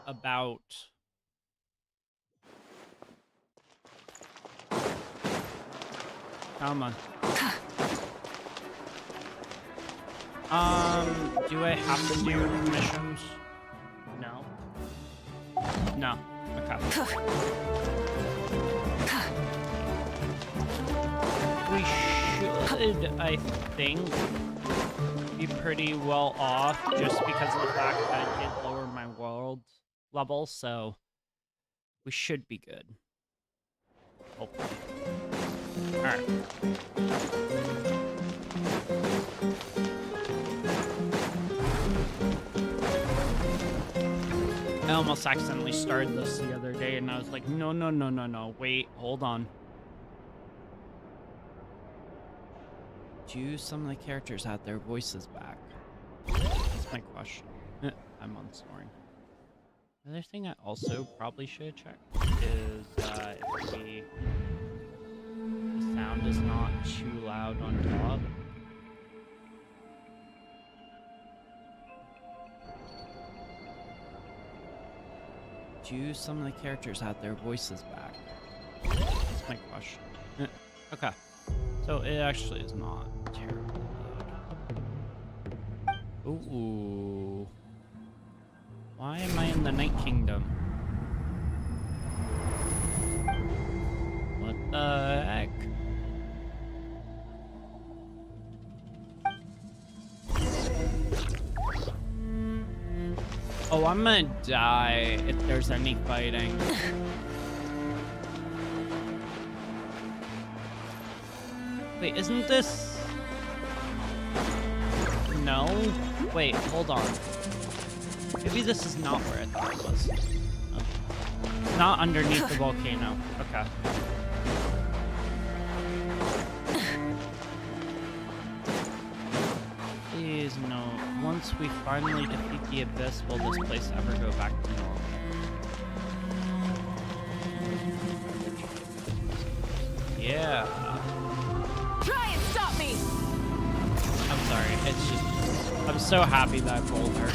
about... Come on. Do I have to do missions? No. No. Okay. We should, I think, be pretty well off just because of the fact that I did lower my world level, so we should be good. Hopefully. Alright. I almost accidentally started this the other day, and I was like, no, wait, hold on. Do some of the characters have their voices back? That's my question. I'm on snoring. Another thing I also probably should check is if the sound is not too loud on top. Do some of the characters have their voices back? That's my question. Okay. So it actually is not terrible loud. Ooh. Why am I in the Night Kingdom? What the heck? Oh, I'm gonna die if there's any fighting. Wait, isn't this... No? Wait, hold on. Maybe this is not where I thought it was. Oh. Not underneath the volcano. Okay. Please, no. Once we finally defeat the Abyss, will this place ever go back to normal? Yeah. Try and stop me! I'm sorry, it's just... I'm so happy that I rolled her.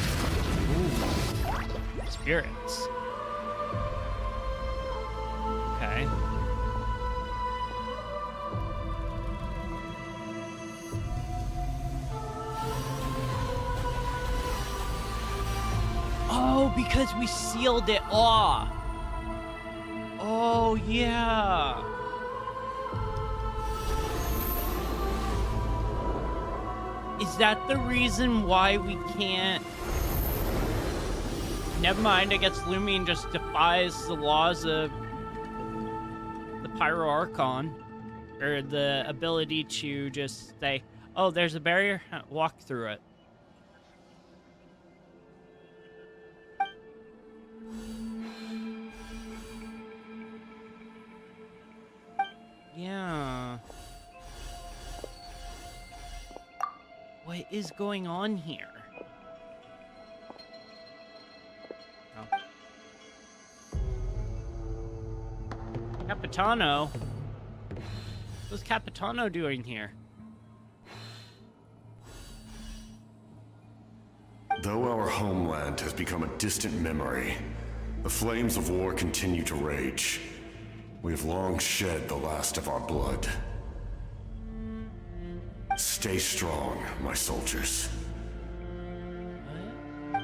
Ooh. Spirits. Okay. Oh, because we sealed it off. Oh, yeah. Is that the reason why we can't... Never mind, I guess Lumion just defies the laws of the Pyro Archon. Or the ability to just say, oh, there's a barrier, walk through it. Yeah. What is going on here? Oh. Capitano? What's Capitano doing here? Though our homeland has become a distant memory, the flames of war continue to rage. We have long shed the last of our blood. Stay strong, my soldiers. What?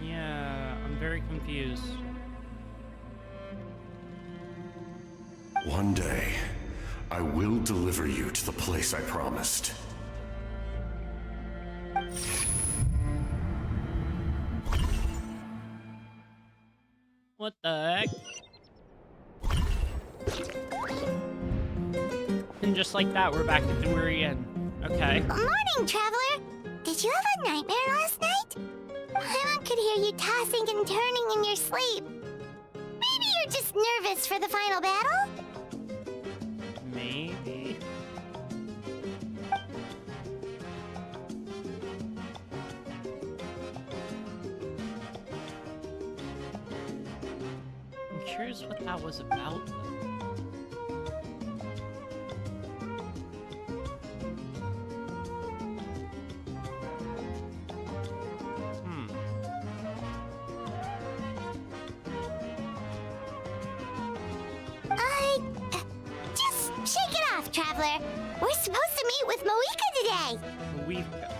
Yeah, I'm very confused. One day, I will deliver you to the place I promised. What the heck? And just like that, we're back at the very end. Okay. Morning, traveler. Did you have a nightmare last night? Paimon could hear you tossing and turning in your sleep. Maybe you're just nervous for the final battle? Maybe. I'm curious what that was about, though. Traveler. We're supposed to meet with Moika today. Mawivka.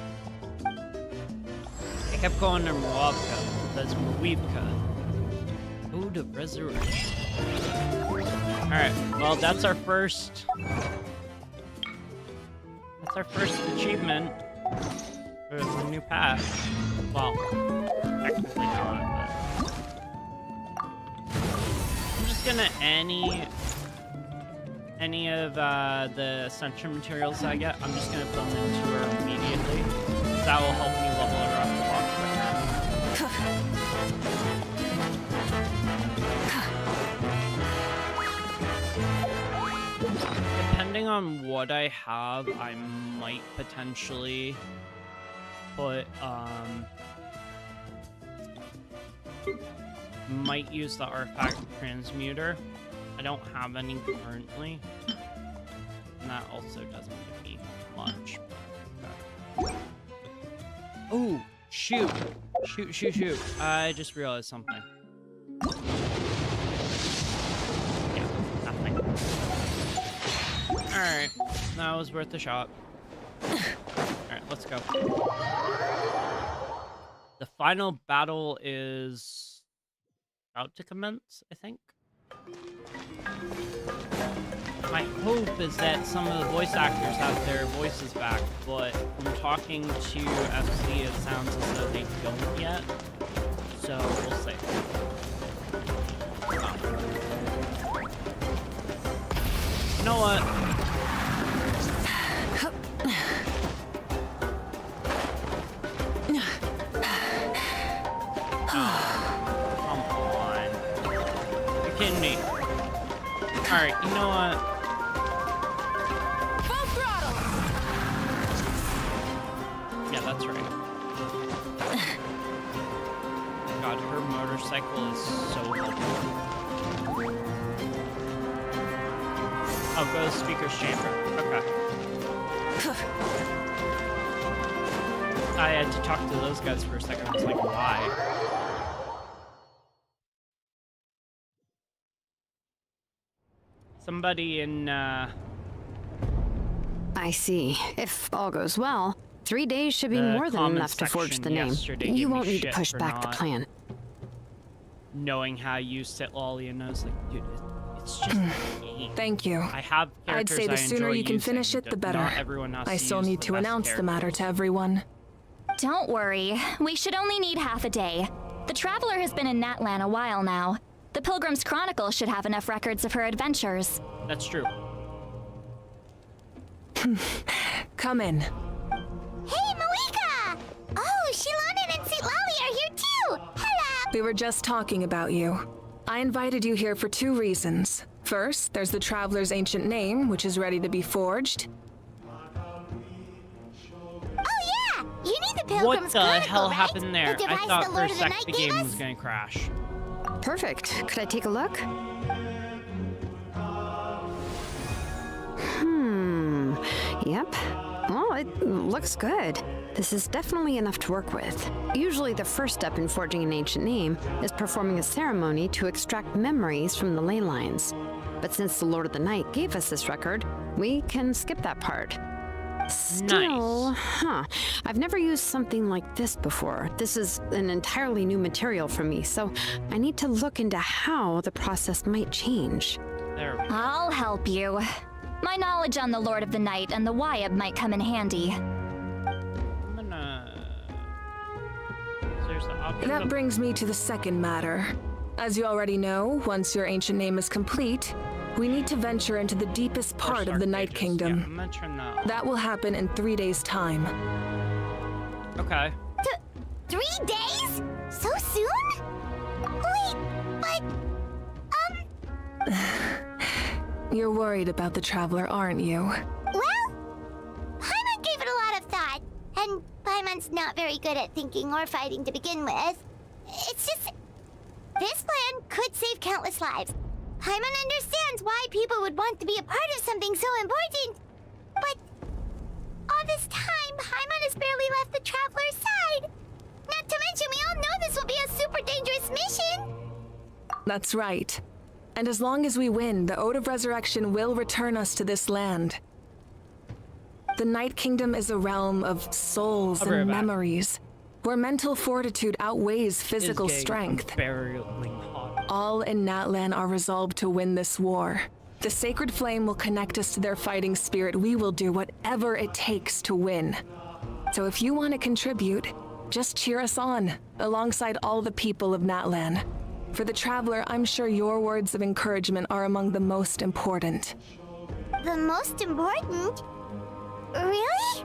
I kept calling her Mawivka. That's Mawivka. Ode of Resurrection. Alright, well, that's our first... That's our first achievement for the new patch. Well, technically not, but... I'm just gonna any of the essential materials I get, I'm just gonna fill them into her immediately. That will help me level her up a lot quicker. Depending on what I have, I might potentially put, might use the artifact transmuter. I don't have any currently, and that also doesn't give me much. But, oh, shoot. Shoot. I just realized something. Yeah, nothing. Alright, that was worth a shot. Alright, let's go. The final battle is about to commence, I think. My hope is that some of the voice actors have their voices back, but from talking to FC, it sounds as though they don't yet. So we'll see. You know what? Come on. You're kidding me. Alright, you know what? Full throttle! Yeah, that's right. God, her motorcycle is so helpful. Oh, go to the speaker's chamber. Okay. I had to talk to those guys for a second. I was like, why? Somebody in, I see. If all goes well, 3 days should be more than enough to forge the name. You won't need to push back the plan. Knowing how you use Sitlolly, and I was like, dude, it's just a game. Thank you. I have I'd characters say the I sooner enjoy you can using, finish it, the better. not everyone has I still use need the to best announce the matter characters. to everyone. Don't worry. We should only need half a day. The Traveler has been in Natlan a while now. The Pilgrim's Chronicle should have enough records of her adventures. That's true. Come in. Hey, Moika! Oh, Shilonen and Sitlali are here too! Hello! We were just talking about you. I invited you here for 2 reasons. First, there's the Traveler's ancient name, which is ready to be forged. Oh yeah! You need the Pilgrim's What the Chronicle, hell right? happened there? The I device thought the for Lord a of the sec Night the gave game us? was gonna crash. Perfect. Could I take a look? Yep. Well, it looks good. This is definitely enough to work with. Usually the first step in forging an ancient name is performing a ceremony to extract memories from the ley lines. But since the Lord of the Night gave us this record, we can skip that part. Still, I've never used something like this before. This is an entirely new material for me, so I need to look into how the process might change. There we go. I'll help you. My knowledge on the Lord of the Night and the Wyab might come in handy. I'm gonna... There's the option That of... brings me to the second matter. As you already know, once your ancient name is complete, we need to venture into the deepest part of the Night Yeah, Kingdom. I'm gonna turn that off. That will happen in 3 days' time. Okay. 3 days? So soon? Wait, but... You're worried about the Traveler, aren't you? Well, Paimon gave it a lot of thought, and Paimon's not very good at thinking or fighting to begin with. It's just... this plan could save countless lives. Paimon understands why people would want to be a part of something so important. But all this time, Paimon has barely left the Traveler's side. Not to mention, we all know this will be a super dangerous mission. That's right. And as long as we win, the Ode of Resurrection will return us to this land. The Night Kingdom is a realm of souls I'll be right and back. memories, where mental fortitude outweighs physical Is getting strength. unbearably hot. All in Natlan are resolved to win this war. The sacred flame will connect us to their fighting spirit. We will do whatever it takes to win. So if you want to contribute, just cheer us on, alongside all the people of Natlan. For the Traveler, I'm sure your words of encouragement are among the most important. The most important? Really?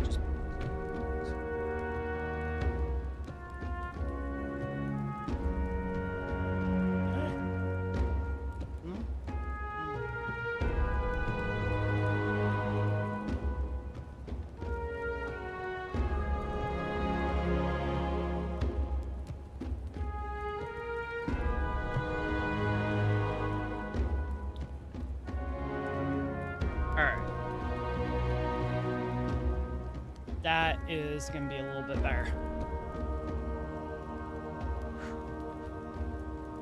Just Alright. That is going to be a little bit better.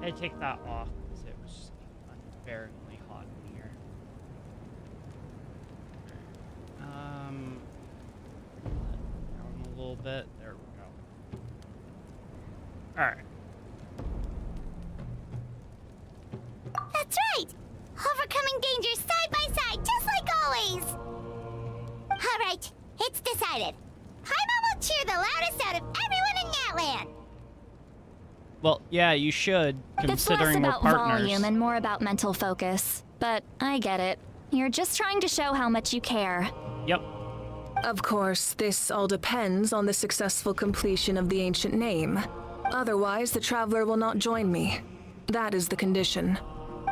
I take that off because it was just unbearably hot in here. Down a little bit. There we go. Alright. That's right! Overcoming dangers side by side, just like always! Alright, it's decided. Paimon will cheer the loudest out of everyone in Natlan! Well, yeah, you should, It's less considering we're about partners. volume and more about mental focus. But I get it. You're just trying to show how much you care. Yep. Of course, this all depends on the successful completion of the ancient name. Otherwise, the Traveler will not join me. That is the condition.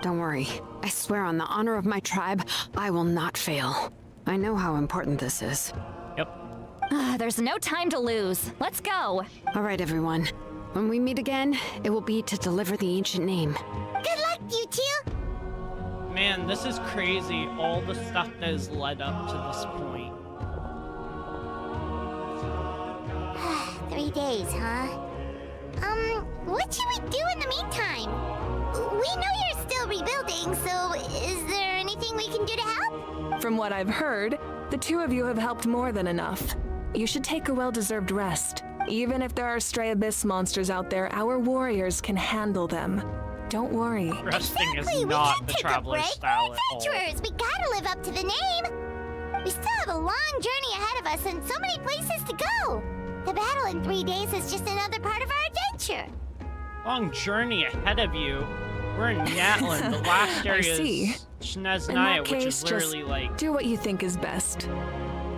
Don't worry. I swear on the honor of my tribe, I will not fail. I know how important this is. Yep. There's no time to lose. Let's go. All right, everyone. When we meet again, it will be to deliver the ancient name. Good luck, you two! Man, this is crazy. All the stuff that has led up to this point. 3 days, huh? What should we do in the meantime? We know you're still rebuilding, so is there anything we can do to help? From what I've heard, the two of you have helped more than enough. You should take a well-deserved rest. Even if there are stray abyss monsters out there, our warriors can handle them. Don't worry. Resting Exactly, is we not can't the take a Traveler's break. style We're at all. adventurers. We gotta live up to the name. We still have a long journey ahead of us and so many places to go. The battle in 3 days is just another part of our adventure. Long journey ahead of you. We're in Natlan. The last area see. is In that Shneznaya, which case, is literally just like... do what you think is best.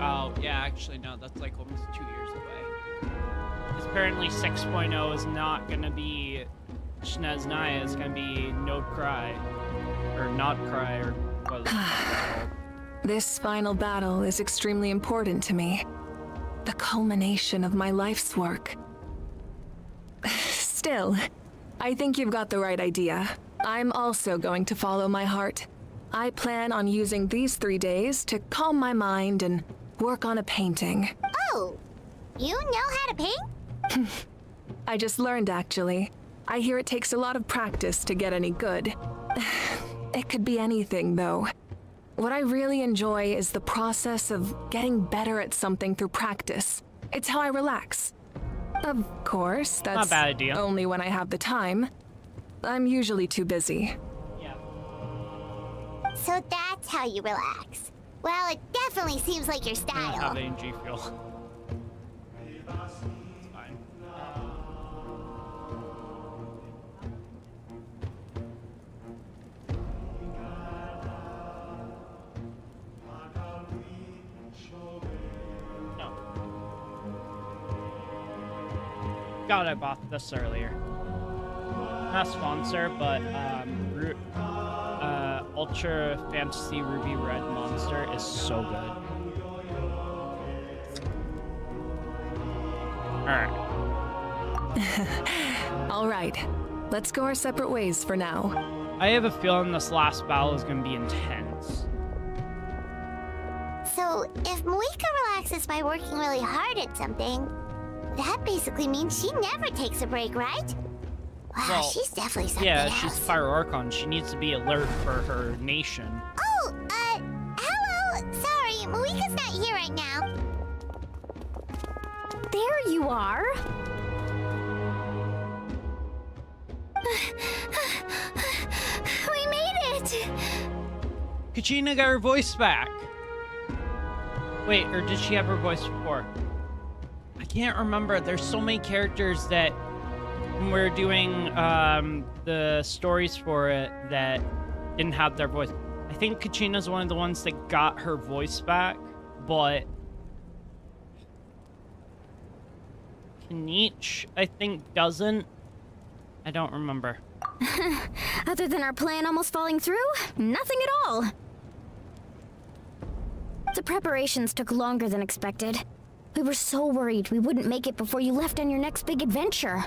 Oh, yeah, actually, no, that's like almost 2 years away. 'Cause apparently 6.0 is not going to be Shneznaya, it's going to be Node Cry. Or Not Cry, or what is it called? This final battle is extremely important to me. The culmination of my life's work. Still, I think you've got the right idea. I'm also going to follow my heart. I plan on using these 3 days to calm my mind and work on a painting. Oh, you know how to paint? I just learned, actually. I hear it takes a lot of practice to get any good. It could be anything, though. What I really enjoy is the process of getting better at something through practice. It's how I relax. Of course, that's Not a bad idea. only when I have the time. I'm usually too busy. Yeah. So that's how you relax. Well, it definitely seemes like your I don't have style. any G fuel. It's fine. No. God, I bought this earlier. Not sponsor, but Ultra Fantasy Ruby Red monster is so good. Alright. All right, let's go our separate ways for now. I have a feeling this last battle is going to be intense. So, if Moika relaxes by working really hard at something, that basically means she never takes a break, right? Wow, Well, she's definitely something Yeah, else. she's Pyro Archon. She needs to be alert for her nation. Oh, hello! Sorry, Moika's not here right now. There you are. We made it! Kachina got her voice back. Wait, or did she have her voice before? I can't remember. There's so many characters that when we're doing the stories for it that didn't have their voice. I think Kachina's one of the ones that got her voice back, but Kaniche, I think, doesn't. I don't remember. Other than our plan almost falling through, nothing at all. The preparations took longer than expected. We were so worried we wouldn't make it before you left on your next big adventure.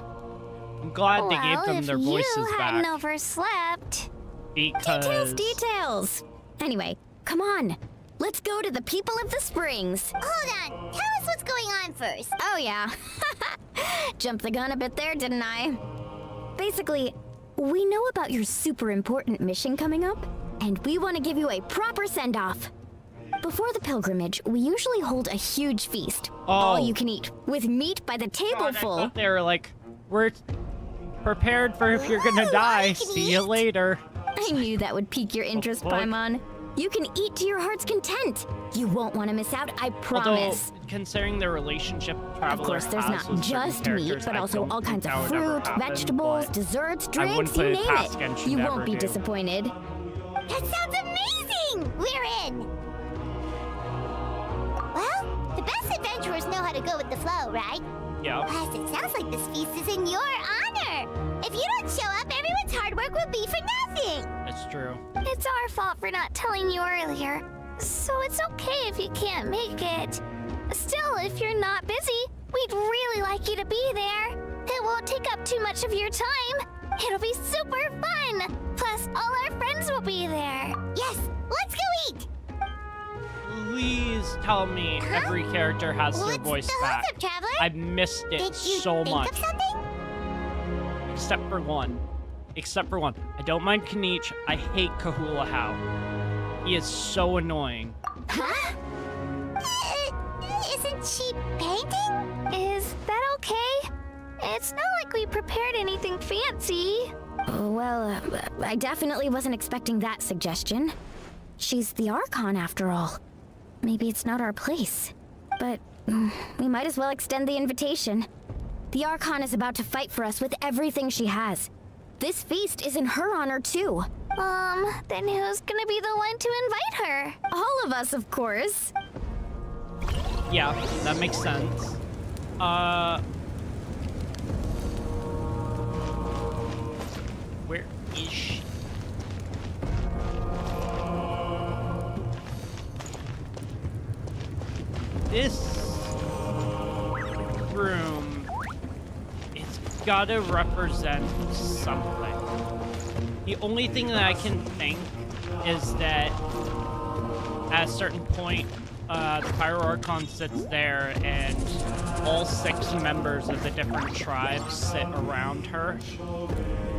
I'm glad they gave them if their voices you hadn't back overslept. because Details! Anyway, come on. Let's go to the people of the springs. Hold on, tell us what's going on first. Oh, yeah. Jumped the gun a bit there, didn't I? Basically, we know about your super important mission coming up, and we want to give you a proper send-off. Before the pilgrimage, we usually hold a huge feast. All you can eat, with meat by the God, I tableful. thought they were like, we're prepared for if you're gonna die. See you later. I knew that would pique your interest, fuck? Paimon. You can eat to your heart's content. You won't want to miss out, I promise. Although, considering the relationship Of Traveler course, there's has not with certain just meat, characters, but I also don't all think kinds of that would ever fruit, happen, vegetables, but desserts, I wouldn't drinks, put you it name past it. Genshin You to won't ever be do. disappointed. That sounds amazing! We're in! Well, the best adventurers know how to go with the flow, right? Yeah. Plus, it sounds like this feast is in your honor. If you don't show up, everyone's hard work will be for nothing. That's true. It's our fault for not telling you earlier. So it's okay if you can't make it. Still, if you're not busy, we'd really like you to be there. It won't take up too much of your time. It'll be super fun. Plus, all our friends will be there. Yes, let's go eat. Please tell me every character has their What's voice the back. hookup, Traveler? I've missed it Did you so think much. of something? Except for one. Except for one. I don't mind Kaniche. I hate Kahula How. He is so annoying. Huh? Isn't she painting? Is that okay? It's not like we prepared anything fancy. Well, I definitely wasn't expecting that suggestion. She's the Archon, after all. Maybe it's not our place. But we might as well extend the invitation. The Archon is about to fight for us with everything she has. This feast is in her honor, too. Then who's gonna be the one to invite her? All of us, of course. Yeah, that makes sense. Where is she? This room, it's gotta represent something. The only thing that I can think is that at a certain point, the Pyro Archon sits there and all 6 members of the different tribes sit around her.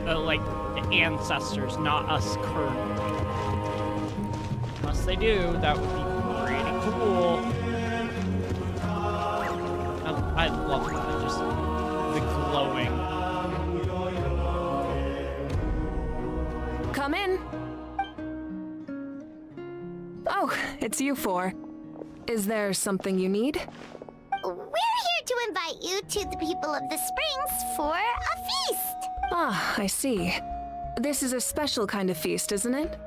Like the ancestors, not us currently. Unless they do, that would be pretty cool. I love that, just the glowing. Come in. Oh, it's you four. Is there something you need? We're here to invite you to the people of the springs for a feast. Ah, I see. This is a special kind of feast, isn't it?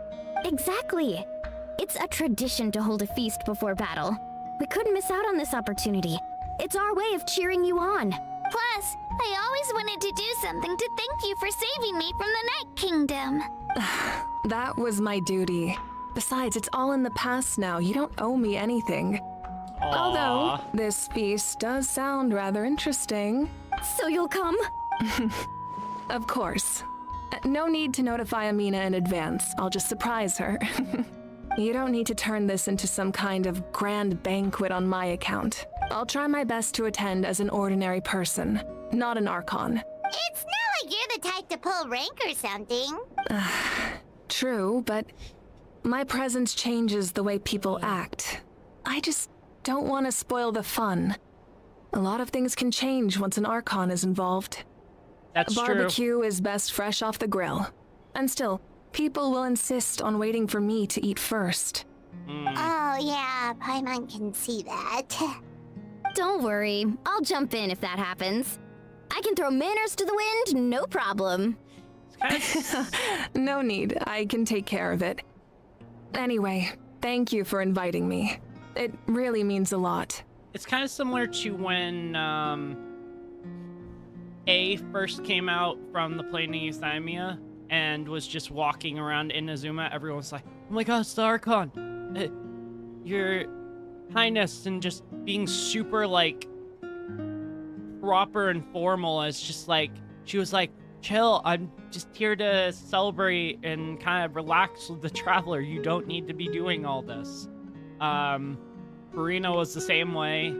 Exactly. It's a tradition to hold a feast before battle. We couldn't miss out on this opportunity. It's our way of cheering you on. Plus, I always wanted to do something to thank you for saving me from the Night Kingdom. That was my duty. Besides, it's all in the past now. You don't owe me anything. Although, this feast does sound rather interesting. So you'll come? Of course. No need to notify Amina in advance. I'll just surprise her. You don't need to turn this into some kind of grand banquet on my account. I'll try my best to attend as an ordinary person, not an Archon. It's not like you're the type to pull rank or something. True, but my presence changes the way people act. I just don't want to spoil the fun. A lot of things can change once an Archon is involved. That's true. Barbecue is best fresh off the grill. And still, people will insist on waiting for me to eat first. Oh yeah, Paimon can see that. Don't worry, I'll jump in if that happens. I can throw manners to the wind, no problem. No need, I can take care of it. Anyway, thank you for inviting me. It really means a lot. It's kind of similar to when A first came out from the plane in Euthymia and was just walking around Inazuma. Everyone was like, oh my god, it's the Archon! Your Highness, and just being super, like, proper and formal. It's just like, she was like, chill, I'm just here to celebrate and kind of relax with the traveler. You don't need to be doing all this. Farina was the same way.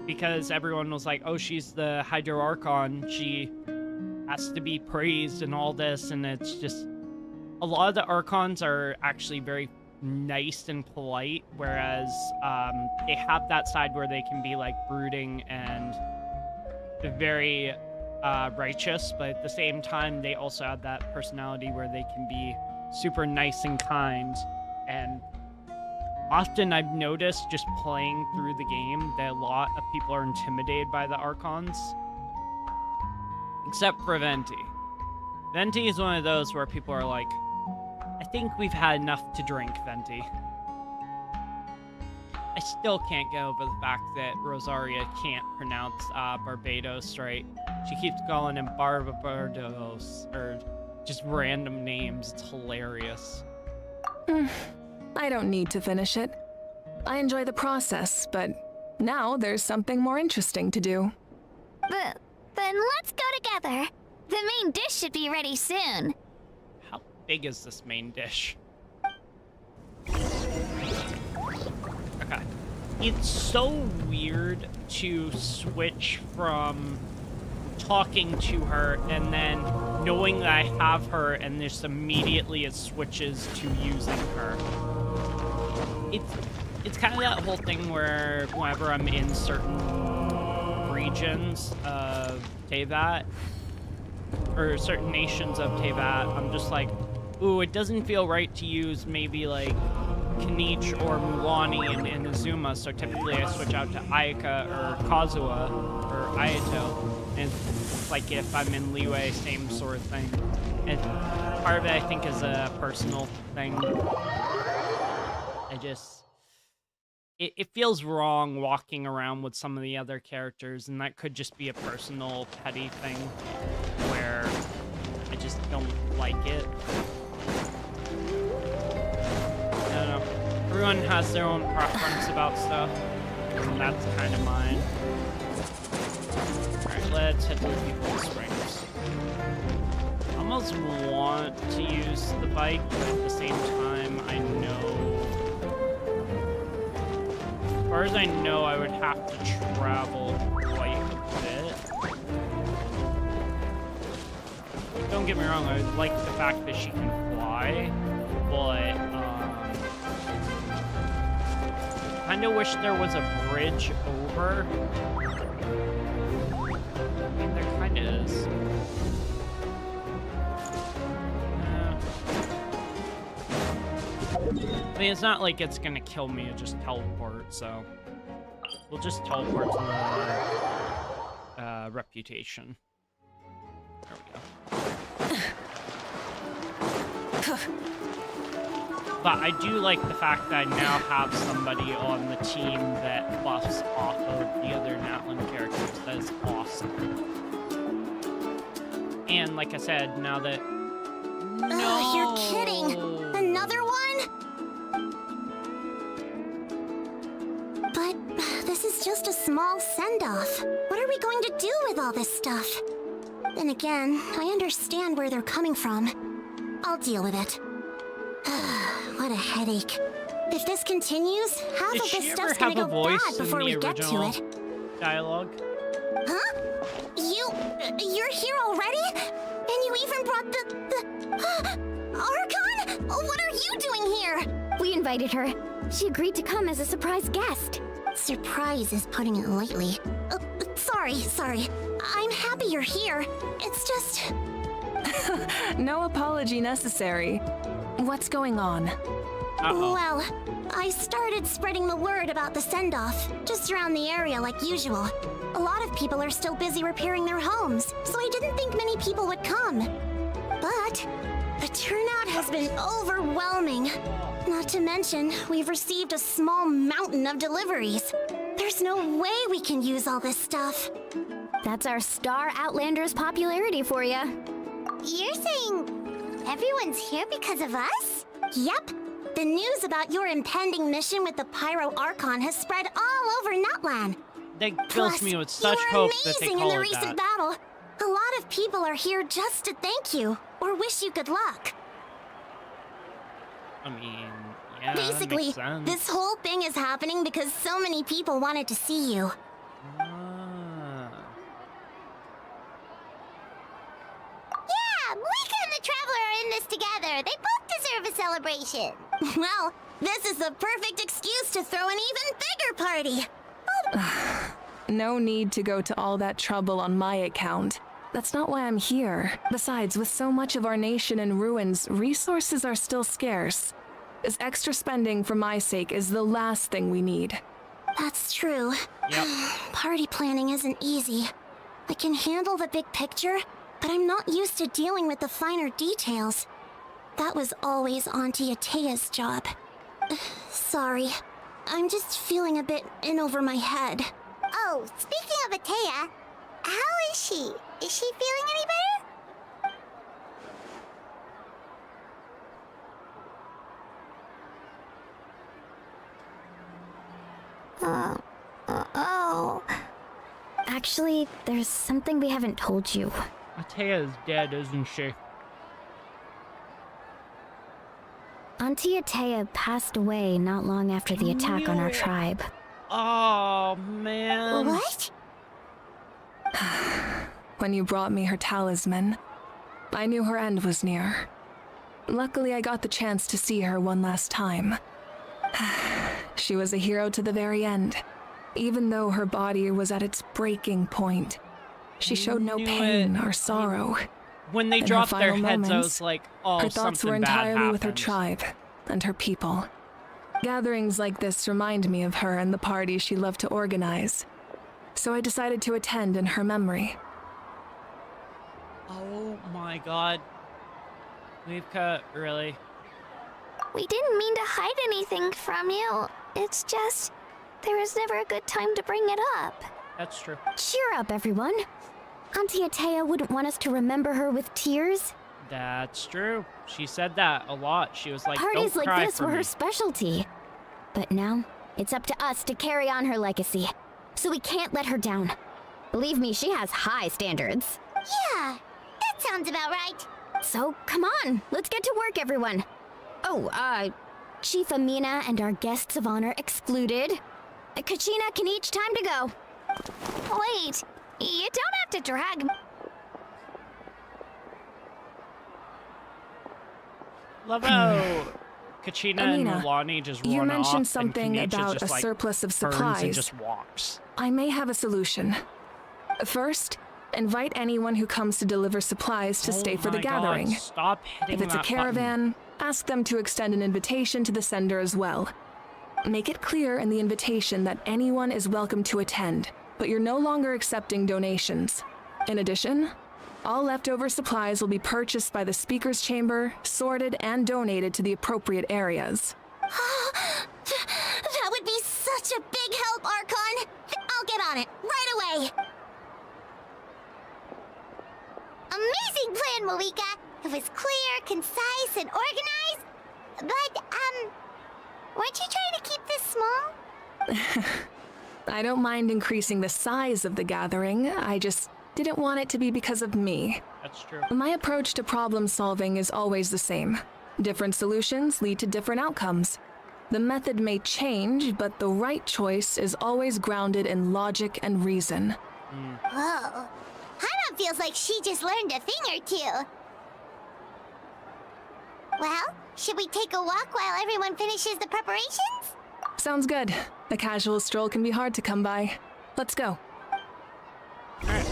Because everyone was like, oh, she's the Hydro Archon, she has to be praised and all this, and it's just, a lot of the Archons are actually very nice and polite, whereas they have that side where they can be like brooding and very righteous, but at the same time they also have that personality where they can be super nice and kind. And often I've noticed just playing through the game that a lot of people are intimidated by the Archons, except for Venti. Venti is one of those where people are like, I think we've had enough to drink, Venti. I still can't get over the fact that Rosaria can't pronounce Barbados right. She keeps calling him Barbados, or just random names. It's hilarious. I don't need to finish it. I enjoy the process, but now there's something more interesting to do. Then let's go together. The main dish should be ready soon. How big is this main dish? Okay. It's so weird to switch from talking to her and then knowing that I have her and just immediately it switches to using her. It's kind of that whole thing where whenever I'm in certain regions of Teyvat, or certain nations of Teyvat, I'm just like, ooh, it doesn't feel right to use maybe like Kanich or Mulani in Inazuma, so typically I switch out to Ayaka or Kazuha or Ayato, and it's like if I'm in Liyue, same sort of thing. And part of it I think is a personal thing. It feels wrong walking around with some of the other characters, and that could just be a personal petty thing where I just don't like it. I don't know. Everyone has their own preference about stuff, and that's kind of mine. Alright, let's head to the People's Springs. I almost want to use the bike, but at the same time, I know... As far as I know, I would have to travel quite a bit. Don't get me wrong, I like the fact that she can fly, but I kinda wish there was a bridge over. I mean, there kinda is. I mean, it's not like it's gonna kill me, it just teleport, so we'll just teleport to the reputation. There we go. But I do like the fact that I now have somebody on the team that buffs off of the other natlan characters. That is awesome. And like I said, now that... Ugh, you're kidding. Another one? But this is just a small send-off. What are we going to do with all this stuff? Then again, I understand where they're coming from. I'll deal with it. What a headache. If this continues, half Did of she this ever stuff's gonna have a go voice bad before in we the get to original it. dialogue? Huh? You're here already? And you even brought the Archon? What are you doing here? We invited her. She agreed to come as a surprise guest. Surprise is putting it lightly. Sorry. I'm happy you're here. It's just... No apology necessary. What's going on? Uh-oh. Well, I started spreading the word about the send-off, just around the area like usual. A lot of people are still busy repairing their homes, so I didn't think many people would come. But the turnout has been overwhelming. Not to mention, we've received a small mountain of deliveries. There's no way we can use all this stuff. That's our Star Outlander's popularity for you. You're saying everyone's here because of us? Yep. The news about your impending mission with the Pyro Archon has spread all over Natlan. That fills Plus, me with such you were hope that they amazing call in the it recent that. battle. A lot of people are here just to thank you or wish you good luck. I mean, yeah, Basically, makes sense. this whole thing is happening because so many people wanted to see you. Ah. Yeah, Malika and the Traveler are in this together. They both deserve a celebration. Well, this is the perfect excuse to throw an even bigger party. No need to go to all that trouble on my account. That's not why I'm here. Besides, with so much of our nation in ruins, resources are still scarce. This extra spending for my sake is the last thing we need. That's true. Yep. Party planning isn't easy. I can handle the big picture, but I'm not used to dealing with the finer details. That was always Auntie Atea's job. Sorry. I'm just feeling a bit in over my head. Oh, speaking of Atea, how is she? Is she feeling any better? Oh. Actually, there's something we haven't told you. Atea is dead, isn't she? Auntie Atea passed away not long after the attack on our tribe. Oh, man. What? When you brought me her talisman, I knew her end was near. Luckily, I got the chance to see her one last time. She was a hero to the very end. Even though her body was at its breaking point, she showed no Knew pain it. or sorrow. When they In her dropped their final heads, I moments, was like, oh, her thoughts were something bad entirely with her happened. tribe and her people. Gatherings like this remind me of her and the parties she loved to organize. So I decided to attend in her memory. Oh my god. We've cut, really? We didn't mean to hide anything from you. It's just, there was never a good time to bring it up. That's true. Cheer up, everyone. Auntie Atea wouldn't want us to remember her with tears. That's true. She said that a lot. She was like, Parties don't like cry this for were me. her specialty. But now, it's up to us to carry on her legacy. So we can't let her down. Believe me, she has high standards. Yeah, that sounds about right. So, come on, let's get to work, everyone. Oh, Chief Amina and our guests of honor excluded. Kachina can each time to go. Wait, you don't have to drag me. Love how Kachina and Amina, Milani just you run mentioned off, something and Kanicha about just, a like, surplus of turns supplies. and just walks. I may have a solution. First, invite anyone who comes to deliver supplies to stay for the Oh my God, gathering. stop hitting If it's a that button. caravan, ask them to extend an invitation to the sender as well. Make it clear in the invitation that anyone is welcome to attend, but you're no longer accepting donations. In addition, all leftover supplies will be purchased by the speaker's chamber, sorted, and donated to the appropriate areas. That would be such a big help, Archon. I'll get on it right away. Amazing amazing plan, Malika. It was clear, concise, and organized. But, weren't you trying to keep this small? I don't mind increasing the size of the gathering. I just didn't want it to be because of me. That's true. My approach to problem solving is always the same. Different solutions lead to different outcomes. The method may change, but the right choice is always grounded in logic and reason. Whoa. Hana feels like she just learned a thing or two. Well, should we take a walk while everyone finishes the preparations? Sounds good. A casual stroll can be hard to come by. Let's go. Alright.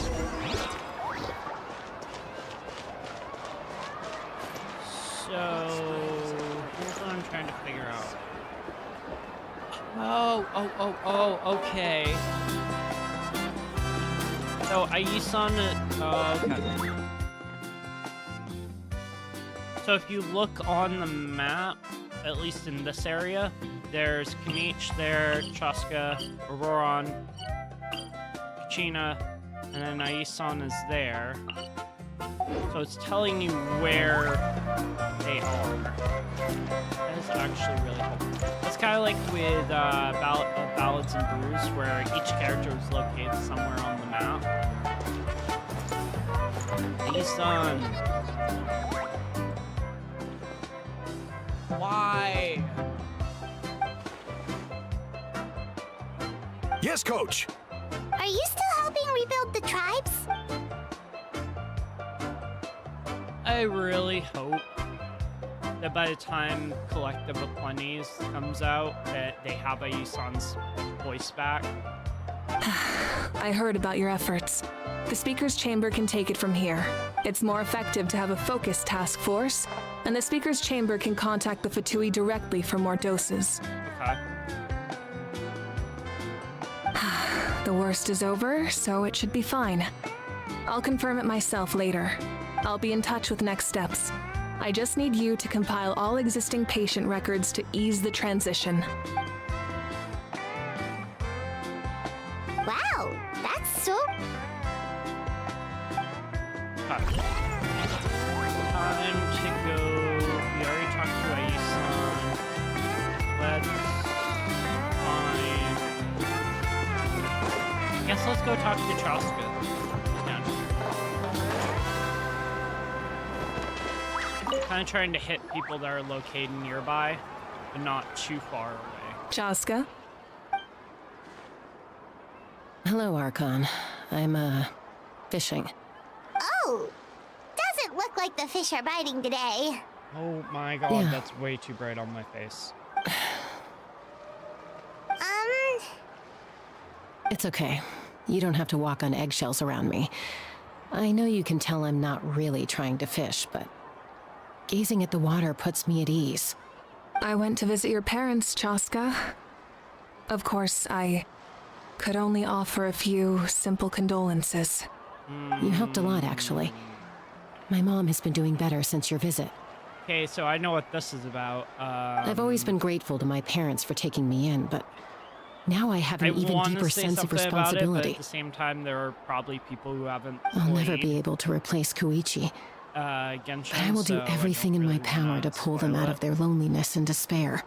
So, here's what I'm trying to figure out. Okay. So, okay. So if you look on the map, at least in this area, there's Kanich there, Chaska, Auroron, Kachina, and then Aisan is there. So it's telling you where they are. That is actually really helpful. It's kind of like with Ballads and Brews, where each character is located somewhere on the map. Aisan. Why? Yes, Coach. Are you still helping rebuild the tribes? I really hope that by the time Collective of Plenties comes out, that they have Aisan's voice back. I heard about your efforts. The Speaker's Chamber can take it from here. It's more effective to have a focused task force, and the Speaker's Chamber can contact the Fatui directly for more doses. Okay. The worst is over, so it should be fine. I'll confirm it myself later. I'll be in touch with next steps. I just need you to compile all existing patient records to ease the transition. Wow, that's so... Okay. Time to go. We already talked to Aisan. Let's find. I guess let's go talk to Chaska. Kind of trying to hit people that are located nearby, but not too far away. Chaska? Hello, Archon. I'm, fishing. Oh! Doesn't look like the fish are biting today. Oh my god, Yeah. that's way too bright on my face. It's okay. You don't have to walk on eggshells around me. I know you can tell I'm not really trying to fish, but gazing at the water puts me at ease. I went to visit your parents, Chaska. Of course, I could only offer a few simple condolences. You helped a lot, actually. My mom has been doing better since your visit. Okay, so I know what this is about. I've always been grateful to my parents for taking me in, but now I have I an even wanna deeper say sense of something about it, but responsibility. at the same time, there are probably people who haven't I'll never played, be able to replace Koichi, Genshin, but I will do so everything don't in my really power wanna to pull them spoil out it. of their loneliness and despair.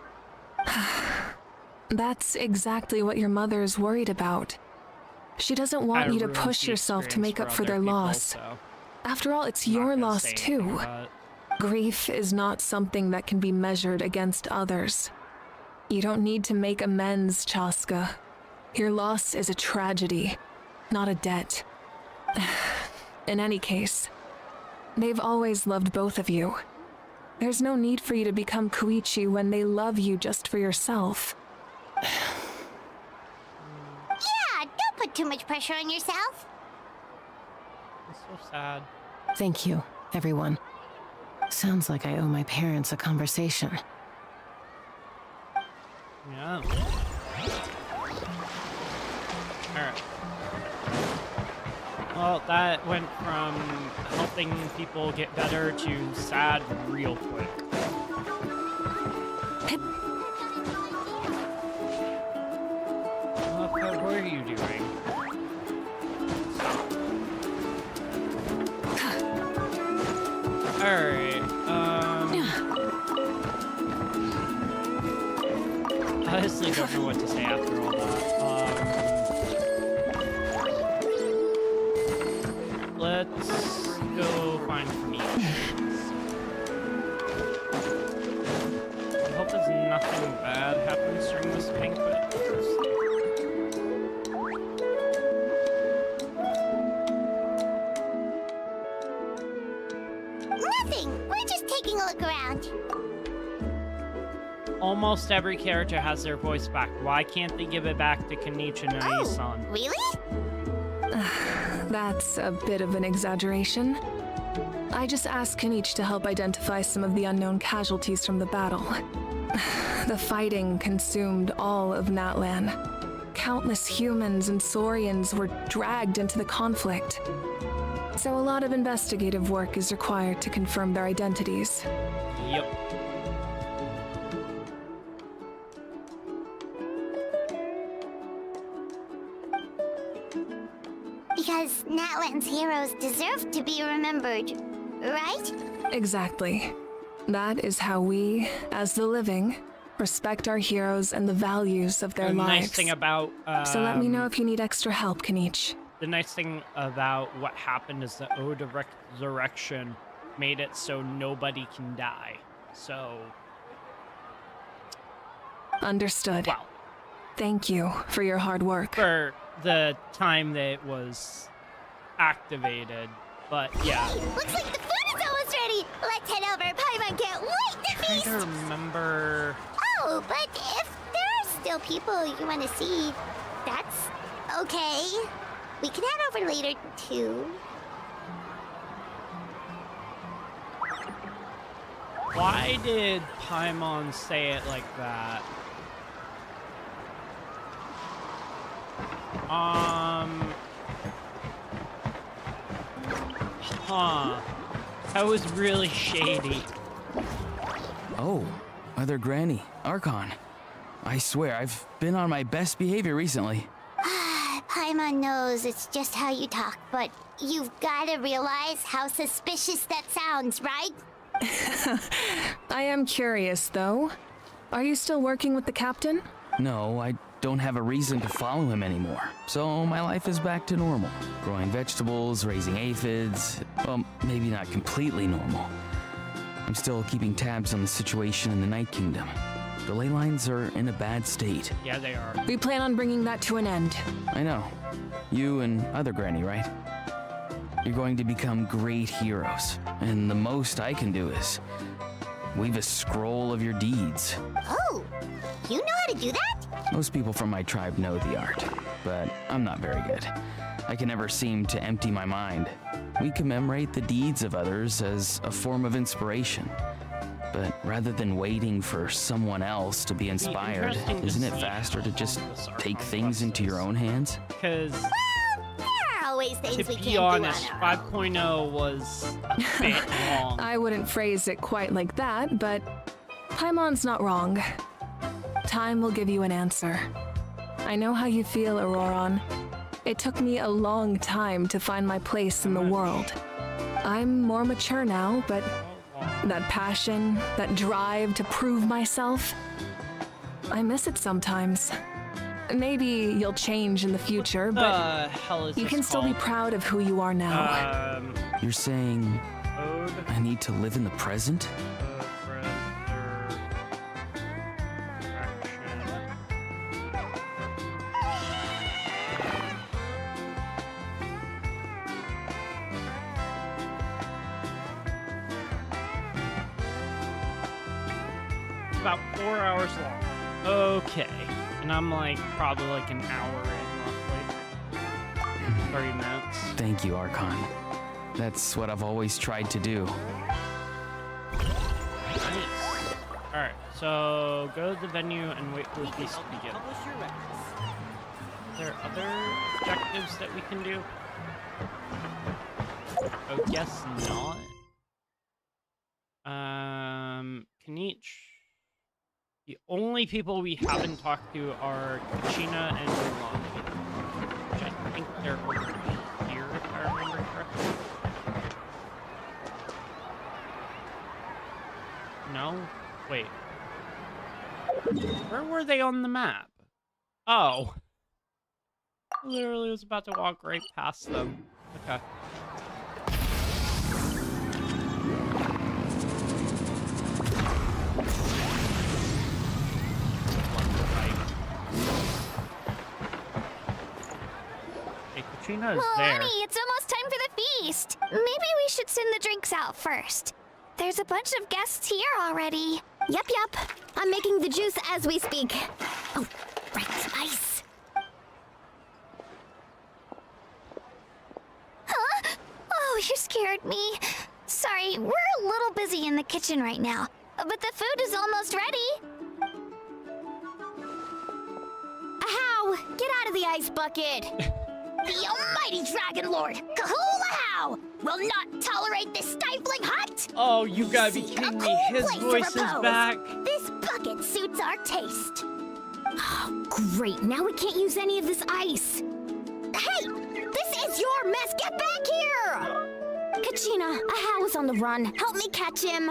That's exactly what your mother is worried about. She doesn't want Kinda you to ruins push the yourself to experience make up for other their people, loss. so After all, it's I'm not your gonna loss say anything too. about it. Grief is not something that can be measured against others. You don't need to make amends, Chaska. Your loss is a tragedy, not a debt. In any case, they've always loved both of you. There's no need for you to become Koichi when they love you just for yourself. Yeah, don't put too much pressure on yourself. It's so sad. Thank you, everyone. Sounds like I owe my parents a conversation. Yeah. Alright. Well, that went from helping people get better to sad real quick. What are you doing? honestly don't know what to say after all that. Let's go find Kanish. I hope there's nothing bad happens during this banquet. Nothing. We're just taking a look around. Almost every character has their voice back. Why can't they give it back to Kanish and Ae-san? Oh, really? That's a bit of an exaggeration. I just asked Kanish to help identify some of the unknown casualties from the battle. The fighting consumed all of Natlan. Countless humans and Saurians were dragged into the conflict. So a lot of investigative work is required to confirm their identities. Yep. Because Natlan's heroes deserve to be remembered, right? Exactly. That is how we, as the living, respect our heroes and the values of their The lives. nice thing about So let me know if you need extra help, Kanish. the nice thing about what happened is the Ode of Resurrection made it so nobody can die. So, Understood. well, Thank you for your hard work. for the time that it was activated. But yeah, Looks like the food is almost ready. Let's head over. Paimon can't wait to trying feast. to remember. Oh, but if there are still people you want to see, that's okay. We can head over later too. Why did Paimon say it like that? Huh. That was really shady. Oh, Mother Granny, Archon. I swear, I've been on my best behavior recently. Paimon knows it's just how you talk, but you've got to realize how suspicious that sounds, right? I am curious, though. Are you still working with the captain? No, I don't have a reason to follow him anymore. So my life is back to normal. Growing vegetables, raising aphids. Well, maybe not completely normal. I'm still keeping tabs on the situation in the Night Kingdom. The ley lines are in a bad state. Yeah, they are. We plan on bringing that to an end. I know. You and other Granny, right? You're going to become great heroes. And the most I can do is weave a scroll of your deeds. Oh, you know how to do that? Most people from my tribe know the art, but I'm not very good. I can never seem to empty my mind. We commemorate the deeds of others as a form of inspiration. But rather than waiting for someone else to be inspired, interesting to isn't it see faster to just how this take Archon things Quest into your is. own hands? Because, There are always things to we can't be do honest, on our own. 5.0 was a bit long. I wouldn't phrase it quite like that, but Paimon's not wrong. Time will give you an answer. I know how you feel, Auroron. It took me a long time to find my place in the world. I'm more mature now, but that passion, that drive to prove myself, I miss it sometimes. Maybe you'll change in the future, but The hell is you this can still be called? proud of who you are now. You're saying Ode I need to live in the present? of Resurrection. About 4 hours long. Okay. And I'm like probably like an hour in roughly. 30 minutes. Thank you, Archon. That's what I've always tried to do. Nice. Alright, so go to the venue and wait for the feast to begin. Are there other objectives that we can do? Oh, guess not. Kanish. The only people we haven't talked to are Kachina and Mulan, which I think they're over here, if I remember correctly. No? Wait. Where were they on the map? Oh. I literally was about to walk right past them. Okay. Hey, Katrina is there. Honey, it's almost time for the feast. Maybe we should send the drinks out first. There's a bunch of guests here already. Yep. I'm making the juice as we speak. Oh, right, ice. Huh? Oh, you scared me. Sorry, we're a little busy in the kitchen right now. But the food is almost ready. Ahow! Get out of the ice bucket! The almighty Dragon Lord, Kahulahau, will not tolerate this stifling hut! Oh, you gotta be Seek a kidding me. cool His place to voice is repose. back. This bucket suits our taste. Oh, great. Now we can't use any of this ice. Hey, this is your mess. Get back here! Kachina, Ahow is on the run. Help me catch him.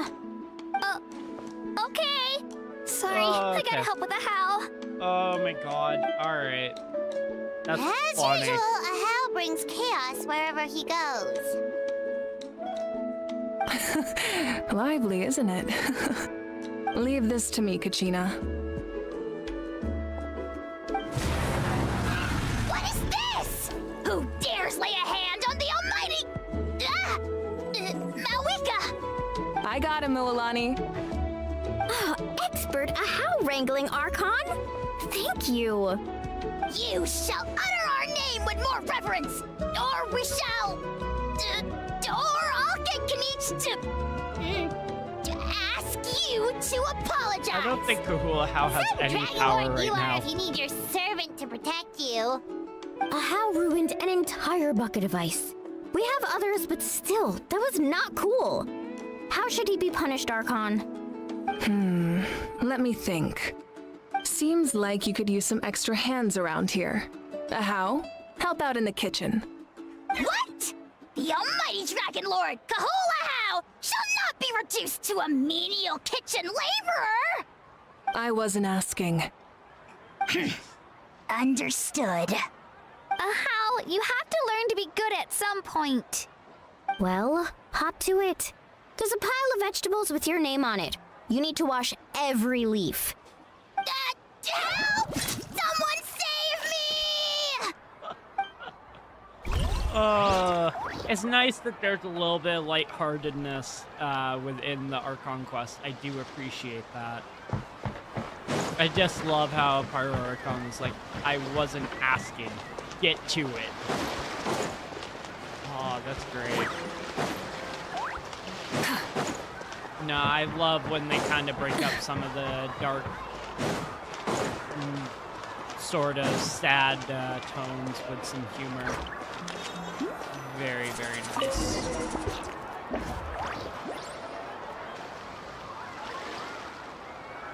Okay. Sorry, Oh, I okay. gotta help with the how. Oh my god. Alright. That's As funny. usual, a how brings chaos wherever he goes. Lively, isn't it? Leave this to me, Kachina. What is this? Who dares lay a hand on the almighty... Malwika? I got him, Mualani. Expert Ahow wrangling, Archon. Thank you. You shall utter our name with more reverence, or we shall... or I'll get Kanich to ask you to apologize. I don't think Kahulahau has Some any dragon power lord right you now. are if you need your servant to protect you. Ahow ruined an entire bucket of ice. We have others, but still, that was not cool. How should he be punished, Archon? Let me think. Seems like you could use some extra hands around here. How? Help out in the kitchen. What? The almighty Dragon Lord, Kahulahau, shall not be reduced to a menial kitchen laborer! I wasn't asking. Understood. How? You have to learn to be good at some point. Well, hop to it. There's a pile of vegetables with your name on it. You need to wash every leaf. Help! Someone save me! It's nice that there's a little bit of lightheartedness within the Archon Quest. I do appreciate that. I just love how Pyro Archon is like, I wasn't asking. Get to it. Oh, that's great. No, I love when they kind of break up some of the dark, sort of sad tones with some humor. Very, very nice.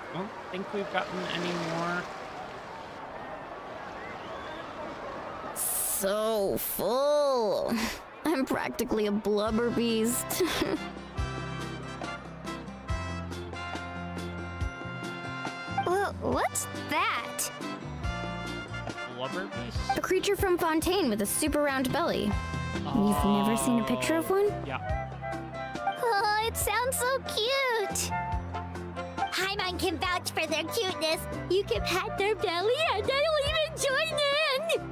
I don't think we've gotten any more. So full. I'm practically a blubber beast. What's that? Blubber beast? A creature from Fontaine with a super round belly. You've never seen a picture of one? Yeah. Oh, it sounds so cute. Haimon can vouch for their cuteness. You can pat their belly and I'll even join in.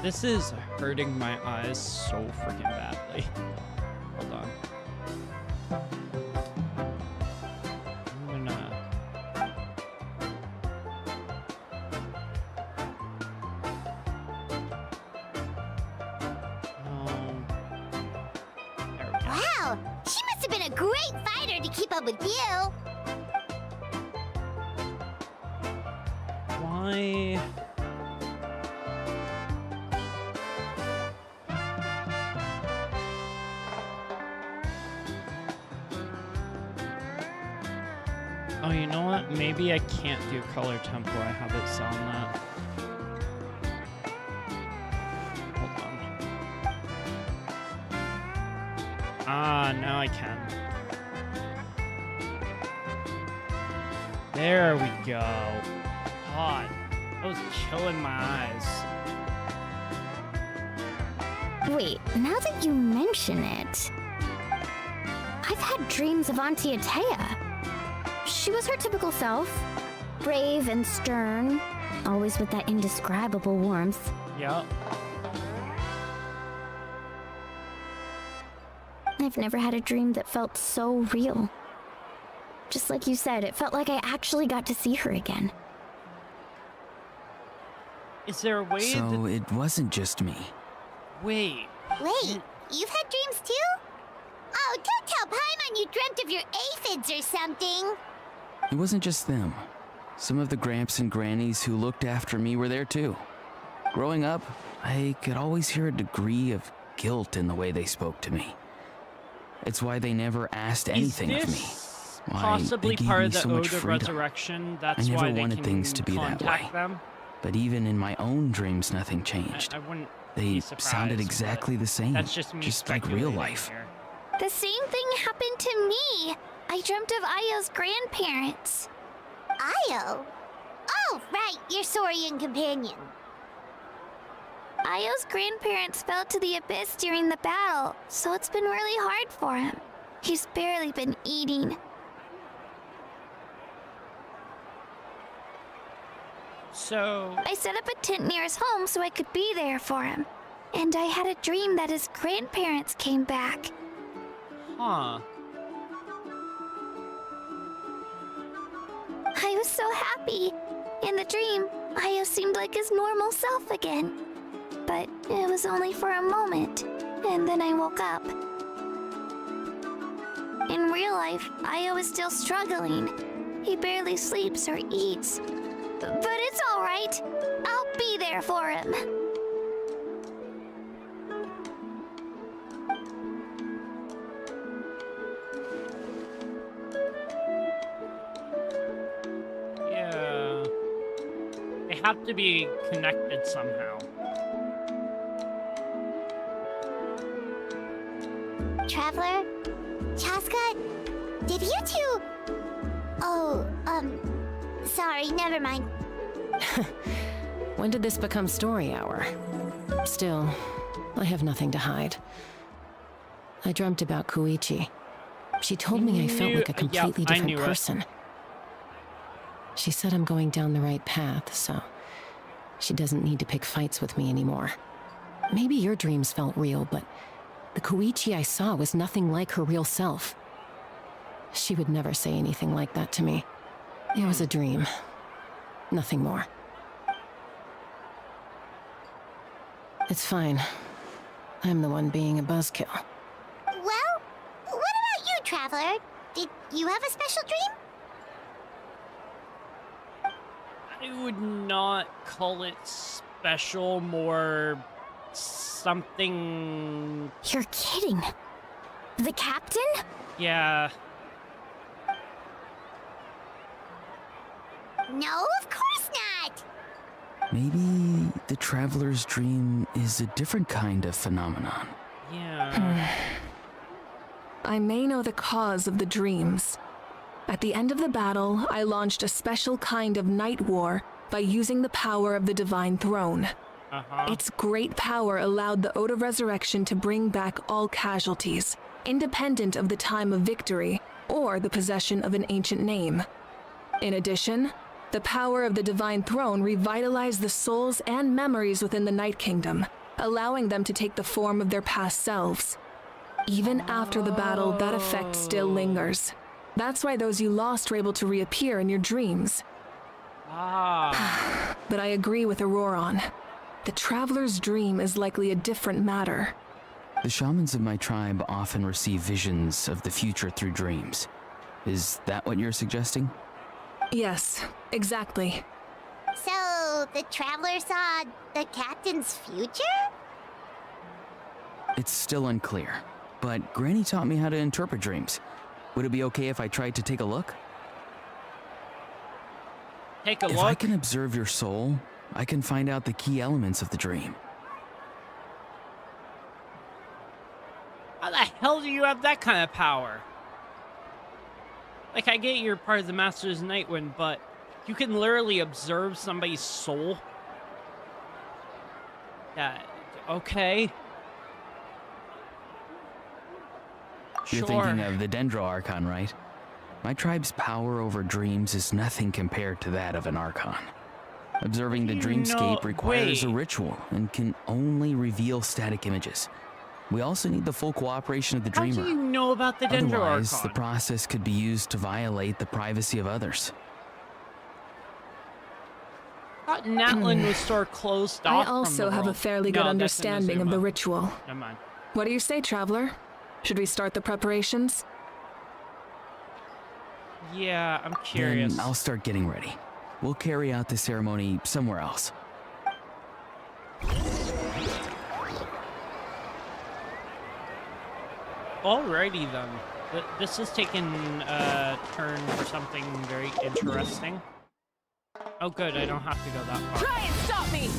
This is hurting my eyes so freaking badly. Hold on. I'm gonna... There we go. Wow, she must have been a great fighter to keep up with you. Why? Oh, you know what? Maybe I can't do color tempo. I have it set on that. Hold on. Ah, now I can. There we go. God, that was killing my eyes. Wait, now that you mention it, I've had dreams of Auntie Atea. She was her typical self, brave and stern, always with that indescribable warmth. Yep. I've never had a dream that felt so real. Just like you said, it felt like I actually got to see her again. Is there a way So it wasn't just me. Wait. Wait, you've had dreams too? Oh, don't tell Paimon you dreamt of your aphids or something. It wasn't just them. Some of the gramps and grannies who looked after me were there too. Growing up, I could always hear a degree of guilt in the way they spoke to me. It's why they never asked anything Is of me. this Why possibly they gave part me of the so much Ode of freedom. Resurrection? That's I never why they wanted can things to be that contact way. them? But even in my own dreams, nothing changed. I wouldn't They be surprised, sounded but exactly the same, That's just me just like real speculating life. here. The same thing happened to me. I dreamt of Io's grandparents. Io? Oh, right, your Saurian companion. Io's grandparents fell to the abyss during the battle, so it's been really hard for him. He's barely been eating. So, I set up a tent near his home so I could be there for him. And I had a dream that his grandparents came back. huh. I was so happy. In the dream, Io seemed like his normal self again. But it was only for a moment, and then I woke up. In real life, Io is still struggling. He barely sleeps or eats. But it's all right. I'll be there for him. Yeah. They have to be connected somehow. Traveler? Chaska? Did you two... Oh, sorry, never mind. When did this become story hour? Still, I have nothing to hide. I dreamt about Koichi. She told me I felt like a completely I knew different it. person. She said I'm going down the right path, so she doesn't need to pick fights with me anymore. Maybe your dreams felt real, but the Koichi I saw was nothing like her real self. She would never say anything like that to me. It was a dream. Nothing more. It's fine. I'm the one being a buzzkill. Well, what about you, Traveler? Did you have a special dream? I would not call it special, more something. You're kidding. The captain? Yeah. No, of course not. Maybe the traveler's dream is a different kind of phenomenon. Yeah. I may know the cause of the dreams. At the end of the battle, I launched a special kind of night war by using the power of the Divine Throne. Its great power allowed the Ode of Resurrection to bring back all casualties, independent of the time of victory or the possession of an ancient name. In addition, the power of the Divine Throne revitalized the souls and memories within the Night Kingdom, allowing them to take the form of their past selves. Even after the battle, that effect still lingers. That's why those you lost were able to reappear in your dreams. Ah. But I agree with Auroron. The Traveler's dream is likely a different matter. The shamans of my tribe often receive visions of the future through dreams. Is that what you're suggesting? Yes, exactly. So, the Traveler saw the captain's future? It's still unclear, but Granny taught me how to interpret dreams. Would it be okay if I tried to take a look? Take a If I look. can observe your soul, I can find out the key elements of the dream. How the hell do you have that kind of power? Like, I get you're part of the Masters of Nightwind, but you can literally observe somebody's soul? Yeah, okay. You're Sure. thinking of the Dendro Archon, right? My tribe's power over dreams is nothing compared to that of an Archon. Observing the dreamscape requires a ritual and can only reveal static images. We also need the full cooperation of the How dreamer. do you know about the Dendro Otherwise, Archon? the process could be used to violate the privacy of others. I thought Natlan was sort of closed I off from also the have a world. fairly good No, that's understanding of the Inazuma. ritual. Never mind. What do you say, traveler? Should we start the preparations? Yeah, I'm curious. Then I'll start getting ready. We'll carry out the ceremony somewhere else. Alrighty then. This is taking a turn for something very interesting. Oh good, I don't have to go that far. Try and stop me!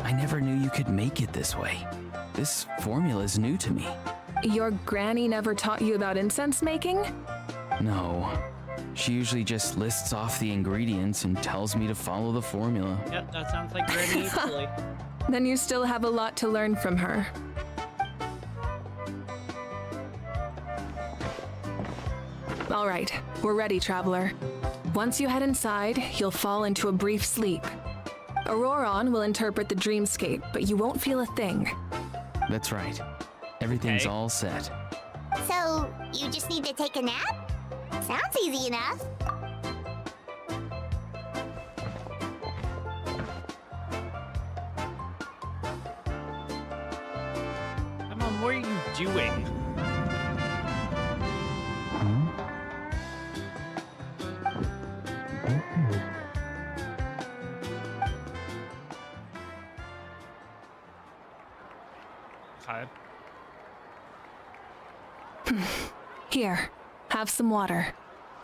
I never knew you could make it this way. This formula is new to me. Your granny never taught you about incense making? No. She usually just lists off the ingredients and tells me to follow the formula. Yep, that sounds like Granny Italy. Then you still have a lot to learn from her. All right, we're ready, traveler. Once you head inside, you'll fall into a brief sleep. Auroron will interpret the dreamscape, but you won't feel a thing. That's right. Everything's Okay. all set. So, you just need to take a nap? Sounds easy enough. Come on, what are you doing? Okay. Here, have some water.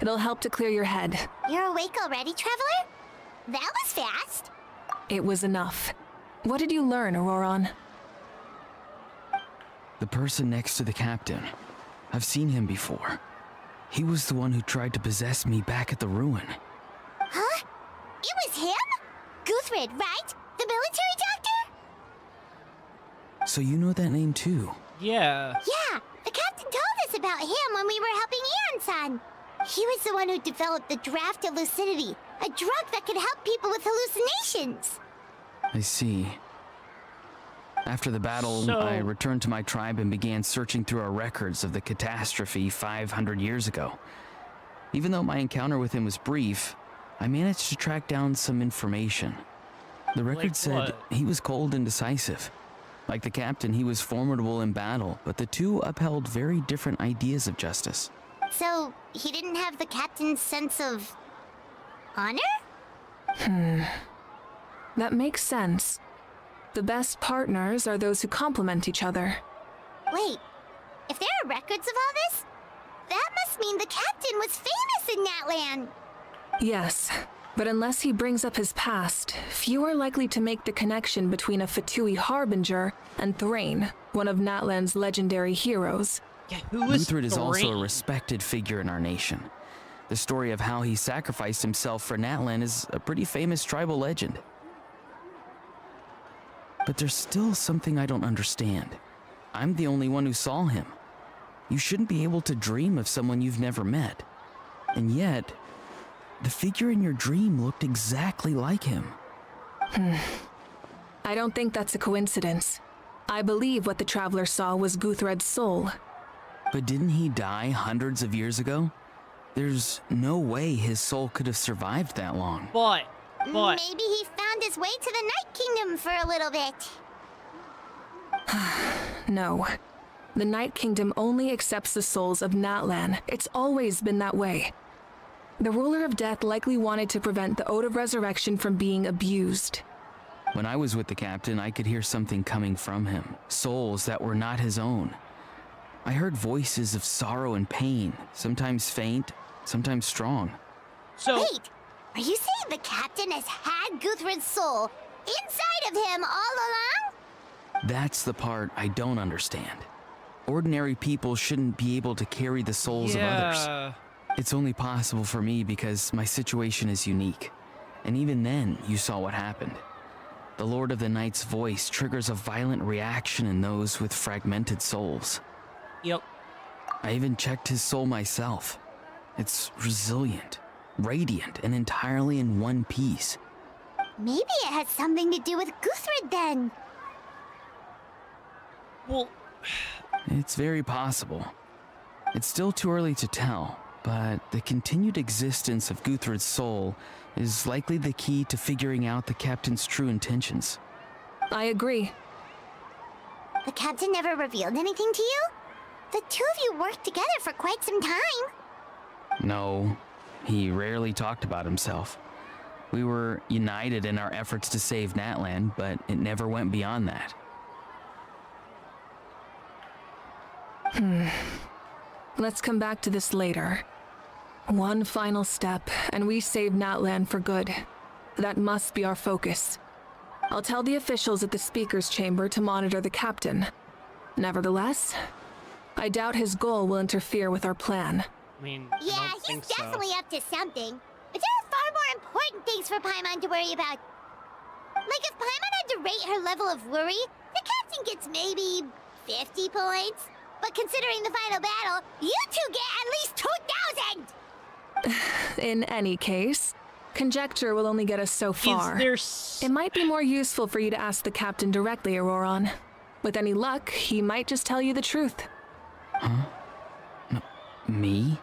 It'll help to clear your head. You're awake already, traveler? That was fast. It was enough. What did you learn, Auroron? The person next to the captain. I've seen him before. He was the one who tried to possess me back at the ruin. Huh? It was him? Guthrid, right? The military doctor? So you know that name too? Yeah. Yeah, the captain told us about him when we were helping Eon-san. He was the one who developed the draft of lucidity, a drug that could help people with hallucinations. I see. After the battle, So- I returned to my tribe and began searching through our records of the catastrophe 500 years ago. Even though my encounter with him was brief, I managed to track down some information. The record Like said what? he was cold and decisive. Like the captain, he was formidable in battle, but the two upheld very different ideas of justice. So, he didn't have the captain's sense of honor? That makes sense. The best partners are those who complement each other. Wait, if there are records of all this, that must mean the captain was famous in Natlan. Yes, but unless he brings up his past, few are likely to make the connection between a Fatui harbinger and Thrain, one of Natlan's legendary heroes. Yeah, who was Luthrid is also a Thrain? respected figure in our nation. The story of how he sacrificed himself for Natlan is a pretty famous tribal legend. But there's still something I don't understand. I'm the only one who saw him. You shouldn't be able to dream of someone you've never met. And yet, the figure in your dream looked exactly like him. I don't think that's a coincidence. I believe what the traveler saw was Guthred's soul. But didn't he die hundreds of years ago? There's no way his soul could have survived that long. But Maybe he found his way to the Night Kingdom for a little bit. No. The Night Kingdom only accepts the souls of Natlan. It's always been that way. The ruler of death likely wanted to prevent the Ode of Resurrection from being abused. When I was with the captain, I could hear something coming from him. Souls that were not his own. I heard voices of sorrow and pain, sometimes faint, sometimes strong. So, Wait, are you saying the captain has had Guthred's soul inside of him all along? That's the part I don't understand. Ordinary people shouldn't be able to carry the souls of others. It's only possible for me because my situation is unique. And even then, you saw what happened. The Lord of the Night's voice triggers a violent reaction in those with fragmented souls. Yep. I even checked his soul myself. It's resilient, radiant, and entirely in one piece. Maybe it has something to do with Guthred then. Well, It's very possible. It's still too early to tell, but the continued existence of Guthred's soul is likely the key to figuring out the captain's true intentions. I agree. The captain never revealed anything to you? The two of you worked together for quite some time. No, he rarely talked about himself. We were united in our efforts to save Natlan, but it never went beyond that. Let's come back to this later. One final step, and we save Natlan for good. That must be our focus. I'll tell the officials at the speaker's chamber to monitor the captain. Nevertheless, I doubt his goal will interfere with our plan. I mean, Yeah, I don't he's think so. definitely up to something. But there are far more important things for Paimon to worry about. Like if Paimon had to rate her level of worry, the captain gets maybe 50 points. But considering the final battle, you two get at least 2,000! In any case, conjecture will only get us so far. Is there It might be more useful for you to ask the captain directly, Auroron. With any luck, he might just tell you the truth. Me?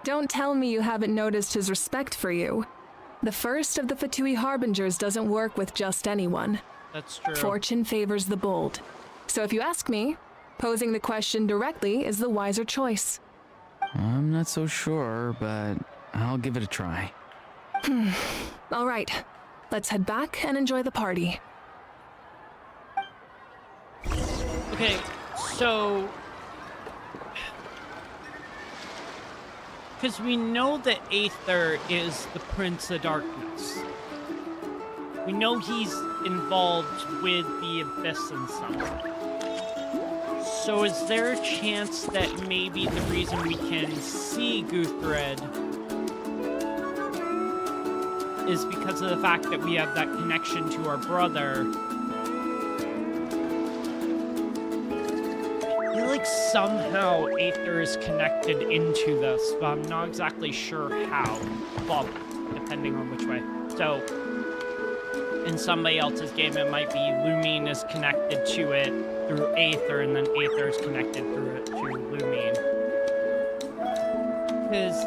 Don't tell me you haven't noticed his respect for you. The first of the Fatui Harbingers doesn't work with just anyone. That's true. Fortune favors the bold. So if you ask me, posing the question directly is the wiser choice. I'm not so sure, but I'll give it a try. All right, let's head back and enjoy the party. Okay, so... Because we know that Aether is the Prince of Darkness. We know he's involved with the Abyss in some way. So is there a chance that maybe the reason we can see Guthred is because of the fact that we have that connection to our brother? I feel like somehow Aether is connected into this, but I'm not exactly sure how. Well, depending on which way. So, in somebody else's game, it might be Lumine is connected to it through Aether, and then Aether is connected through it to Lumine. Because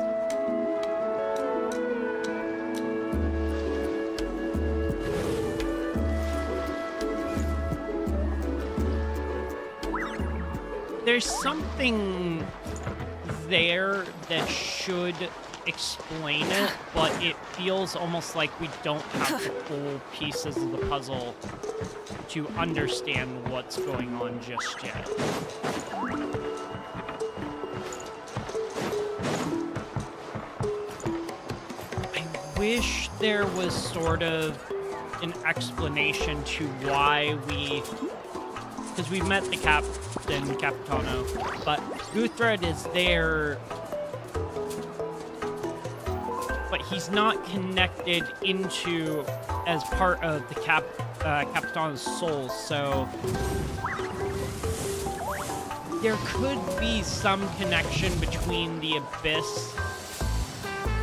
there's something there that should explain it, but it feels almost like we don't have the full pieces of the puzzle to understand what's going on just yet. I wish there was sort of an explanation to why we... Because we met the Capitano, but Guthred is there, but he's not connected into as part of the Capitano's soul, so there could be some connection between the Abyss,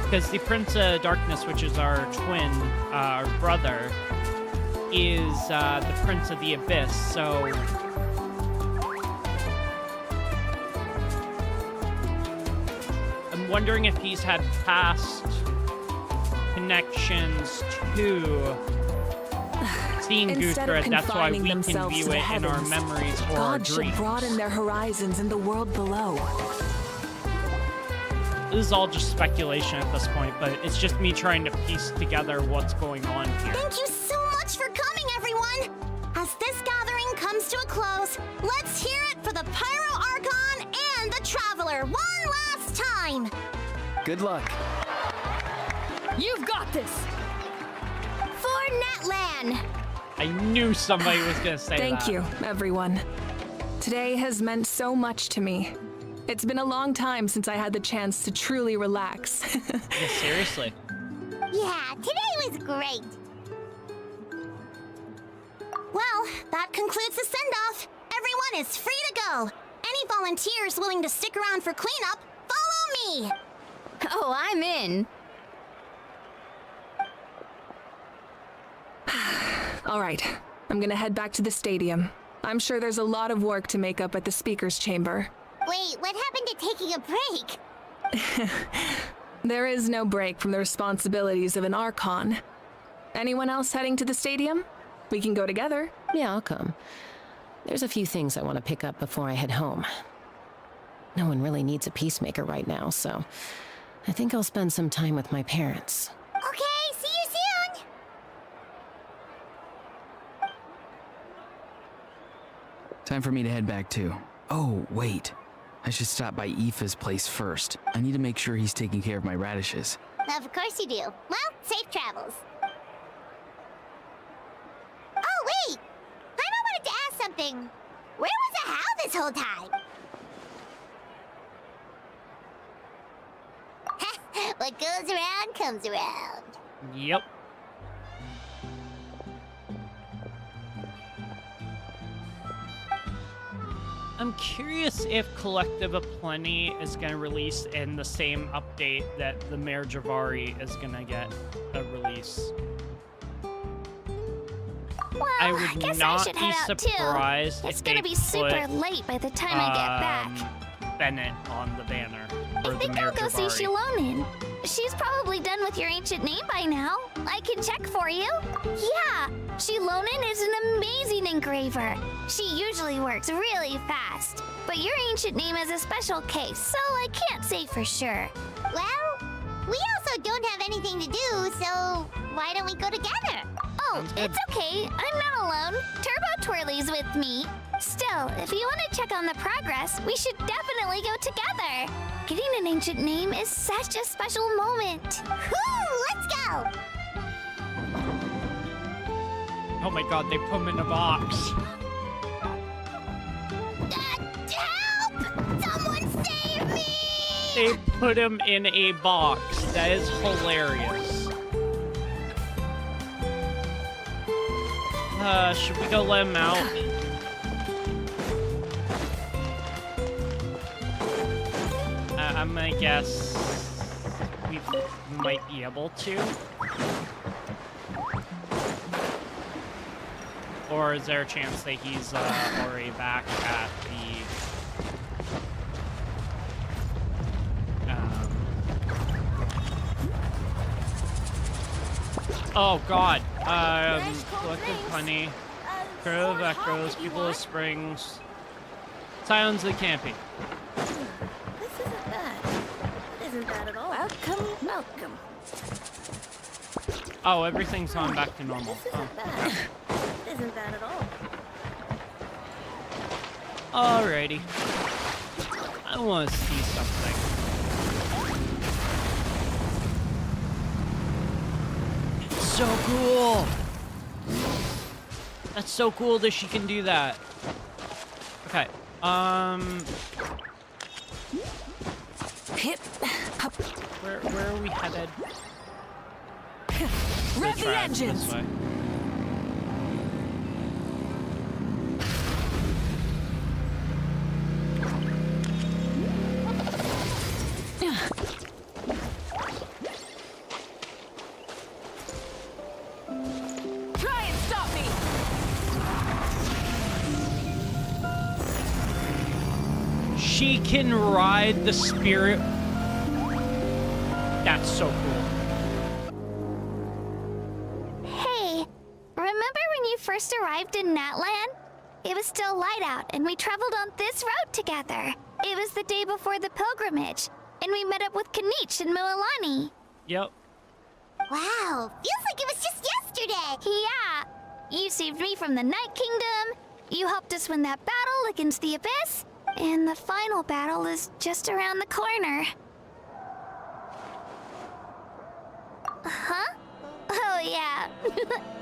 because the Prince of Darkness, which is our twin, our brother, is the Prince of the Abyss, so I'm wondering if he's had past connections to seeing Instead of Guthred. That's why we can themselves view to the it in our heavens, memories or our God should dreams. broaden their horizons in the world below. This is all just speculation at this point, but it's just me trying to piece together what's going on here. Thank you so much for coming, everyone! As this gathering comes to a close, let's hear it for the Pyro one last time. Good luck. You've got this. For Natlan. I knew somebody was gonna say that. Thank you, everyone. Today has meant so much to me. It's been a long time since I had the chance to truly relax. Yeah, seriously. Yeah, today was great. Well, that concludes the send-off. Everyone is free to go. Any volunteers willing to stick around for cleanup, follow me. Oh, I'm in. All right, I'm gonna head back to the stadium. I'm sure there's a lot of work to make up at the speaker's chamber. Wait, what happened to taking a break? There is no break from the responsibilities of an Archon. Anyone else heading to the stadium? We can go together. Yeah, I'll come. There's a few things I want to pick up before I head home. No one really needs a peacemaker right now, so I think I'll spend some time with my parents. Okay, see you soon! Time for me to head back too. Oh, wait. I should stop by Aoife's place first. I need to make sure he's taking care of my radishes. Of course you do. Well, safe travels. Oh, wait! Paimon wanted to ask something. Where was the How this whole time? What goes around comes around. Yep. I'm curious if Collective of Plenty is going to release in the same update that the Mare Javari is going to get a release. Well, I would guess not I should be head out too. surprised It's if gonna they be super put, late by the time I get back. Bennett on the banner. Or I the think Mare I'll go see Javari. Shilonin. She's probably done with your ancient name by now. I can check for you. Yeah, Shilonin is an amazing engraver. She usually works really fast. But your ancient name is a special case, so I can't say for sure. Well, we also don't have anything to do, so why don't we go together? Oh, it's okay. I'm not alone. Turbo Twirly's with me. Still, if you want to check on the progress, we should definitely go together. Getting an ancient name is such a special moment. Woo, let's go! Oh my god, they put him in a box. Help! Someone save me! They put him in a box. That is hilarious. Should we go let him out? I'm gonna guess we might be able to. Or is there a chance that he's already back at the... Oh god. Collective Plenty. Crow of Echoes, People of Springs. Silence of the Camping. This isn't bad. It isn't bad at all. Welcome, welcome. Oh, everything's gone back to normal. Oh. Bad. It isn't bad at all. Alrighty. I want to see something. It's so cool! That's so cool that she can do that. Okay, where are we headed? Rev the engines! This way. Try and stop me! She can ride the spirit. That's so cool. Hey, remember when you first arrived in Natlan? It was still light out, and we traveled on this road together. It was the day before the pilgrimage, and we met up with Kanich and Mualani. Yep. Wow, feels like it was just yesterday. Yeah, you saved me from the Night Kingdom. You helped us win that battle against the Abyss. And the final battle is just around the corner. Huh? Oh, yeah.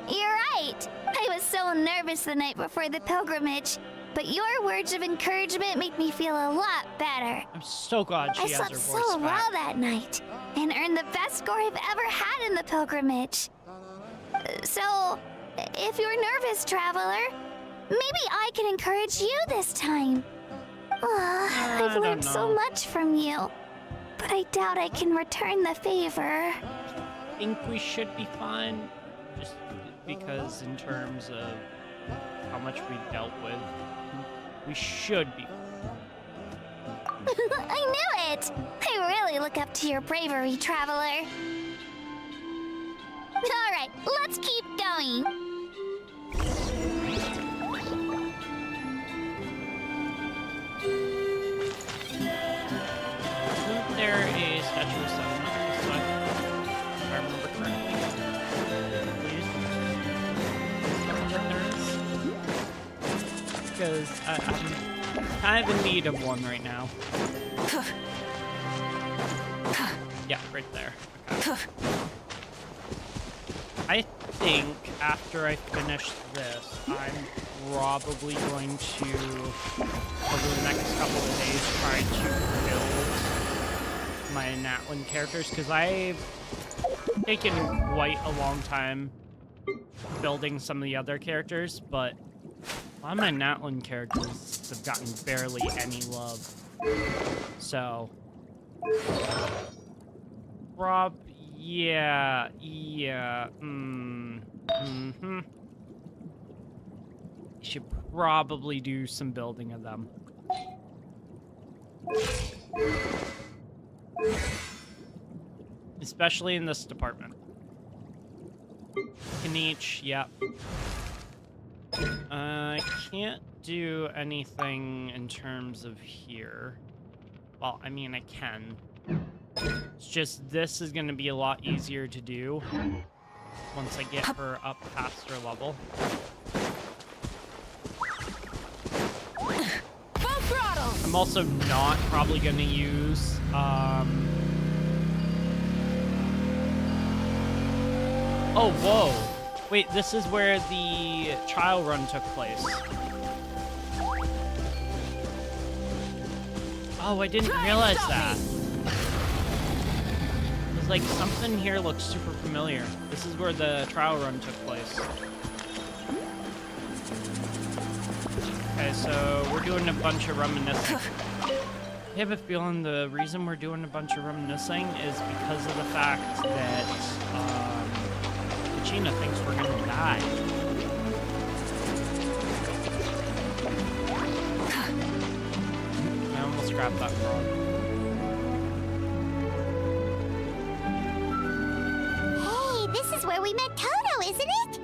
You're right. I was so nervous the night before the pilgrimage, but your words of encouragement made me feel a lot better. I'm so glad she I has slept her so voice well back. that night and earned the best score I've ever had in the pilgrimage. So, if you're nervous, traveler, maybe I can encourage you this time. I I've don't learned so know. much from you, but I doubt I can return the favor. I think we should be fine, just because in terms of how much we dealt with, we should be. I knew it! I really look up to your bravery, traveler. Alright, let's keep going. Isn't there a statue of settlement this way? If I remember correctly. Please? That there is? Because I'm kind of in need of one right now. Yeah, right there. Okay. I think after I finish this, I'm probably going to, over the next couple of days, try to build my natlan characters, because I've taken quite a long time building some of the other characters, but a lot of my natlan characters have gotten barely any love. So, yeah, should probably do some building of them. Especially in this department. Kaniche, yep. I can't do anything in terms of here. Well, I mean, I can. It's just this is going to be a lot easier to do once I get her up past her level. Full throttle! I'm also not probably going to use, Oh, whoa. Wait, this is where the trial run took place. Oh, I didn't realize that. It's like something here looks super familiar. This is where the trial run took place. Okay, so we're doing a bunch of reminiscing. I have a feeling the reason we're doing a bunch of reminiscing is because of the fact that Gina thinks we're gonna die. I almost grabbed that frog. Hey, this is where we met Toto, isn't it?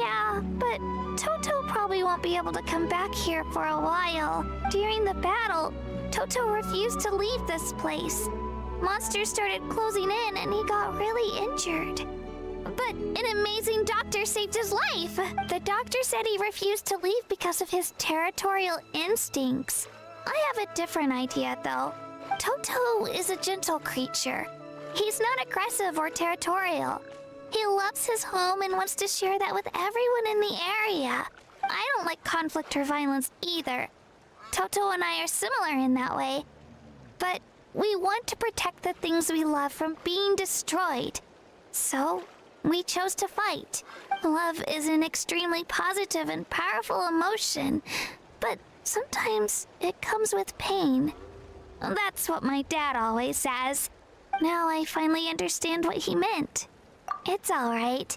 Yeah, but Toto probably won't be able to come back here for a while. During the battle, Toto refused to leave this place. Monsters started closing in and he got really injured. But an amazing doctor saved his life. The doctor said he refused to leave because of his territorial instincts. I have a different idea, though. Toto is a gentle creature. He's not aggressive or territorial. He loves his home and wants to share that with everyone in the area. I don't like conflict or violence either. Toto and I are similar in that way. But we want to protect the things we love from being destroyed. So, we chose to fight. Love is an extremely positive and powerful emotion, but sometimes it comes with pain. That's what my dad always says. Now I finally understand what he meant. It's all right.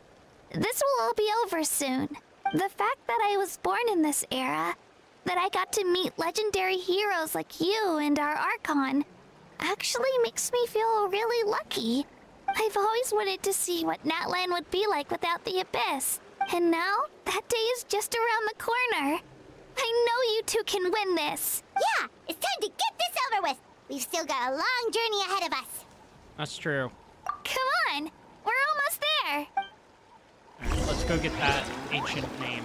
This will all be over soon. The fact that I was born in this era, that I got to meet legendary heroes like you and our Archon, actually makes me feel really lucky. I've always wanted to see what Natlan would be like without the Abyss. And now, that day is just around the corner. I know you two can win this. Yeah, it's time to get this over with. We've still got a long journey ahead of us. That's true. Come on, we're almost there. Alright, let's go get that ancient name.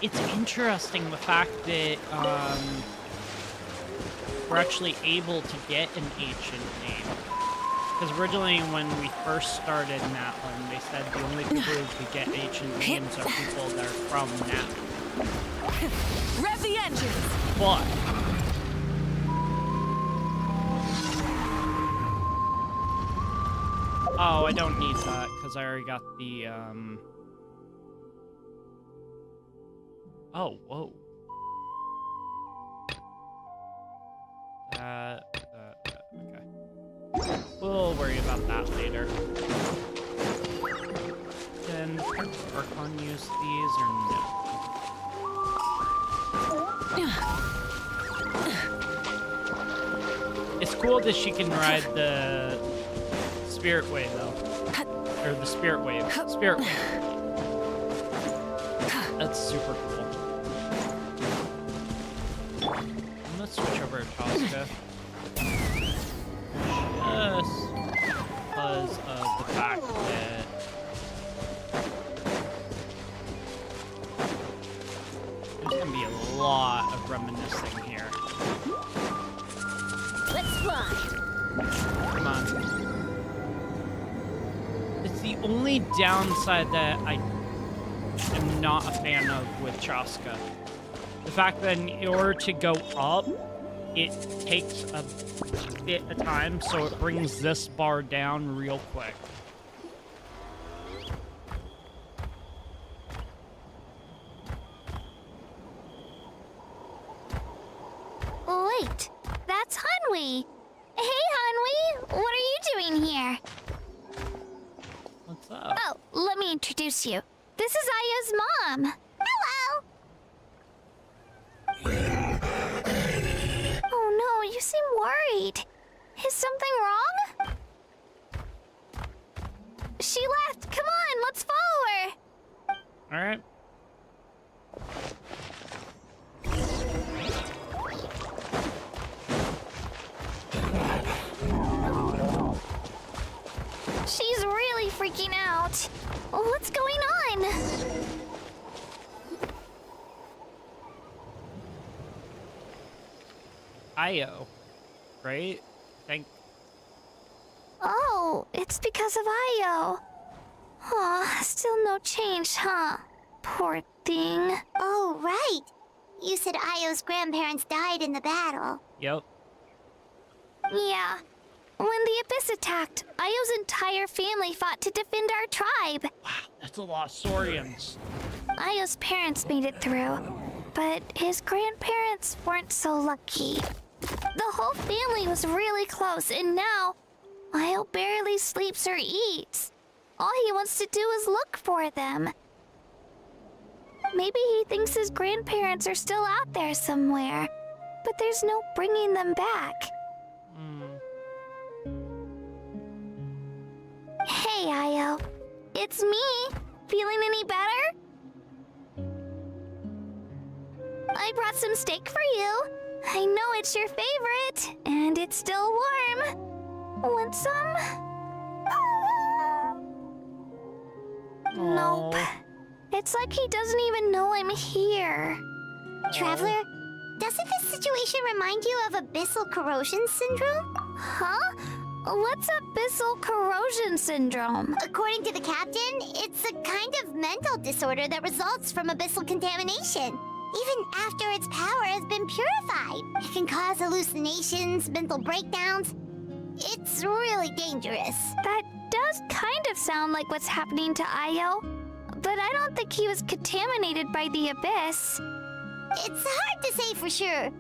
it's interesting the fact that we're actually able to get an ancient name. Because originally when we first started Natlan, they said the only people who could get ancient names are people that are from Natlan. Rev the engines! But oh, I don't need that because I already got the oh, whoa. Okay. We'll worry about that later. Can Archon use these or no? It's cool that she can ride the Spirit Wave though. Or the Spirit Wave. Spirit Wave. That's super cool. I'm gonna switch over to Tosca. Just because of the fact that there's gonna be a lot of reminiscing here. Let's fly. Come on. It's the only downside that I am not a fan of with Chaska. The fact that in order to go up, it takes a bit of time, so it brings this bar down real quick. Wait, that's Hanwi. Hey, Hanwi, what are you doing here? What's up? Oh, let me introduce you. This is Aya's mom. Hello. Oh no, you seem worried. Is something wrong? She left. Come on, let's follow her. All right. She's really freaking out. What's going on? Io, right? Oh, it's because of Io. Aw, still no change, huh? Poor thing. Oh, right. You said Io's grandparents died in the battle. Yep. Yeah. When the Abyss attacked, Io's entire family fought to defend our tribe. Wow, that's a lot of Saurians. Io's parents made it through, but his grandparents weren't so lucky. The whole family was really close, and now Io barely sleeps or eats. All he wants to do is look for them. Maybe he thinks his grandparents are still out there somewhere, but there's no bringing them back. Hey, Io. It's me. Feeling any better? I brought some steak for you. I know it's your favorite, and it's still warm. Want some? Nope. It's like he doesn't even know I'm here. Traveler, doesn't this situation remind you of abyssal corrosion syndrome? Huh? What's abyssal corrosion syndrome? According to the captain, it's a kind of mental disorder that results from abyssal contamination. Even after its power has been purified, it can cause hallucinations, mental breakdowns. It's really dangerous. That does kind of sound like what's happening to Io, but I don't think he was contaminated by the Abyss. It's hard to say for sure.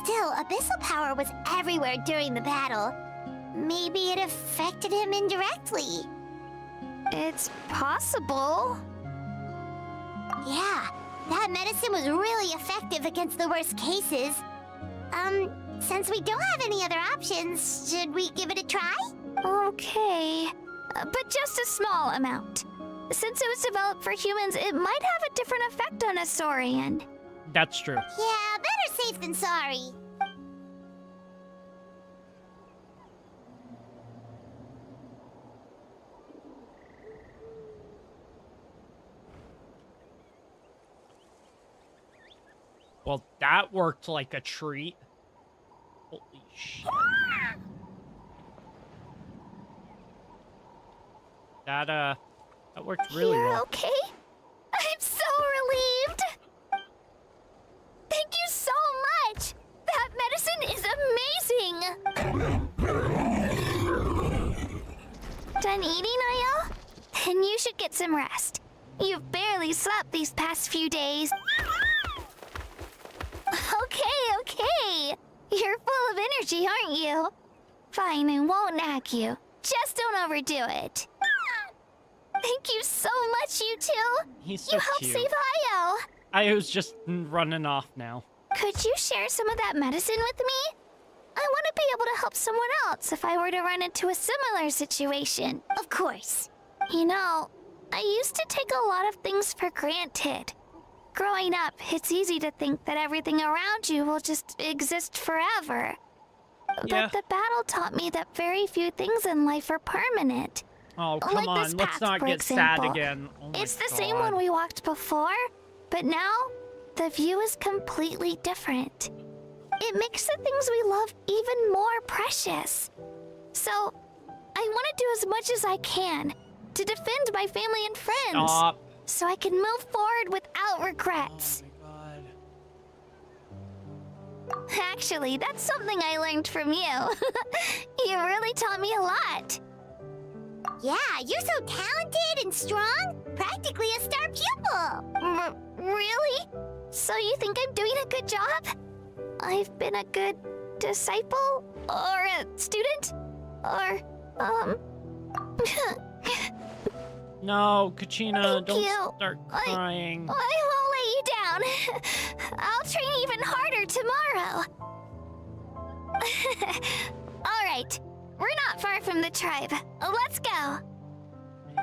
Still, abyssal power was everywhere during the battle. Maybe it affected him indirectly. It's possible. Yeah, that medicine was really effective against the worst cases. Since we don't have any other options, should we give it a try? Okay, but just a small amount. Since it was developed for humans, it might have a different effect on a Saurian. That's true. Yeah, better safe than sorry. Well, that worked like a treat. Holy shit. That worked really You're well. okay? I'm so relieved. Thank you so much. That medicine is amazing. Done eating, are you? Then you should get some rest. You've barely slept these past few days. Okay. You're full of energy, aren't you? Fine, I won't nag you. Just don't overdo it. Thank you so much, you two. He's so You helped cute. save Io. I was just running off now. Could you share some of that medicine with me? I want to be able to help someone else if I were to run into a similar situation. Of course. You know, I used to take a lot of things for granted. Growing up, it's easy to think that everything around you will just exist forever. Yeah. But the battle taught me that very few things in life are permanent. Oh, come Like on. this Let's path, not for get sad example. again. Oh my It's the God. same one we walked before, but now the view is completely different. It makes the things we love even more precious. So, I want to do as much as I can to defend my family and friends. Stop. So I can move forward without regrets. Oh my God. Actually, that's something I learned from you. You really taught me a lot. Yeah, you're so talented and strong. Practically a star pupil. Really? So you think I'm doing a good job? I've been a good disciple? Or a student? Or, No, Kachina, Thank don't you. start crying. I won't let you down. I'll train even harder tomorrow. All right, we're not far from the tribe. Let's go. I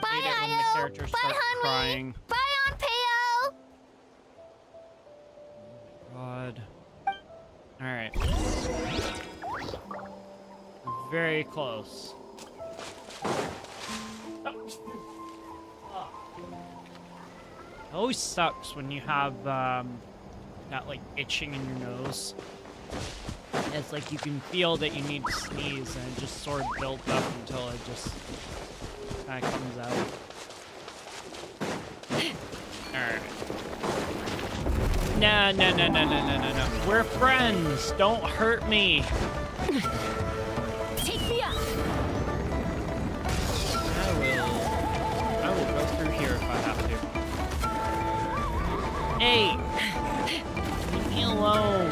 Bye, hate it when the Io. characters Bye, start Hanmi. crying. Bye, Onpeo. God. Alright. Very close. It always sucks when you have that like itching in your nose. It's like you can feel that you need to sneeze and it just sort of builds up until it just kind of comes out. Alright. No. We're friends. Don't hurt me. Take me up. I will go through here if I have to. Hey! Leave me alone.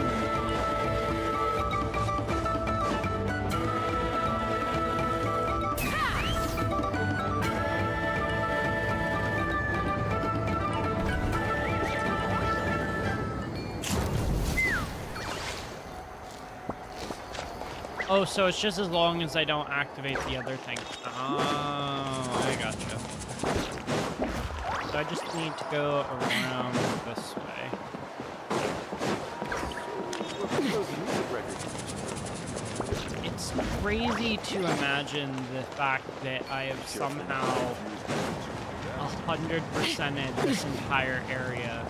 Oh, so it's just as long as I don't activate the other thing. Oh, I gotcha. So I just need to go around this way. It's crazy to imagine the fact that I have somehow 100%ed this entire area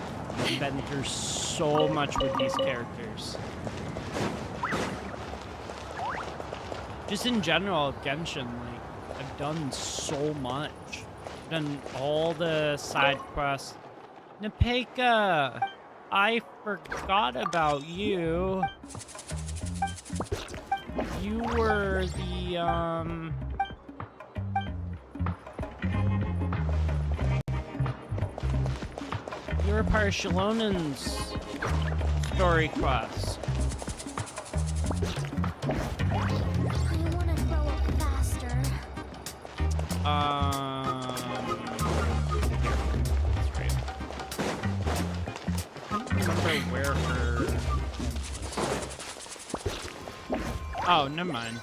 and been through so much with these characters. Just in general, Genshin, like, I've done so much. I've done all the side quests. Nepeka, I forgot about you. You were the, you were part of Shalonen's story quest. That's right. I don't remember where her... Oh, never mind.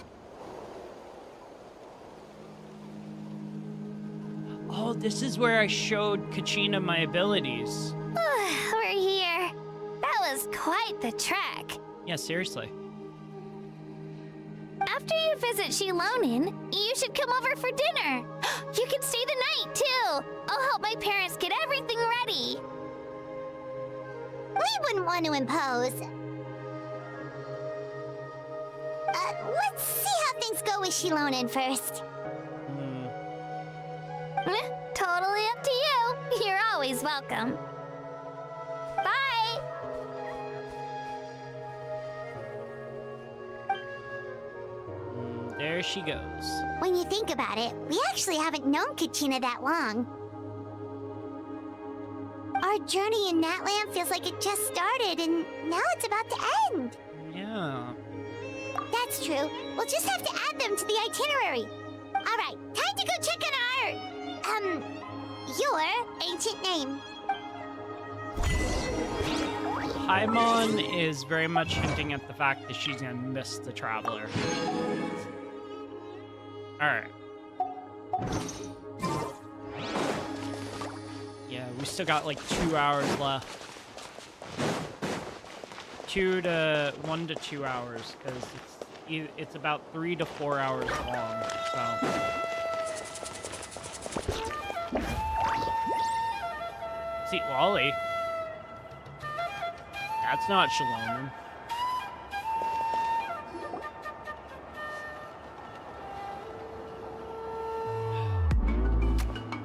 Oh, this is where I showed Kachina my abilities. We're here. That was quite the trek. Yeah, seriously. After you visit Shilonin, you should come over for dinner. You can stay the night, too. I'll help my parents get everything ready. We wouldn't want to impose. Let's see how things go with Shilonen first. Totally up to you. You're always welcome. Bye! There she goes. When you think about it, we actually haven't known Katina that long. Our journey in Natlan feels like it just started, and now it's about to end. Yeah. That's true. We'll just have to add them to the itinerary. All right, time to go check on your ancient name. Paimon is very much hinting at the fact that she's gonna miss the Traveler. Alright. Yeah, we still got like 2 hours left. 1 to 2 hours, because it's about 3 to 4 hours long, so... See, Lolly. That's not Shilonen.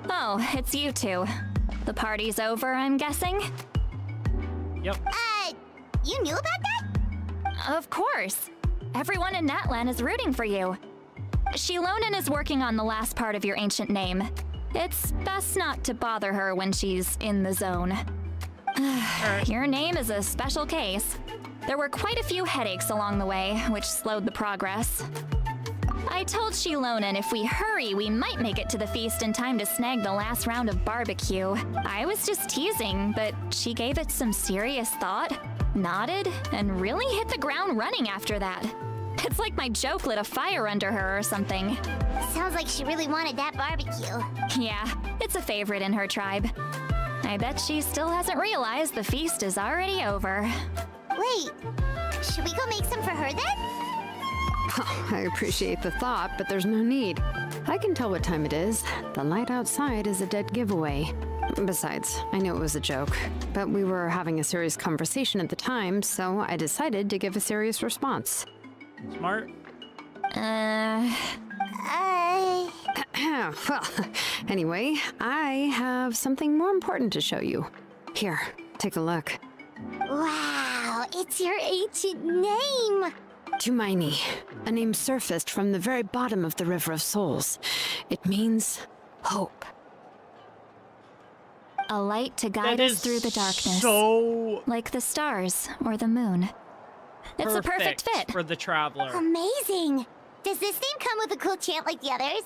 Oh, it's you two. The party's over, I'm guessing? Yep. You knew about that? Of course. Everyone in Natlan is rooting for you. Shilonen is working on the last part of your ancient name. It's best not to bother her when she's in the zone. Your name is a special case. There were quite a few headaches along the way, which slowed the progress. I told Shilonen if we hurry, we might make it to the feast in time to snag the last round of barbecue. I was just teasing, but she gave it some serious thought, nodded, and really hit the ground running after that. It's like my joke lit a fire under her or something. Sounds like she really wanted that barbecue. Yeah, it's a favorite in her tribe. I bet she still hasn't realized the feast is already over. Wait, should we go make some for her then? I appreciate the thought, but there's no need. I can tell what time it is. The light outside is a dead giveaway. Besides, I knew it was a joke, but we were having a serious conversation at the time, so I decided to give a serious response. Smart. Well, anyway, I have something more important to show you. Here, take a look. Wow, it's your ancient name! Tumaini, a name surfaced from the very bottom of the River of Souls. It means hope. A light to guide That us is through the darkness. so Like the stars or the moon. It's a perfect fit. for the Traveler. Amazing! Does this name come with a cool chant like the others?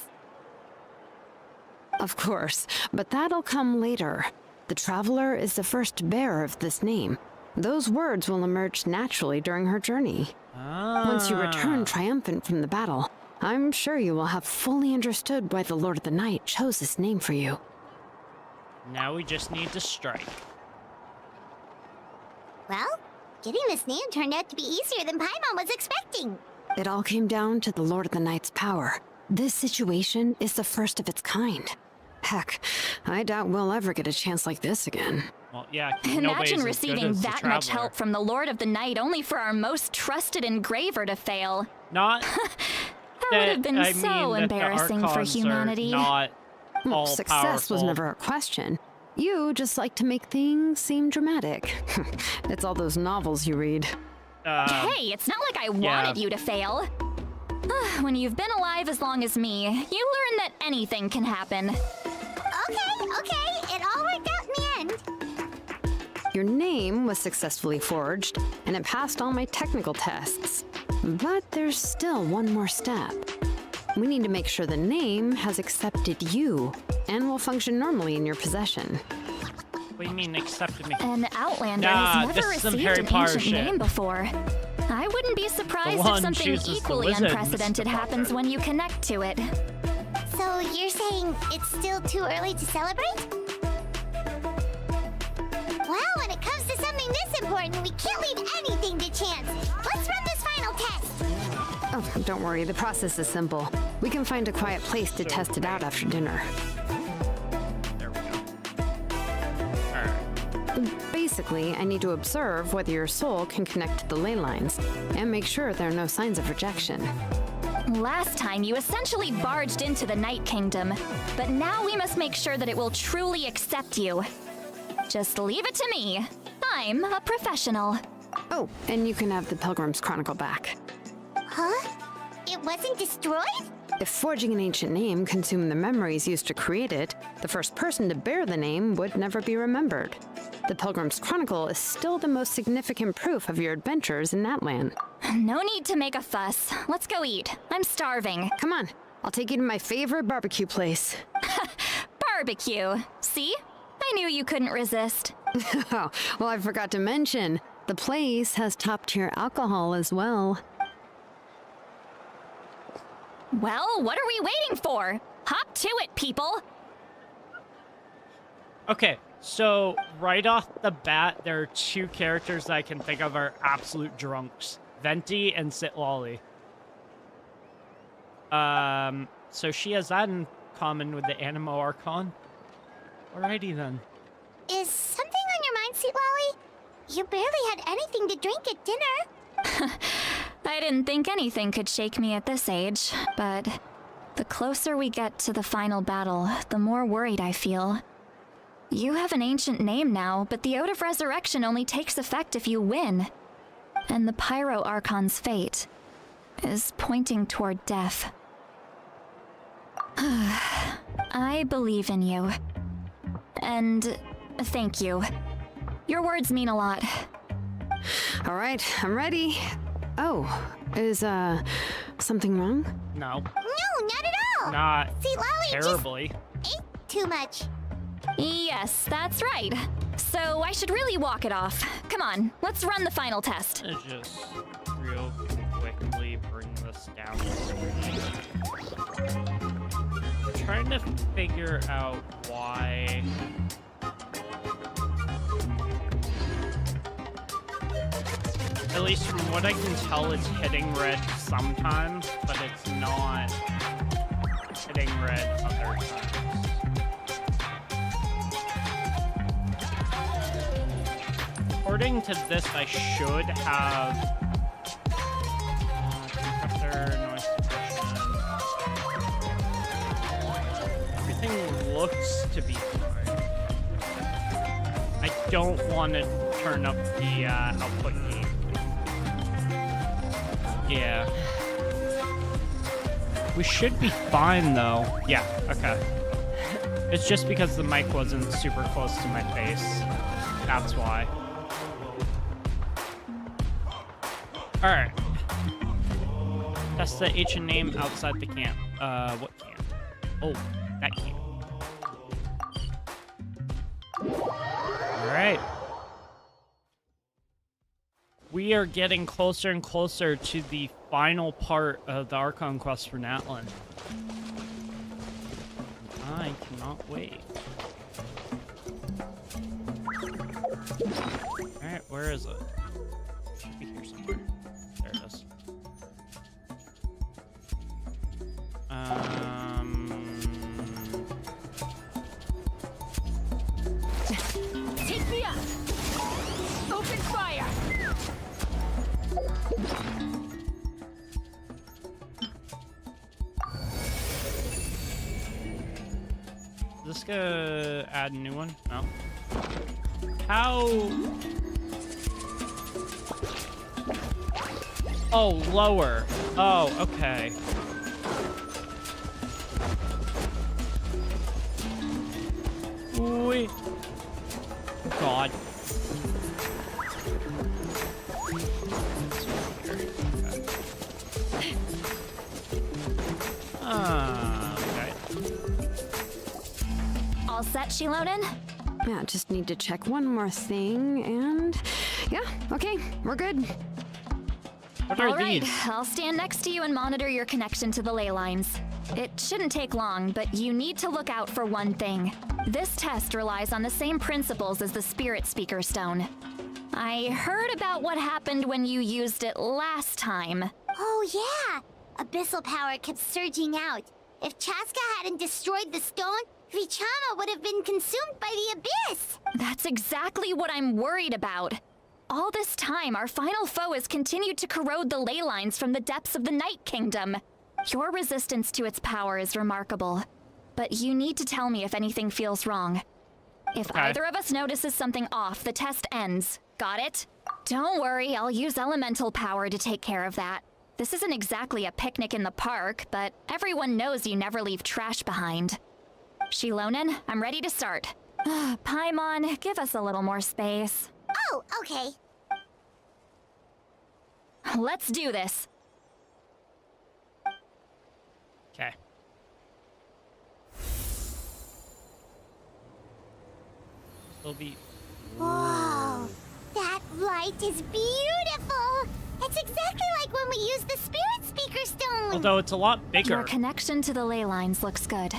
Of course, but that'll come later. The Traveler is the first bearer of this name. Those words will emerge naturally during her journey. Once you return triumphant from the battle, I'm sure you will have fully understood why the Lord of the Night chose this name for you. Now we just need to strike. Well, getting this name turned out to be easier than Paimon was expecting. It all came down to the Lord of the Night's power. This situation is the first of its kind. Heck, I doubt we'll ever get a chance like this again. Well, yeah, nobody's Imagine as receiving good as the that much Traveler. help from the Lord of the Night only for our most trusted engraver to fail. Not That would have been I so mean that the embarrassing for Archons are humanity. Not all Success was powerful. never a question. You just like to make things seem dramatic. It's all those novels you read. Hey, it's not like I wanted you to fail. When you've been alive as long as me, you learn that anything can happen. Okay, it all worked out in the end. Your name was successfully forged, and it passed all my technical tests. But there's still one more step. We need to make sure the name has accepted you and will function normally in your possession. What do you mean accepted me? An Outlander Nah, has this never is some received Harry an Potter ancient shit. name before. I wouldn't be surprised one if something chooses the equally wizard, unprecedented Mr. happens Potter. when you connect to it. So you're saying it's still too early to celebrate? Well, when it comes to something this important, we can't leave anything to chance. Let's run this final test. Oh, don't worry, the process is simple. We can find a quiet place to test it out after dinner. There we go. Alright. Basically, I need to observe whether your soul can connect to the ley lines, and make sure there are no signs of rejection. Last time, you essentially barged into the Night Kingdom, but now we must make sure that it will truly accept you. Just leave it to me. I'm a professional. Oh, and you can have the Pilgrim's Chronicle back. Huh? It wasn't destroyed? If forging an ancient name consumed the memories used to create it, the first person to bear the name would never be remembered. The Pilgrim's Chronicle is still the most significant proof of your adventures in Natlan. No need to make a fuss. Let's go eat. I'm starving. Come on, I'll take you to my favorite barbecue place. Barbecue. See? I knew you couldn't resist. Oh, well, I forgot to mention, the place has top-tier alcohol as well. Well, what are we waiting for? Hop to it, people! Okay, so right off the bat, there are two characters that I can think of are absolute drunks. Venti and Sitlolly. So she has that in common with the Animo Archon. Alrighty then. Is something on your mind, Sweet Lolly? You barely had anything to drink at dinner. I didn't think anything could shake me at this age, but the closer we get to the final battle, the more worried I feel. You have an ancient name now, but the Oath of Resurrection only takes effect if you win. And the Pyro Archon's fate is pointing toward death. I believe in you. And thank you. Your words mean a lot. All right, I'm ready. Oh, is, something wrong? No. No, not at all. Not Sweet Lolly terribly. just ate too much. Yes, that's right. So I should really walk it off. Come on, let's run the final test. Let's just real quickly bring this down. I'm trying to figure out why. At least from what I can tell, it's hitting red sometimes, but it's not hitting red other times. According to this, I should have compressor, noise suppression. Everything looks to be fine. I don't want to turn up the output gain. Yeah. We should be fine though. Yeah, okay. It's just because the mic wasn't super close to my face. That's why. Alright. That's the ancient name outside the camp. What camp? Oh, that camp. Alright. We are getting closer and closer to the final part of the Archon Quest for Natlan. I cannot wait. Alright, where is it? Should be here somewhere. There it is. Take me up! Open fire! Is this gonna add a new one? No. How? Oh, lower. Oh, okay. Wait. God. Okay. All set, Shilonen? Yeah, just need to check one more thing, and yeah, okay, we're good. What are All right, these? I'll stand next to you and monitor your connection to the ley lines. It shouldn't take long, but you need to look out for one thing. This test relies on the same principles as the Spirit Speaker Stone. I heard about what happened when you used it last time. Oh, yeah. Abyssal power kept surging out. If Chaska hadn't destroyed the stone, Vichama would have been consumed by the abyss. That's exactly what I'm worried about. All this time, our final foe has continued to corrode the ley lines from the depths of the Night Kingdom. Your resistance to its power is remarkable, but you need to tell me if anything feels wrong. If either of us notices something off, the test ends. Got it? Don't worry, I'll use elemental power to take care of that. This isn't exactly a picnic in the park, but everyone knows you never leave trash behind. Shilonen, I'm ready to start. Paimon, give us a little more space. Oh, okay. Let's do this. Okay. It'll be. Whoa, that light is beautiful. It's exactly like when we used the Spirit Speaker Stone. Although it's a lot bigger. Your connection to the ley lines looks good.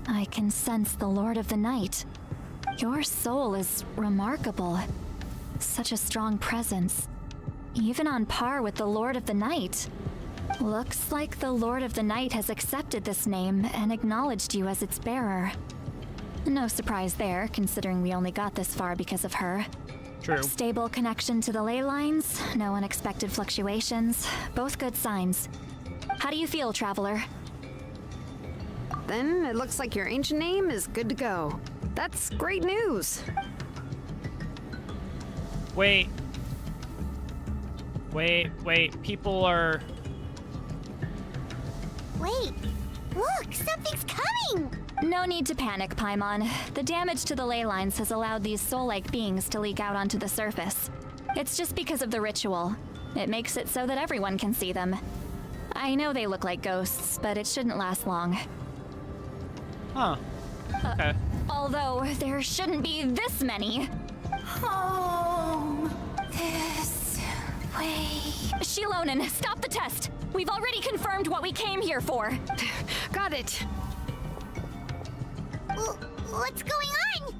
I can sense the Lord of the Night. Your soul is remarkable. Such a strong presence. Even on par with the Lord of the Night. Looks like the Lord of the Night has accepted this name and acknowledged you as its bearer. No surprise there, considering we only got this far because of her. True. Stable connection to the ley lines, no unexpected fluctuations, both good signs. How do you feel, Traveler? Then it looks like your ancient name is good to go. That's great news. Wait. People are. Wait, look, something's coming. No need to panic, Paimon. The damage to the ley lines has allowed these soul-like beings to leak out onto the surface. It's just because of the ritual. It makes it so that everyone can see them. I know they look like ghosts, but it shouldn't last long. Huh. Okay. Although, there shouldn't be this many. Home. This way. Shilonen, stop the test! We've already confirmed what we came here for. Got it. What's going on?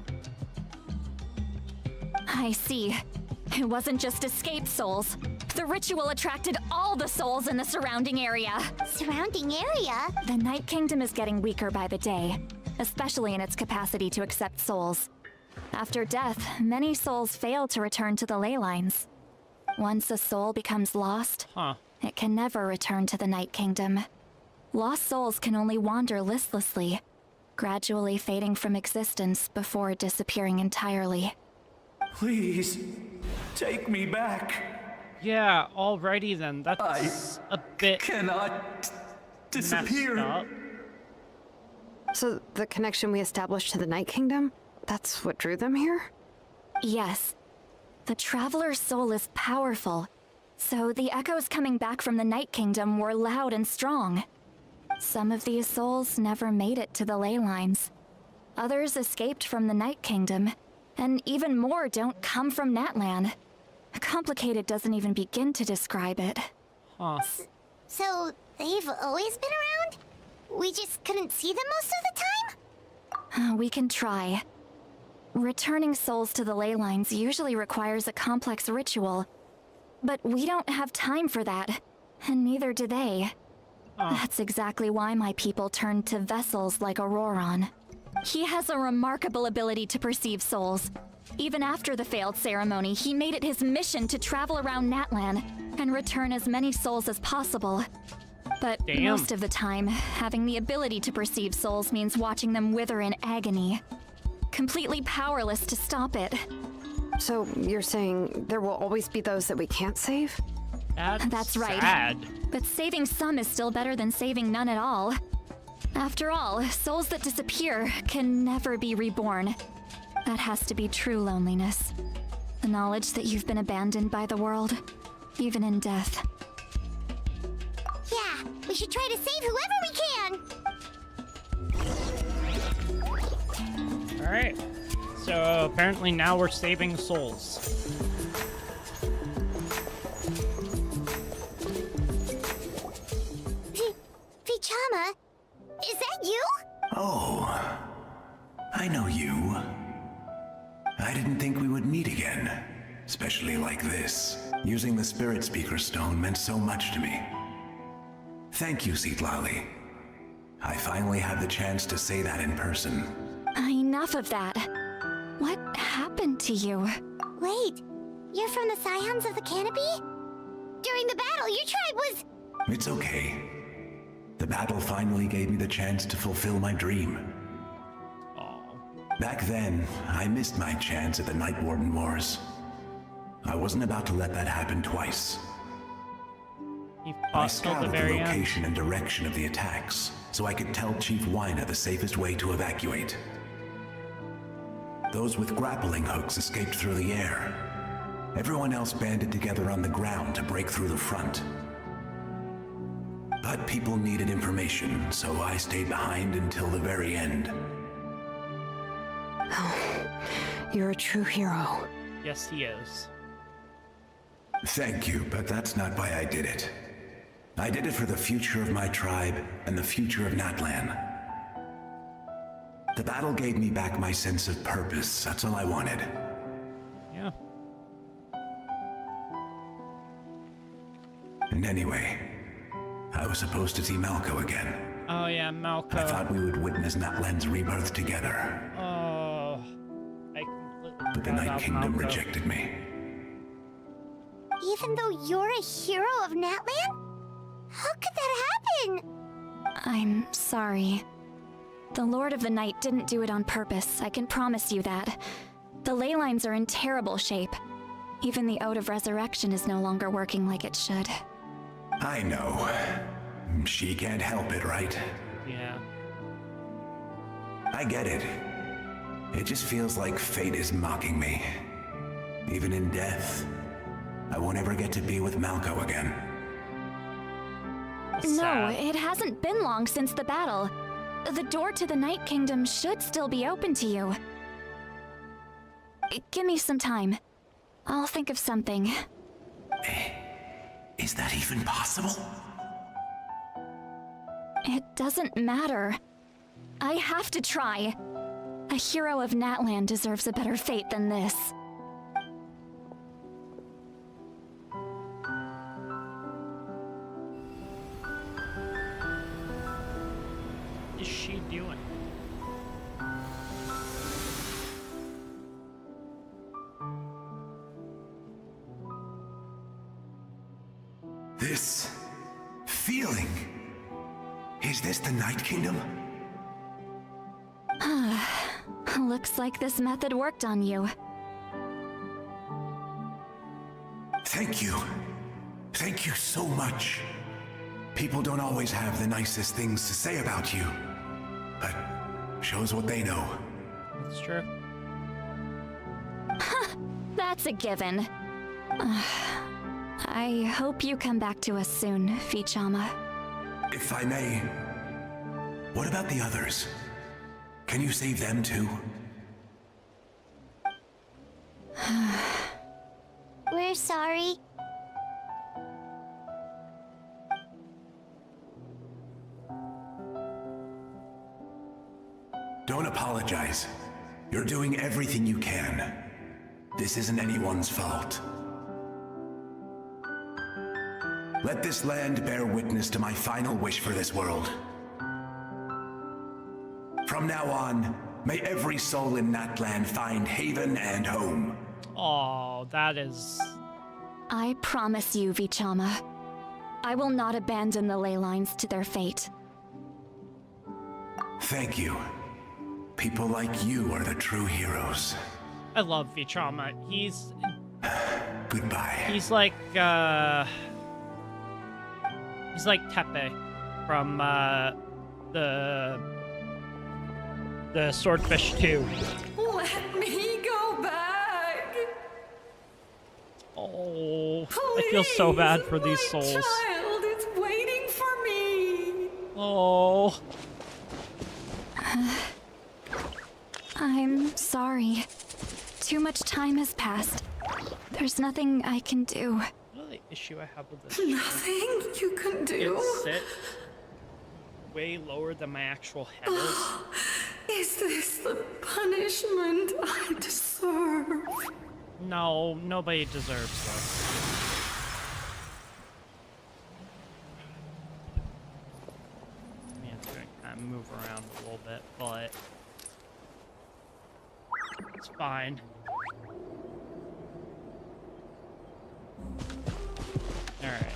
I see. It wasn't just escaped souls. The ritual attracted all the souls in the surrounding area. Surrounding area? The Night Kingdom is getting weaker by the day, especially in its capacity to accept souls. After death, many souls fail to return to the ley lines. Once a soul becomes lost, it can never return to the Night Kingdom. Lost souls can only wander listlessly, gradually fading from existence before disappearing entirely. Please, take me back. Yeah, alrighty then. That's a bit Cannot disappear. messed up. So the connection we established to the Night Kingdom, that's what drew them here? Yes. The Traveler's soul is powerful, so the echoes coming back from the Night Kingdom were loud and strong. Some of these souls never made it to the ley lines. Others escaped from the Night Kingdom, and even more don't come from Natlan. Complicated doesn't even begin to describe it. Huh. So, they've always been around? We just couldn't see them most of the time? We can try. Returning souls to the ley lines usually requires a complex ritual, but we don't have time for that, and neither do they. That's exactly why my people turned to vessels like Auroron. He has a remarkable ability to perceive souls. Even after the failed ceremony, he made it his mission to travel around Natlan and return as many souls as possible. But most of the time, having the ability to perceive souls means watching them wither in agony. Completely powerless to stop it. So you're saying there will always be those that we can't save? That's right. Sad. But saving some is still better than saving none at all. After all, souls that disappear can never be reborn. That has to be true loneliness. The knowledge that you've been abandoned by the world, even in death. Yeah, we should try to save whoever we can! Alright. So apparently now we're saving souls. Vichama, is that you? Oh, I know you. I didn't think we would meet again, especially like this. Using the Spirit Speaker Stone meant so much to me. Thank you, Citlali. I finally had the chance to say that in person. Enough of that. What happened? happened to you? Wait, you're from the Scions of the Canopy? During the battle, your tribe was... It's okay. The battle finally gave me the chance to fulfill my dream. Oh. Back then, I missed my chance at the Night Warden Wars. I wasn't about to let that happen twice. He I fought till the scouted the very end. location and direction of the attacks, so I could tell Chief Wyna the safest way to evacuate. Those with grappling hooks escaped through the air. Everyone else banded together on the ground to break through the front. But people needed information, so I stayed behind until the very end. You're a true hero. Yes, he is. Thank you, but that's not why I did it. I did it for the future of my tribe and the future of Natlan. The battle gave me back my sense of purpose. That's all I wanted. Yeah. And anyway, I was supposed to see Malco again. Oh yeah, Malco. I thought we would witness Natlan's rebirth together. Oh, I completely But the forgot Night about Kingdom Malco. rejected me. Even though you're a hero of Natlan? How could that happen? I'm sorry. The Lord of the Night didn't do it on purpose, I can promise you that. The ley lines are in terrible shape. Even the Ode of Resurrection is no longer working like it should. I know. She can't help it, right? Yeah. I get it. It just feels like fate is mocking me. Even in death, I won't ever get to be with Malco again. No, Sad. it hasn't been long since the battle. The door to the Night Kingdom should still be open to you. Give me some time. I'll think of something. Is that even possible? It doesn't matter. I have to try. A hero of Natlan deserves a better fate than this. What is she doing? This feeling. Is this the Night Kingdom? Looks like this method worked on you. Thank you. Thank you so much. People don't always have the nicest things to say about you, but shows what they know. That's true. That's a given. I hope you come back to us soon, Vichama. If I may, what about the others? Can you save them too? We're sorry. Don't apologize. You're doing everything you can. This isn't anyone's fault. Let this land bear witness to my final wish for this world. From now on, may every soul in Natlan find haven and home. Oh, that is... I promise you, Vichama. I will not abandon the ley lines to their fate. Thank you. People like you are the true heroes. I love Vichama. He's Goodbye. He's like Tepe from the Swordfish 2. Let me go back. Oh, I feel so bad for these My souls. child is waiting for me. Oh, I'm sorry. Too much time has passed. There's nothing I can do. what the issue I have with this? Nothing you can do. It sit way lower than my actual head is. Is this the punishment I deserve? No, nobody deserves this. I mean, it's gonna kind of move around a little bit, but it's fine. Alright.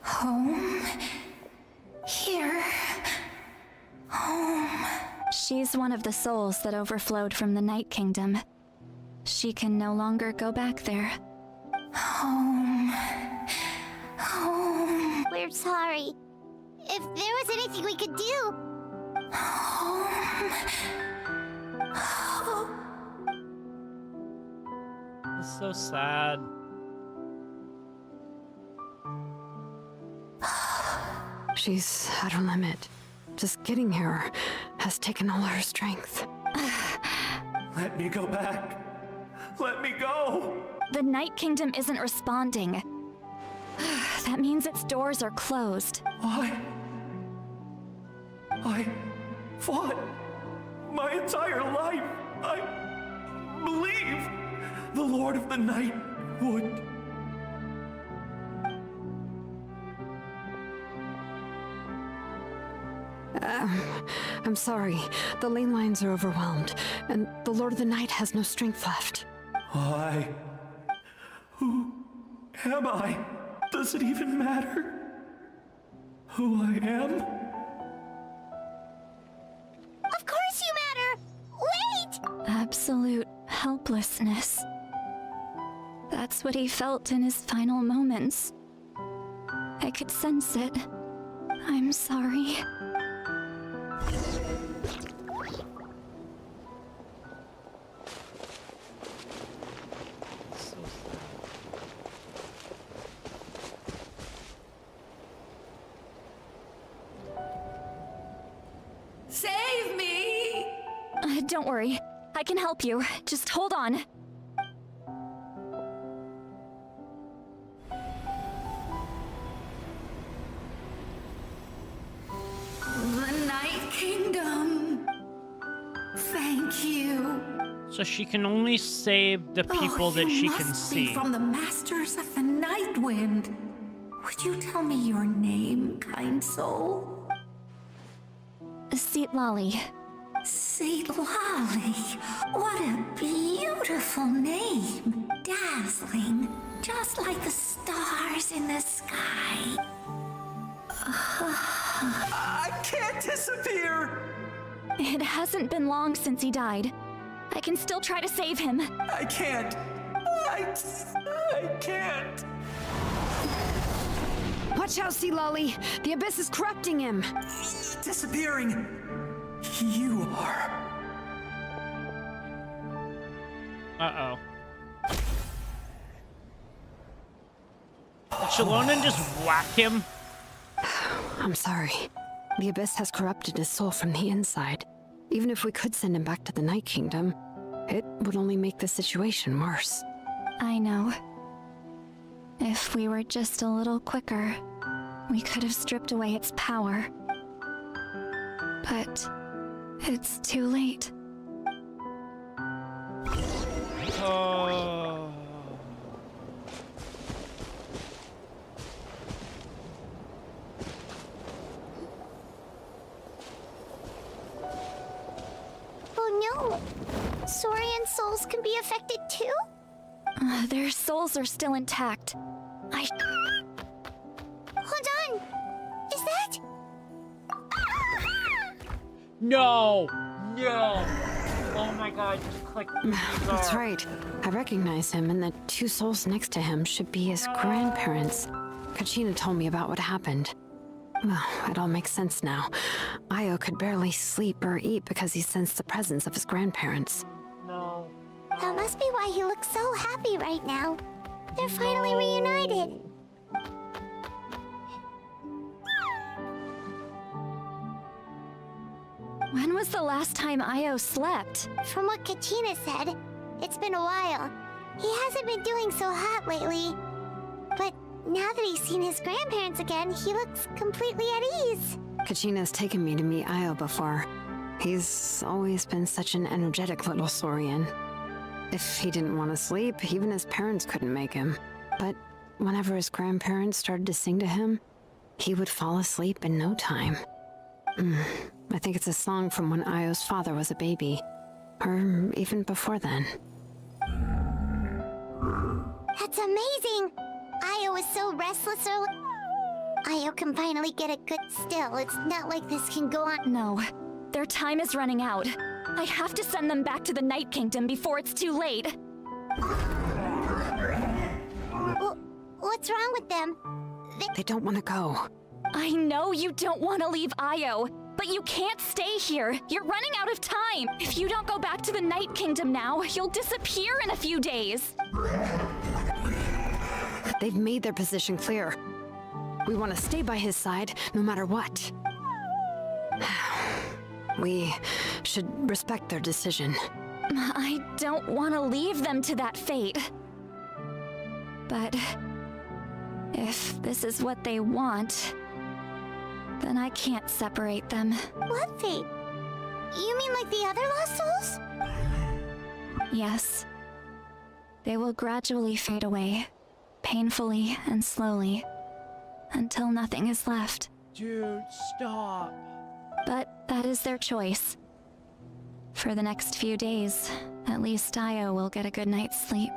Home. Here. Home. She's one of the souls that overflowed from the Night Kingdom. She can no longer go back there. Home. Home. We're sorry. If there was anything we could do. Home. It's so sad. She's at her limit. Just getting here has taken all her strength. Let me go back. Let me go. The Night Kingdom isn't responding. That means its doors are closed. I fought my entire life. I believe the Lord of the Night would. I'm sorry. The ley lines are overwhelmed, and the Lord of the Night has no strength left. Who am I? Does it even matter who I am? Of course you matter! Wait! Absolute helplessness. That's what he felt in his final moments. I could sense it. I'm sorry. Save me! Don't worry. I can help you. Just hold on. The Night Kingdom. Thank you. So she can only save the people that she can see. From the Masters of the Night Wind. Would you tell me your name, kind soul? Seat Lolly. Saint Lolly. What a beautiful name. Dazzling. Just like the stars in the sky. I can't disappear! It hasn't been long since he died. I can still try to save him. I can't. I can't. Watch out, Sea Lolly! The Abyss is corrupting him! Disappearing. You are. Uh-oh. Did Shalonen just whack him? I'm sorry. The Abyss has corrupted his soul from the inside. Even if we could send him back to the Night Kingdom, it would only make the situation worse. I know. If we were just a little quicker, we could have stripped away its power. But it's too late. Oh. Oh no! Saurian souls can be affected too? Their souls are still intact. Hold on! Is that? No! No! Oh my god, just click. That's right. I recognize him, and the two souls next to him should be his grandparents. Kachina told me about what happened. Well, it all makes sense now. Io could barely sleep or eat because he sensed the presence of his grandparents. No. That must be why he looks so happy right now. They're finally reunited. When was the last time Io slept? From what Kachina said, it's been a while. He hasn't been doing so hot lately. But now that he's seen his grandparents again, he looks completely at ease. Kachina's taken me to meet Io before. He's always been such an energetic little Saurian. If he didn't want to sleep, even his parents couldn't make him. But whenever his grandparents started to sing to him, he would fall asleep in no time. I think it's a song from when Io's father was a baby. Or even before then. That's amazing! Io is so restless early. Io can finally get a good still. It's not like this can go on. No, their time is running out. I have to send them back to the Night Kingdom before it's too late. What's wrong with them? They don't want to go. I know you don't want to leave Io, but you can't stay here. You're running out of time. If you don't go back to the Night Kingdom now, you'll disappear in a few days. They've made their position clear. We want to stay by his side, no matter what. We should respect their decision. I don't want to leave them to that fate. But if this is what they want, then I can't separate them. What fate? You mean like the other lost souls? Yes. They will gradually fade away, painfully and slowly, until nothing is left. Dude, stop. But that is their choice. For the next few days, at least Io will get a good night's sleep.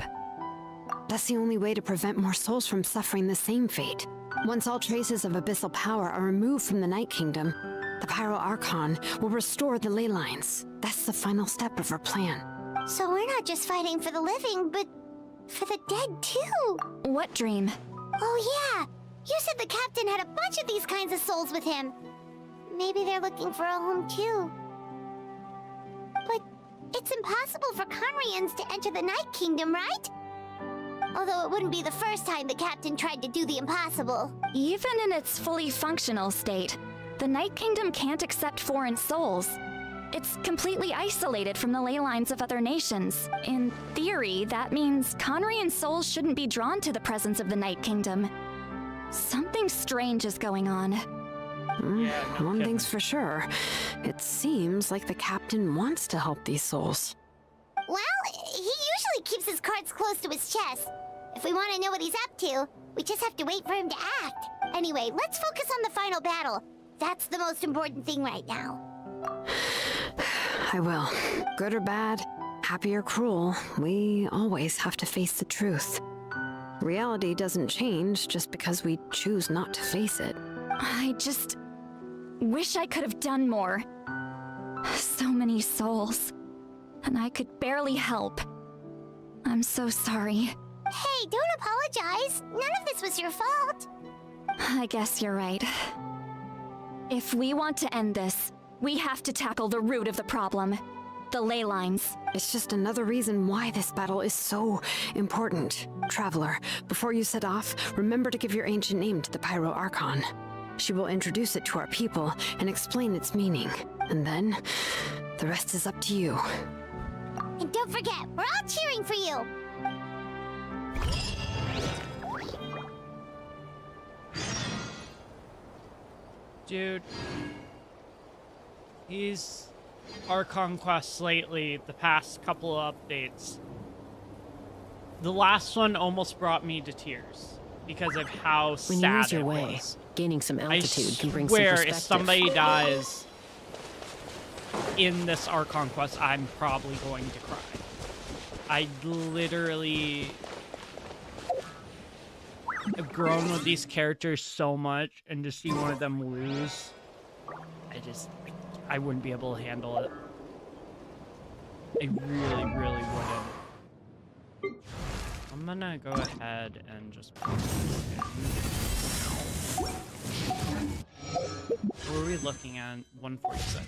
That's the only way to prevent more souls from suffering the same fate. Once all traces of abyssal power are removed from the Night Kingdom, the Pyro Archon will restore the ley lines. That's the final step of our plan. So we're not just fighting for the living, but for the dead too. What dream? Oh yeah! You said the captain had a bunch of these kinds of souls with him. Maybe they're looking for a home too. But it's impossible for Conrians to enter the Night Kingdom, right? Although it wouldn't be the first time the captain tried to do the impossible. Even in its fully functional state, the Night Kingdom can't accept foreign souls. It's completely isolated from the ley lines of other nations. In theory, that means Conrian souls shouldn't be drawn to the presence of the Night Kingdom. Something strange is going on. One thing's for sure. It seems like the captain wants to help these souls. Well, he usually keeps his cards close to his chest. If we want to know what he's up to, we just have to wait for him to act. Anyway, let's focus on the final battle. That's the most important thing right now. I will. Good or bad, happy or cruel, we always have to face the truth. Reality doesn't change just because we choose not to face it. I just wish I could have done more. So many souls, and I could barely help. I'm so sorry. Hey, don't apologize. None of this was your fault. I guess you're right. If we want to end this, we have to tackle the root of the problem. The ley lines. It's just another reason why this battle is so important. Traveler, before you set off, remember to give your ancient name to the Pyro Archon. She will introduce it to our people and explain its meaning. And then, the rest is up to you. And don't forget, we're all cheering for you. Dude. These Archon Quests lately, the past couple of updates, the last one almost brought me to tears because of how When sad you lose your it way, was. gaining some I altitude can bring some swear, perspective. if somebody dies in this Archon Quest, I'm probably going to cry. I literally have grown with these characters so much, and to see one of them lose, I wouldn't be able to handle it. I really, really wouldn't. I'm gonna go ahead and just... What are we looking at? 146.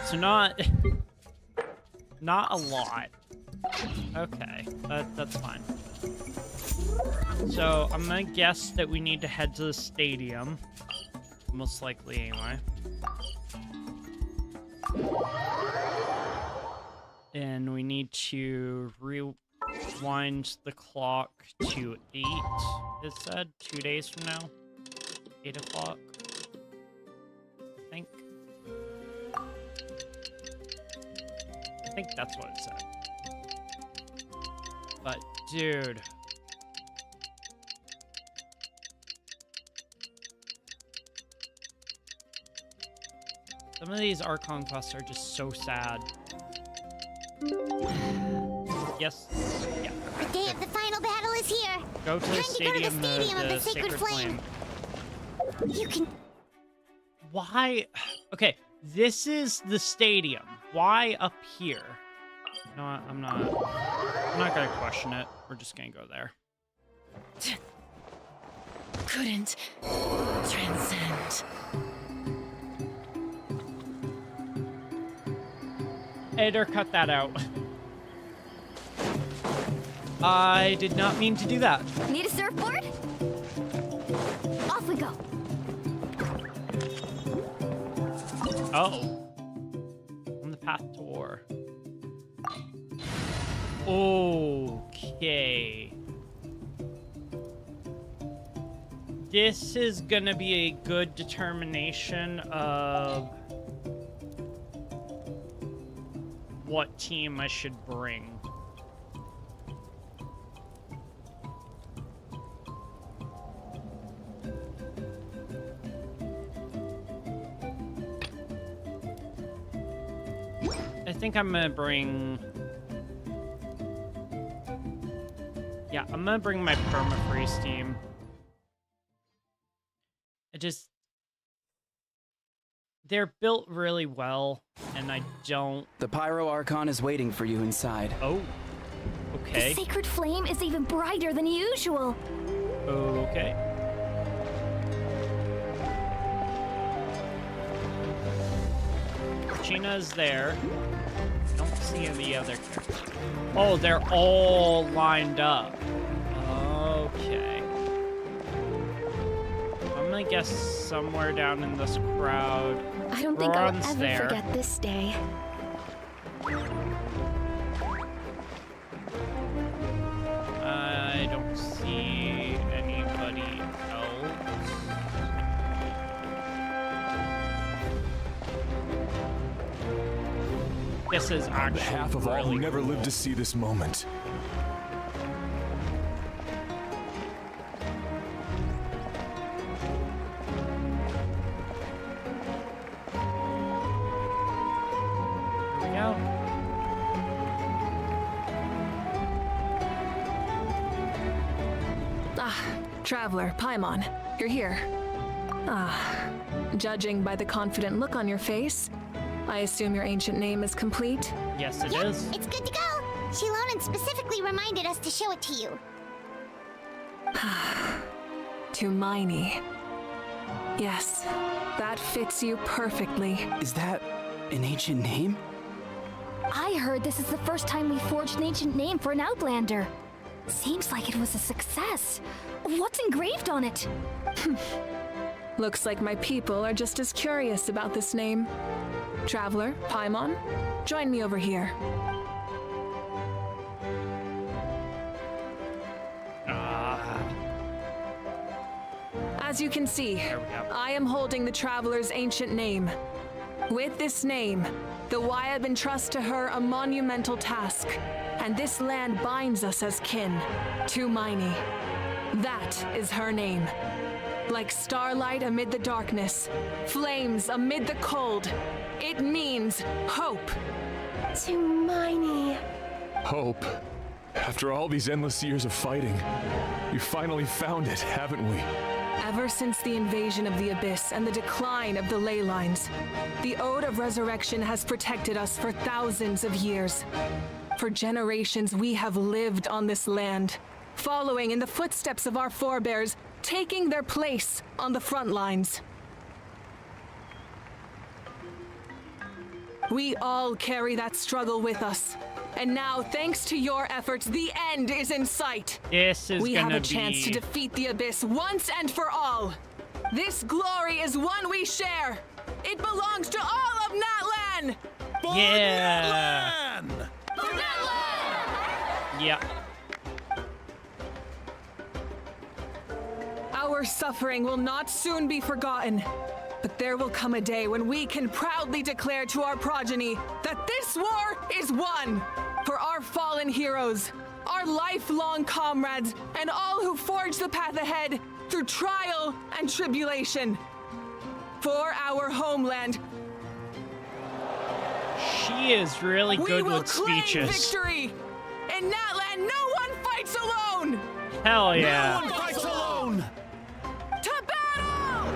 So not a lot. Okay, that's fine. So I'm gonna guess that we need to head to the stadium. Most likely anyway. And we need to rewind the clock to 8, it said, 2 days from now. 8 o'clock, I think. I think that's what it said. But, dude. Some of these Archon quests are just so sad. Yes. Yeah. The day of the final battle is here. Go to the Time stadium, to go to the stadium of the Sacred Flame. You can. Why? Okay, this is the stadium. Why up here? No, I'm not gonna question it. We're just gonna go there. Couldn't transcend. Editor, cut that out. I did not mean to do that. Need a surfboard? Off we go. Oh. On the path to war. Okay. This is gonna be a good determination of what team I should bring. I think I'm gonna bring... Yeah, I'm gonna bring my permafreeze team. They're built really well, and I don't... The Pyro Archon is waiting for you inside. Oh, okay. The sacred flame is even brighter than usual. Okay. Gina's there. Don't see any other characters. Oh, they're all lined up. Okay. I'm gonna guess somewhere down in this crowd. I don't think I'll Ron's ever there. forget this day. I don't see anybody else. This is actually On behalf of all who really never cool. lived to see this moment. Here we go. Traveler, Paimon, you're here. Judging by the confident look on your face, I assume your ancient name is complete? Yes, it Yep, is. it's good to go. Shilonan specifically reminded us to show it to you. To Miney. Yes, that fits you perfectly. Is that an ancient name? I heard this is the first time we forged an ancient name for an Outlander. Seems like it was a success. What's engraved on it? Looks like my people are just as curious about this name. Traveler, Paimon, join me over here. As you can see, There we go. I am holding the Traveler's ancient name. With this name, the Wyab entrust to her a monumental task, and this land binds us as kin to Miney. That is her name. Like starlight amid the darkness, flames amid the cold, it means hope. To Miney. Hope. After all these endless years of fighting, you finally found it, haven't we? Ever since the invasion of the Abyss and the decline of the ley lines, the Ode of Resurrection has protected us for thousands of years. For generations, we have lived on this land, following in the footsteps of our forebears, taking their place on the front lines. We all carry that struggle with us. And now, thanks to your efforts, the end is in sight. This is We have gonna a chance to be... defeat the Abyss once and for all. This glory is one we share. It belongs to all of Natlan. Yeah. Yeah. Our suffering will not soon be forgotten. But there will come a day when we can proudly declare to our progeny that this war is won. For our fallen heroes, our lifelong comrades, and all who forge the path ahead through trial and tribulation. For our homeland, She is really we good will with claim speeches. victory In Natlan, no one fights alone! Hell yeah. No one fights alone! To battle!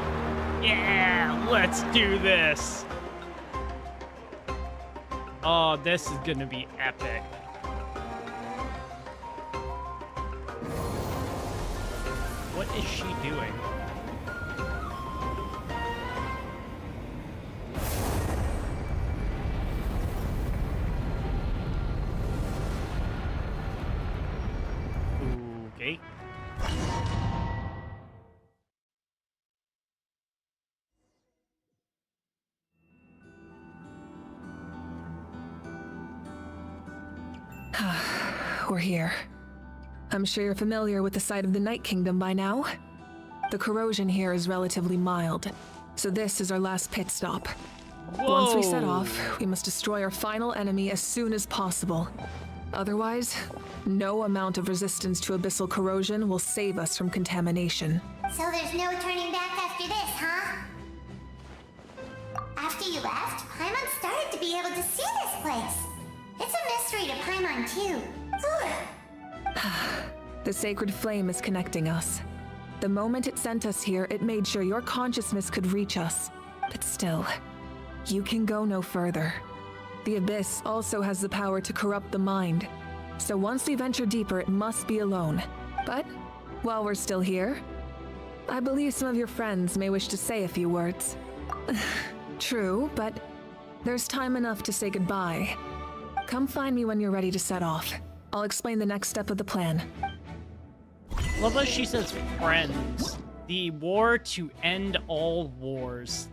Yeah, let's do this. Oh, this is gonna be epic. What is she doing? Okay. We're here. I'm sure you're familiar with the site of the Night Kingdom by now. The corrosion here is relatively mild, so this is our last pit stop. Once we set off, we must destroy our final enemy as soon as possible. Otherwise, no amount of resistance to abyssal corrosion will save us from contamination. So there's no turning back after this, huh? After you left, Paimon started to be able to see this place. It's a mystery to Paimon, too. The sacred flame is connecting us. The moment it sent us here, it made sure your consciousness could reach us. But still, you can go no further. The Abyss also has the power to corrupt the mind. So once we venture deeper, it must be alone. But while we're still here, I believe some of your friends may wish to say a few words. True, but there's time enough to say goodbye. Come find me when you're ready to set off. I'll explain the next step of the plan. Love how she says friends. The war to end all wars.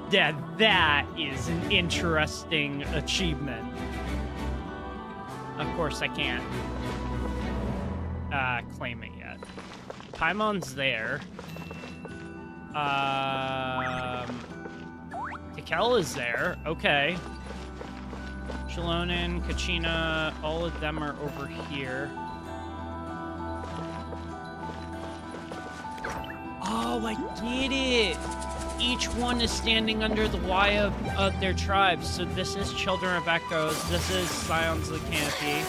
Yeah, that is an interesting achievement. Of course, I can't claim it yet. Paimon's there. Tikel is there. Okay. Shalonen, Kachina, all of them are over here. Oh, I get it! Each one is standing under the Y of their tribes. So this is Children of Echoes, this is Scions of the Canopy.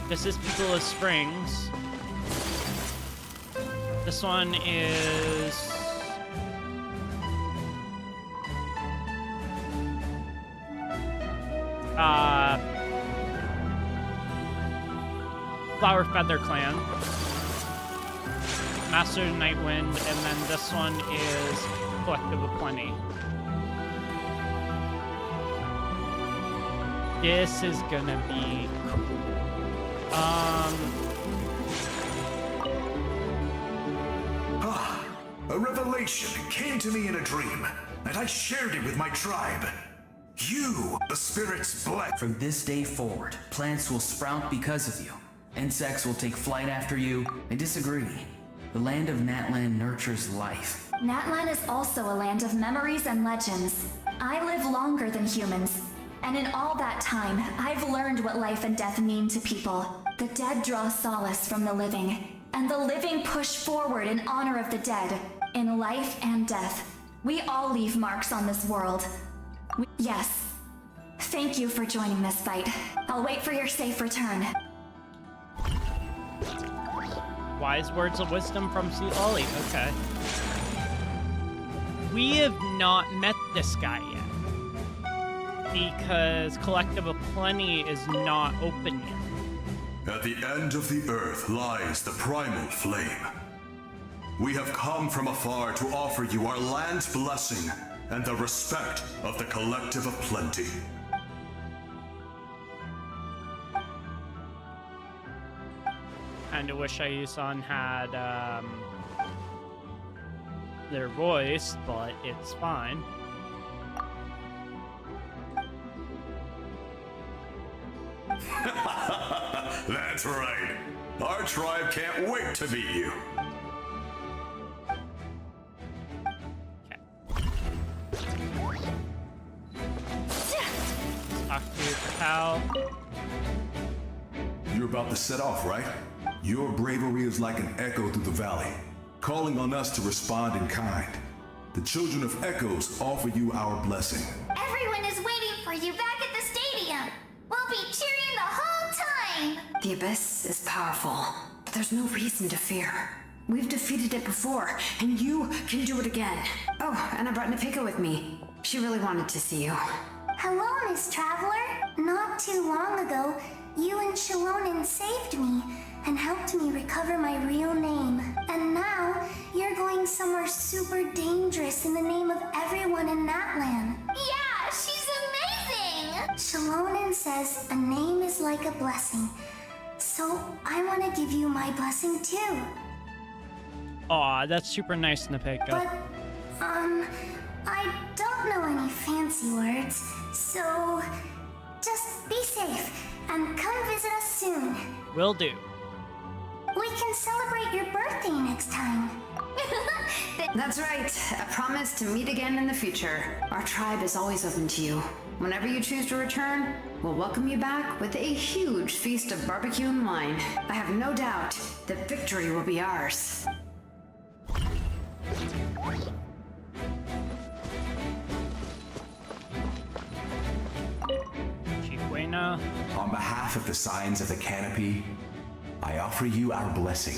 This is People of Springs. This one is... Flower Feather Clan. Master of Nightwind, and then this one is Collective of Plenty. This is gonna be cool. A revelation came to me in a dream, and I shared it with my tribe. You, the spirit's blessed. From this day forward, plants will sprout because of you. Insects will take flight after you. I disagree. The land of Natlan nurtures life. Natlan is also a land of memories and legends. I live longer than humans, and in all that time, I've learned what life and death mean to people. The dead draw solace from the living, and the living push forward in honor of the dead. In life and death, we all leave marks on this world. Yes. Thank you for joining this fight. I'll wait for your safe return. Wise words of wisdom from Sweet Ollie. Okay. We have not met this guy yet. Because Collective of Plenty is not open yet. At the end of the earth lies the primal flame. We have come from afar to offer you our land's blessing and the respect of the Collective of Plenty. Kinda wish Ayusan had their voice, but it's fine. That's right. Our tribe can't wait to meet you. Talk to Pal. You're about to set off, right? Your bravery is like an echo through the valley, calling on us to respond in kind. The Children of Echoes offer you our blessing. Everyone is waiting for you back at the stadium. We'll be The Abyss is powerful, but there's no reason to fear. We've defeated it before, and you can do it again. Oh, and I brought Napika with me. She really wanted to see you. Hello, Miss Traveler. Not too long ago, you and Shalonin saved me and helped me recover my real name. And now, you're going somewhere super dangerous in the name of everyone in Natlan. Yeah, she's amazing! Shalonin says a name is like a blessing. So, I want to give you my blessing too. Aw, that's super nice, Napika. But, I don't know any fancy words, so just be safe and come visit us soon. Will do. We can celebrate your birthday next time. That's right. I promise to meet again in the future. Our tribe is always open to you. Whenever you choose to return, we'll welcome you back with a huge feast of barbecue and wine. I have no doubt that victory will be ours. Chiquena. On behalf of the Signs of the Canopy, I offer you our blessing.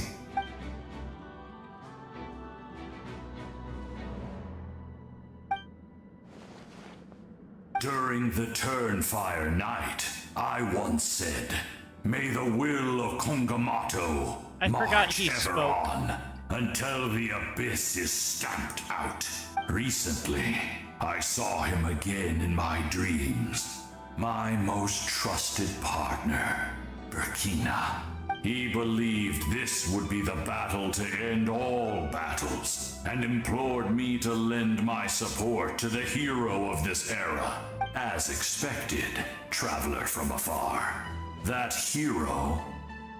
During the Turnfire Night, I once said, "May the will of Kongamato I forgot march he ever spoke. on until the abyss is stamped out." Recently, I saw him again in my dreams. My most trusted partner, Burkina. He believed this would be the battle to end all battles, and implored me to lend my support to the hero of this era. As expected, traveler from afar. That hero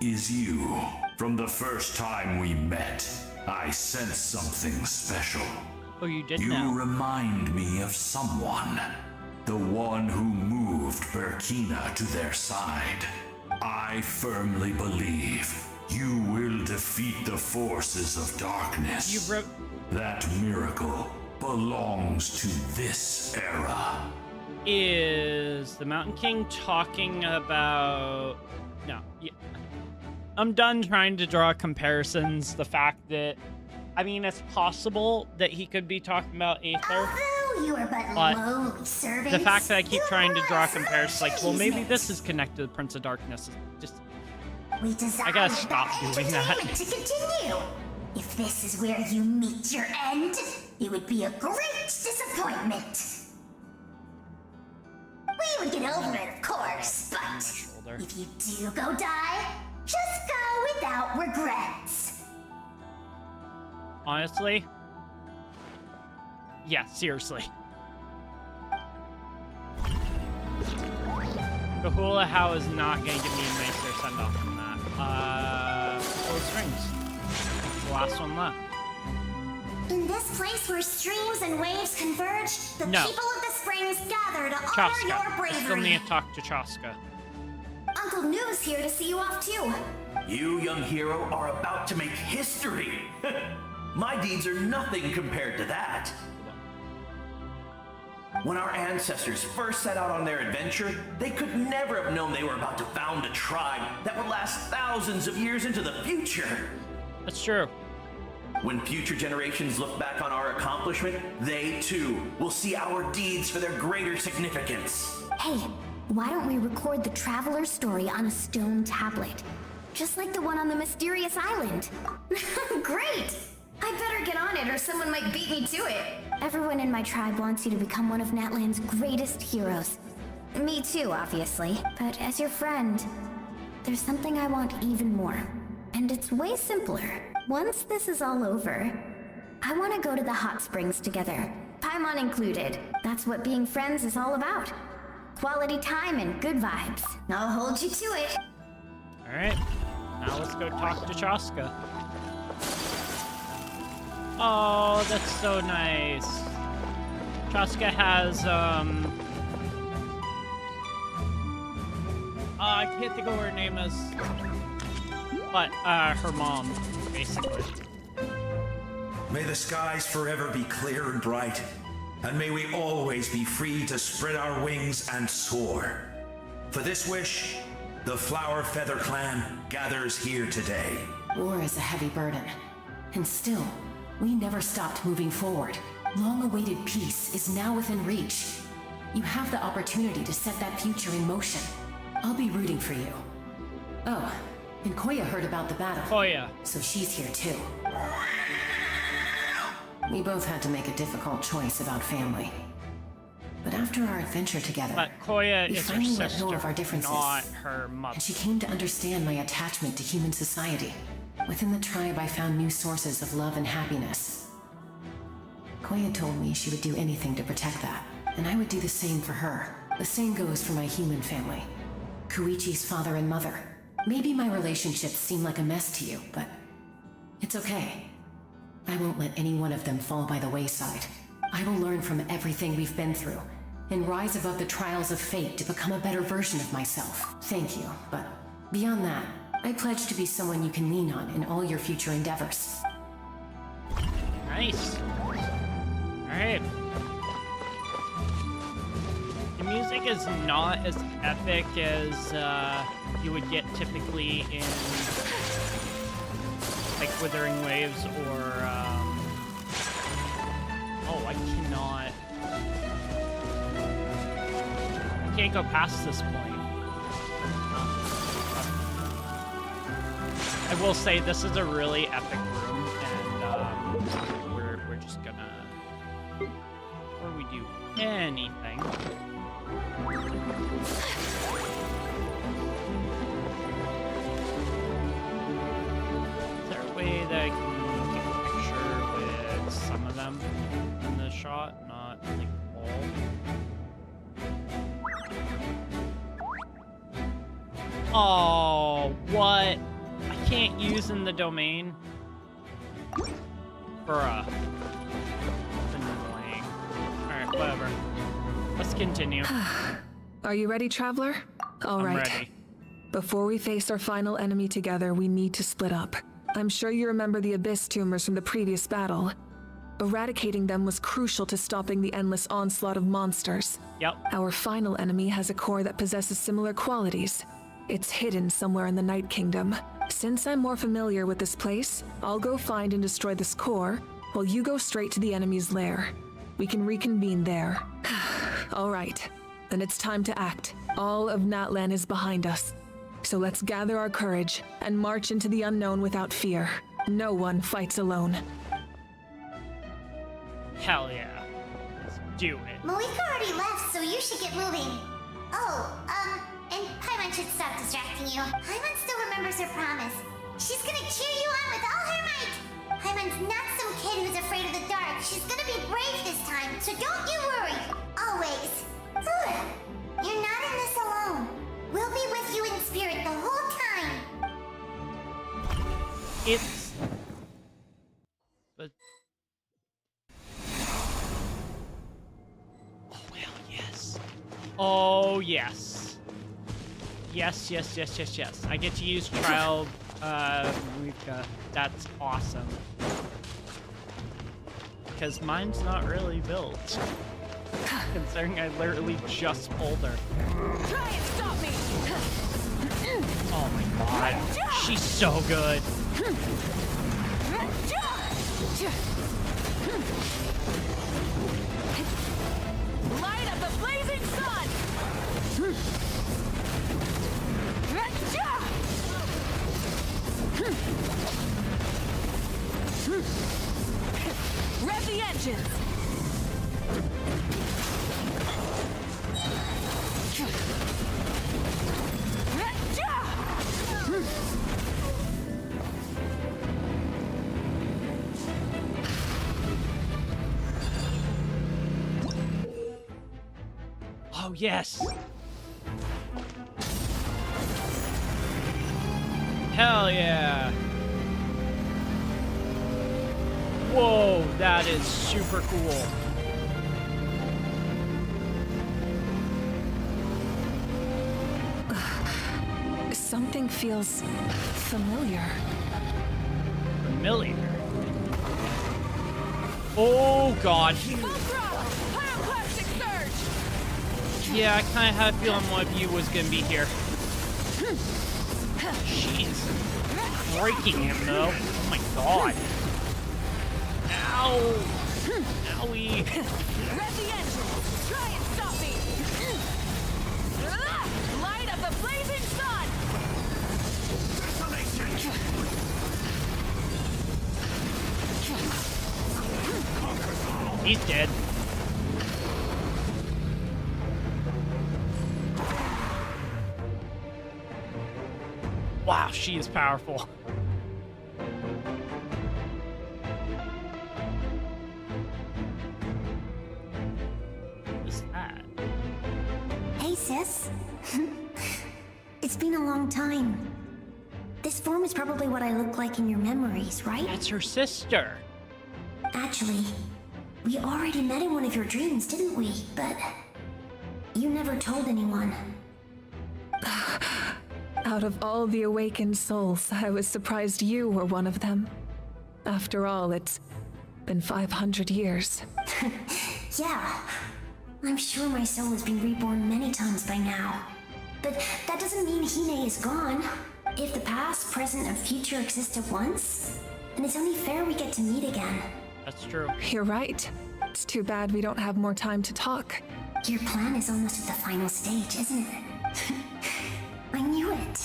is you. From the first time we met, I sensed something special. Oh, you did You know. remind me of someone. The one who moved Burkina to their side. I firmly believe you will defeat the forces of darkness. You wrote. That miracle belongs to this era. Is the Mountain King talking about... No. Yeah. I'm done trying to draw comparisons. The fact that... I mean, it's possible that he could be talking about Aether. Although you are but lowly servants, The fact that I keep you trying to are draw a comparisons, like, well, maybe achievement. this is connected to Prince of Darkness. Is just... We desire I gotta stop doing that. entertainment to continue. If this is where you meet your end, it would be a great disappointment. We would get over it, of course, but if you do go die, just go without regrets. Honestly? Yeah, seriously. Kahula How is not gonna give me a nicer send-off than that. Four strings. The last one left. In this place where streams and waves converge, the No. people of the springs gather to honor Chaska. your I still bravery. need to talk to Chaska. Uncle Noo's here to see you off too. You, young hero, are about to make history. My deeds are nothing compared to that. When our ancestors first set out on their adventure, they could never have known they were about to found a tribe that would last thousands of years into the future. That's true. When future generations look back on our accomplishment, they too will see our deeds for their greater significance. Hey, why don't we record the traveler's story on a stone tablet? Just like the one on the mysterious island. Great! I better get on it or someone might beat me to it. Everyone in my tribe wants you to become one of Natlan's greatest heroes. Me too, obviously. But as your friend, there's something I want even more. And it's way simpler. Once this is all over, I want to go to the hot springs together. Paimon included. That's what being friends is all about. Quality time and good vibes. I'll hold you to it. Alright. Now let's go talk to Chaska. Oh, that's so nice. Chaska has, I can't think of what her name is. But, her mom, basically. May the skies forever be clear and bright, and may we always be free to spread our wings and soar. For this wish, The Flower Feather clan gathers here today. War is a heavy burden. And still, we never stopped moving forward. Long-awaited peace is now within reach. You have the opportunity to set that future in motion. I'll be rooting for you. Oh, and Koya heard about the battle. Koya. So she's here too. We both had to make a difficult choice about family. But after our adventure together, But Koya we is her finally let sister, go of our differences. not her mother. And she came to understand my attachment to human society. Within the tribe, I found new sources of love and happiness. Koya told me she would do anything to protect that, and I would do the same for her. The same goes for my human family. Koichi's father and mother. Maybe my relationships seem like a mess to you, but it's okay. I won't let any one of them fall by the wayside. I will learn from everything we've been through, and rise above the trials of fate to become a better version of myself. Thank you, but beyond that, I pledge to be someone you can lean on in all your future endeavors. Nice. Alright. The music is not as epic as you would get typically in like Withering Waves or oh, I cannot. I can't go past this point. I will say this is a really epic room, and we're just gonna, before we do anything, is there a way that I can take a picture with some of them in the shot, not like all? Oh, what? I can't use in the domain. Bruh. That's annoying. Alright, whatever. Let's continue. Are you ready, Traveler? All I'm right. ready. Before we face our final enemy together, we need to split up. I'm sure you remember the Abyss tumors from the previous battle. Eradicating them was crucial to stopping the endless onslaught of monsters. Yep. Our final enemy has a core that possesses similar qualities. It's hidden somewhere in the Night Kingdom. Since I'm more familiar with this place, I'll go find and destroy this core, while you go straight to the enemy's lair. We can reconvene there. All right, then it's time to act. All of Natlan is behind us. So let's gather our courage and march into the unknown without fear. No one fights alone. Hell yeah. Let's do it. Malika already left, so you should get moving. Oh, and Paimon should stop distracting you. Paimon still remembers her promise. She's gonna cheer you on with all her might. Paimon's not some kid who's afraid of the dark. She's gonna be brave this time, so don't you worry. Always. You're not in this alone. We'll be with you in spirit the whole time. It's... But... Oh, well, yes. Oh, yes. Yes, yes, yes, yes, yes. I get to use Trial Rika. That's awesome. Because mine's not really built. Considering I literally just pulled her. Try and stop me! Oh my god. She's so good. Light up the blazing sun! Rev the engines! Oh, yes. Hell yeah. Whoa, that is super cool. Something feels familiar. Familiar? Oh god. Yeah, I kind of had a feeling one of you was gonna be here. She's breaking him though. Oh my god. Ow! Owie! Rev the engine! Try and stop me! Light of the blazing sun! He's dead. Wow, she is powerful. What is that? Hey, sis. It's been a long time. This form is probably what I look like in your memories, right? That's her sister. Actually, we already met in one of your dreams, didn't we? But you never told anyone. Out of all the awakened souls, I was surprised you were one of them. After all, it's been 500 years. Yeah, I'm sure my soul has been reborn many times by now. But that doesn't mean Hine is gone. If the past, present, and future exist at once, then it's only fair we get to meet again. That's true. You're right. It's too bad we don't have more time to talk. Your plan is almost at the final stage, isn't it? I knew it.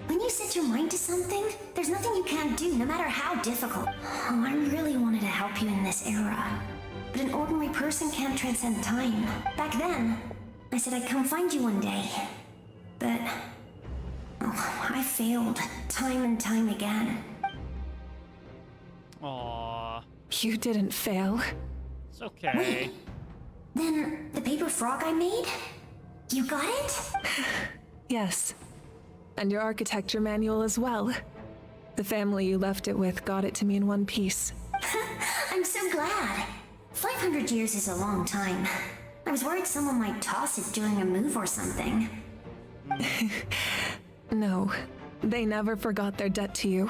When you set your mind to something, there's nothing you can't do, no matter how difficult. Oh, I really wanted to help you in this era. But an ordinary person can't transcend time. Back then, I said I'd come find you one day. But I failed time and time again. Aww. You didn't fail. It's okay. Wait, then the paper frog I made? You got it? Yes. And your architecture manual as well. The family you left it with got it to me in one piece. I'm so glad. 500 years is a long time. I was worried someone might toss it during a move or something. No, they never forgot their debt to you.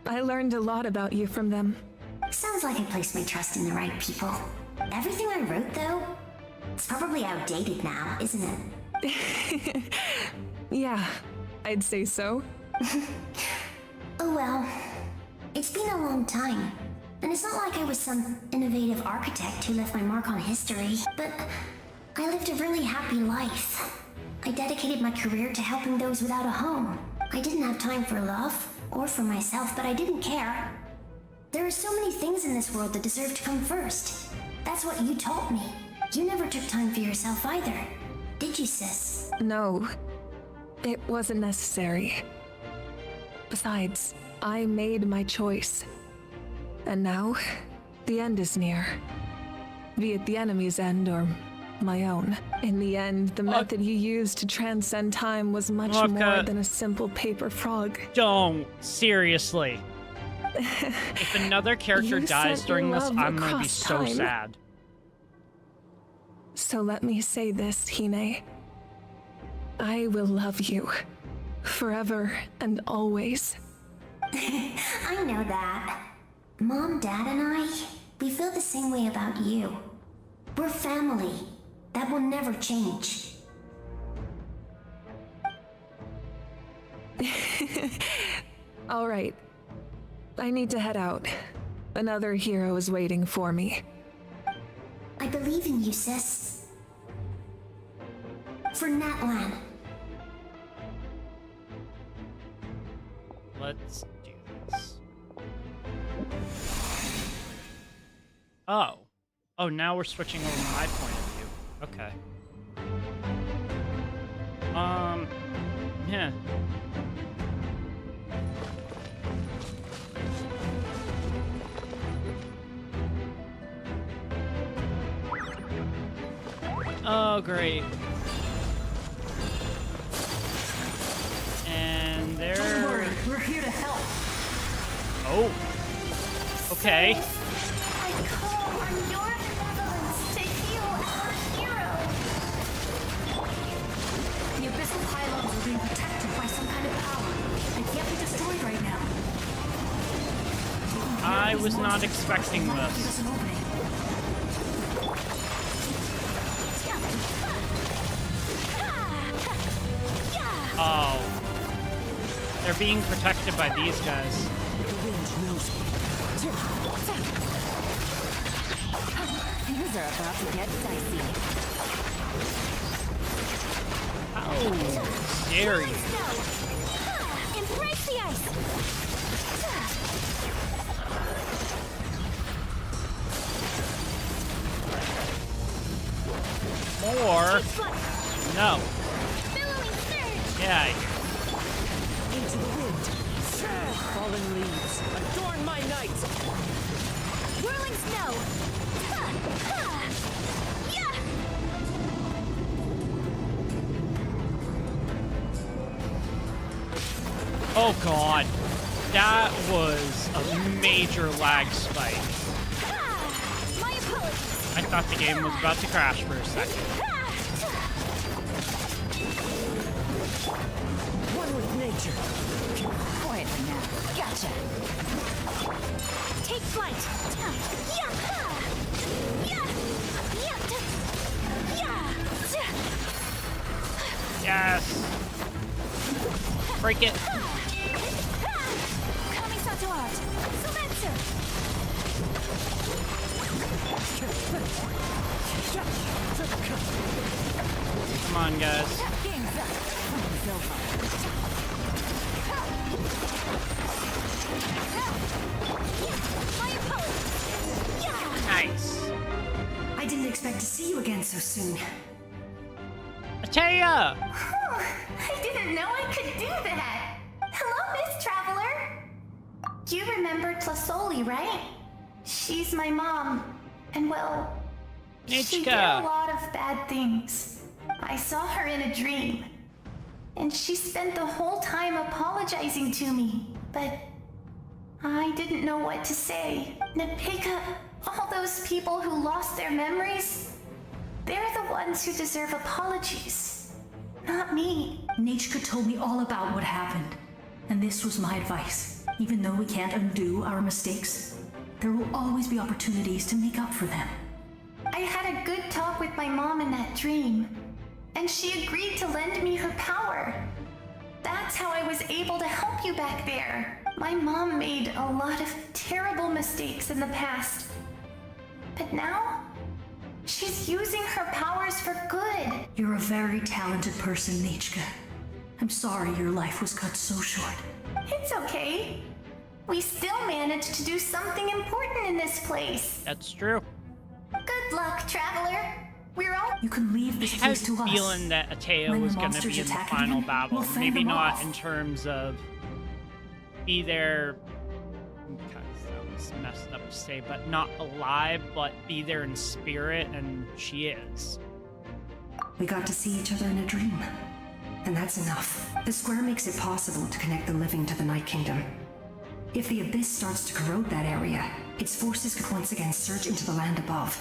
I learned a lot about you from them. Sounds like I placed my trust in the right people. Everything I wrote, though, it's probably outdated now, isn't it? Yeah, I'd say so. Oh well, it's been a long time. And it's not like I was some innovative architect who left my mark on history, but I lived a really happy life. I dedicated my career to helping those without a home. I didn't have time for love, or for myself, but I didn't care. There are so many things in this world that deserve to come first. That's what you taught me. You never took time for yourself either, did you, sis? No, it wasn't necessary. Besides, I made my choice. And now, the end is near. Be it the enemy's end or my own. In the end, the method you used to transcend time was much more than a simple paper frog. Don't. Seriously. If another character dies during this, I'm gonna be so sad. So let me say this, Hine. I will love you. Forever and always. I know that. Mom, Dad, and I, we feel the same way about you. We're family. That will never change. All right. I need to head out. Another hero is waiting for me. I believe in you, sis. For Natlan. Let's do this. Oh. Oh, now we're switching over my point of view. Okay. Yeah. Oh, great. And there... Don't worry, we're here to help. Oh. Okay. I call on your benevolence to heal our hero. The abyssal pylons are being protected by some kind of power. They can't be destroyed right now. I was not expecting this. Oh. They're being protected by these guys. Things are about to get dicey. How dare you? Embrace the ice. More? No. Billowing surge. Get out of here. Into the wind. Fallen leaves. Adorn my night. Whirling snow. Yeah. Oh god. That was a major lag spike. My apologies. I thought the game was about to crash for a second. One with nature. Quietly now. Gotcha. Take flight. Yes. Break it. Coming to art. Come on, guys. Game's up. It's over. Nice. I didn't expect to see you again so soon. Ataya! I didn't know I could do that. Hello, Miss Traveler. You remember Tlasoli, right? She's my mom. And well, she did a lot of bad things. I saw her in a dream. And she spent the whole time apologizing to me. But I didn't know what to say. Napika, all those people who lost their memories, they're the ones who deserve apologies. Not me. Nachka told me all about what happened. And this was my advice. Even though we can't undo our mistakes, there will always be opportunities to make up for them. I had a good talk with my mom in that dream, and she agreed to lend me her power. That's how I was able to help you back there. My mom made a lot of terrible mistakes in the past, but now she's using her powers for good. You're a very talented person, Nachka. I'm sorry your life was cut so short. It's okay. We still managed to do something important in this place. That's true. Good luck, Traveler. We're all— You can leave this I place have to a us. feeling that Ataya When the was going to monsters be in the attack final again, battle. we'll fend Maybe them not off. in terms of be there. Sounds messed up to say, but not alive, but be there in spirit, and she is. We got to see each other in a dream. And that's enough. The square makes it possible to connect the living to the Night Kingdom. If the Abyss starts to corrode that area, its forces could once again surge into the land above.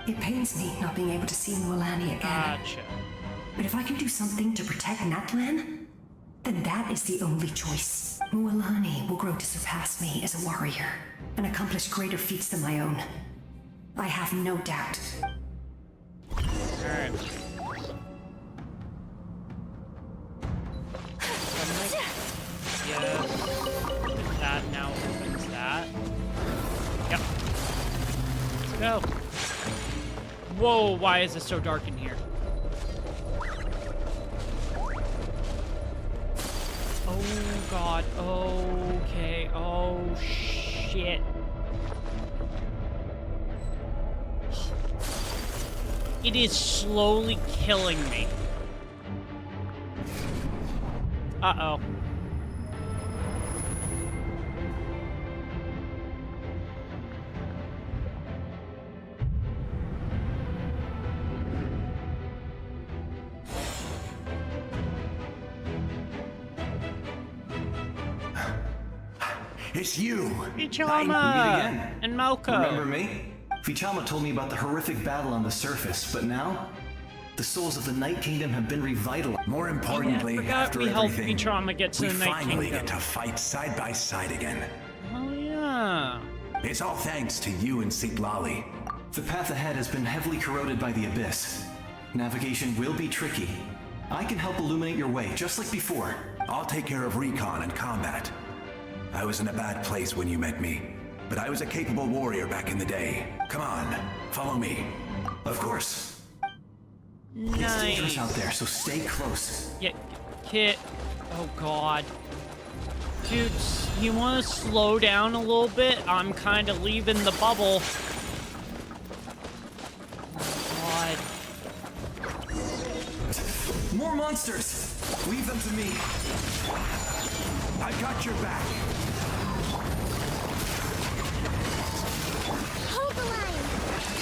It pains me not being able to see Mualani again. Gotcha. But if I can do something to protect Natlan, then that is the only choice. Mualani will grow to surpass me as a warrior and accomplish greater feats than my own. I have no doubt. Alright. Yes. That now opens that. Yep. Let's go. Whoa, why is it so dark in here? Oh god, okay, oh shit. It is slowly killing me. Uh-oh. It's you! Vichama! And Malco. Remember me? Vichama told me about the horrific battle on the surface, but now, the souls of the Night Kingdom have been revitalized. More importantly, after we helped everything, Vichama get to we the Night finally Kingdom. get to fight side by side again. Oh yeah. It's all thanks to you and Siglali. The path ahead has been heavily corroded by the Abyss. Navigation will be tricky, I can help illuminate your way, just like before. I'll take care of recon and combat. I was in a bad place when you met me, but I was a capable warrior back in the day. Come on, follow me. Of course. Nice. It's dangerous out there, so stay close. Yeah, Kit. Oh god. Dude, you want to slow down a little bit? I'm kind of leaving the bubble. God. More monsters! Leave them to me. I got your back. Hold the line!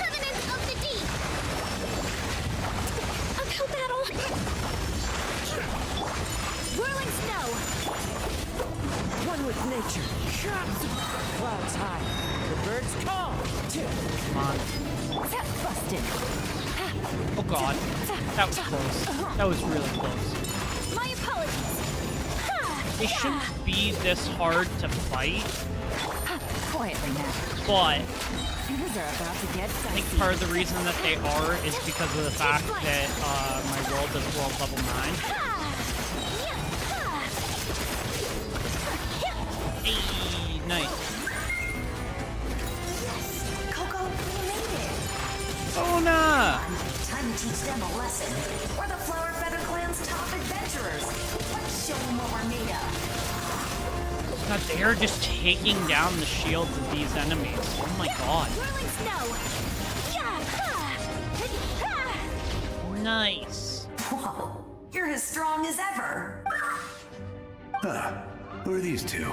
Covenant of the Deep! Uphill battle! Whirling snow! One with nature. Clouds high. The birds call. Come on. Busted. Oh god. That was close. That was really close. My apologies. It shouldn't be this hard to fight, Quietly now. but Things are about to get I think dicey. part of the reason that they are is because of the fact that my world is world level 9. Hey, nice. Coco, we made it. Oh no! Time to teach them a lesson. We're the Flower Feather Clan's top adventurers. Let's show them what we're made of. God, they are just taking down the shields of these enemies. Oh my god. Whirling snow! Nice. Whoa, you're as strong as ever. Who are these two?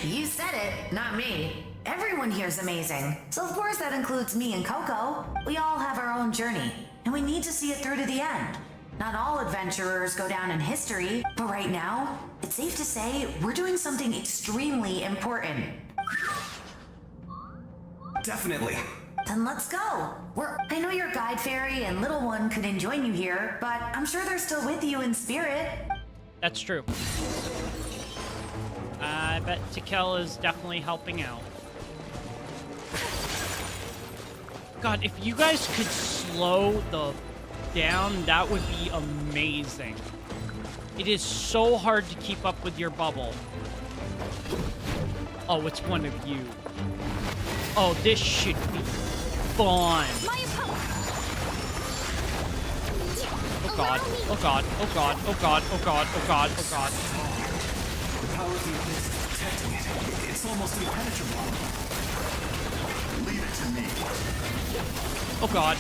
You said it, not me. Everyone here's amazing. So of course that includes me and Coco. We all have our own journey, and we need to see it through to the end. Not all adventurers go down in history, but right now, it's safe to say we're doing something extremely important. Definitely. Then let's go. I know your guide fairy and little one couldn't join you here, but I'm sure they're still with you in spirit. That's true. I bet Tikel is definitely helping out. God, if you guys could slow the down, that would be amazing. It is so hard to keep up with your bubble. Oh, it's one of you. Oh, this should be fun. Oh god, oh god, oh god, oh god, oh god, oh god, oh god. The power of the abyss is protecting it. It's almost impenetrable. Leave it to me. Oh god.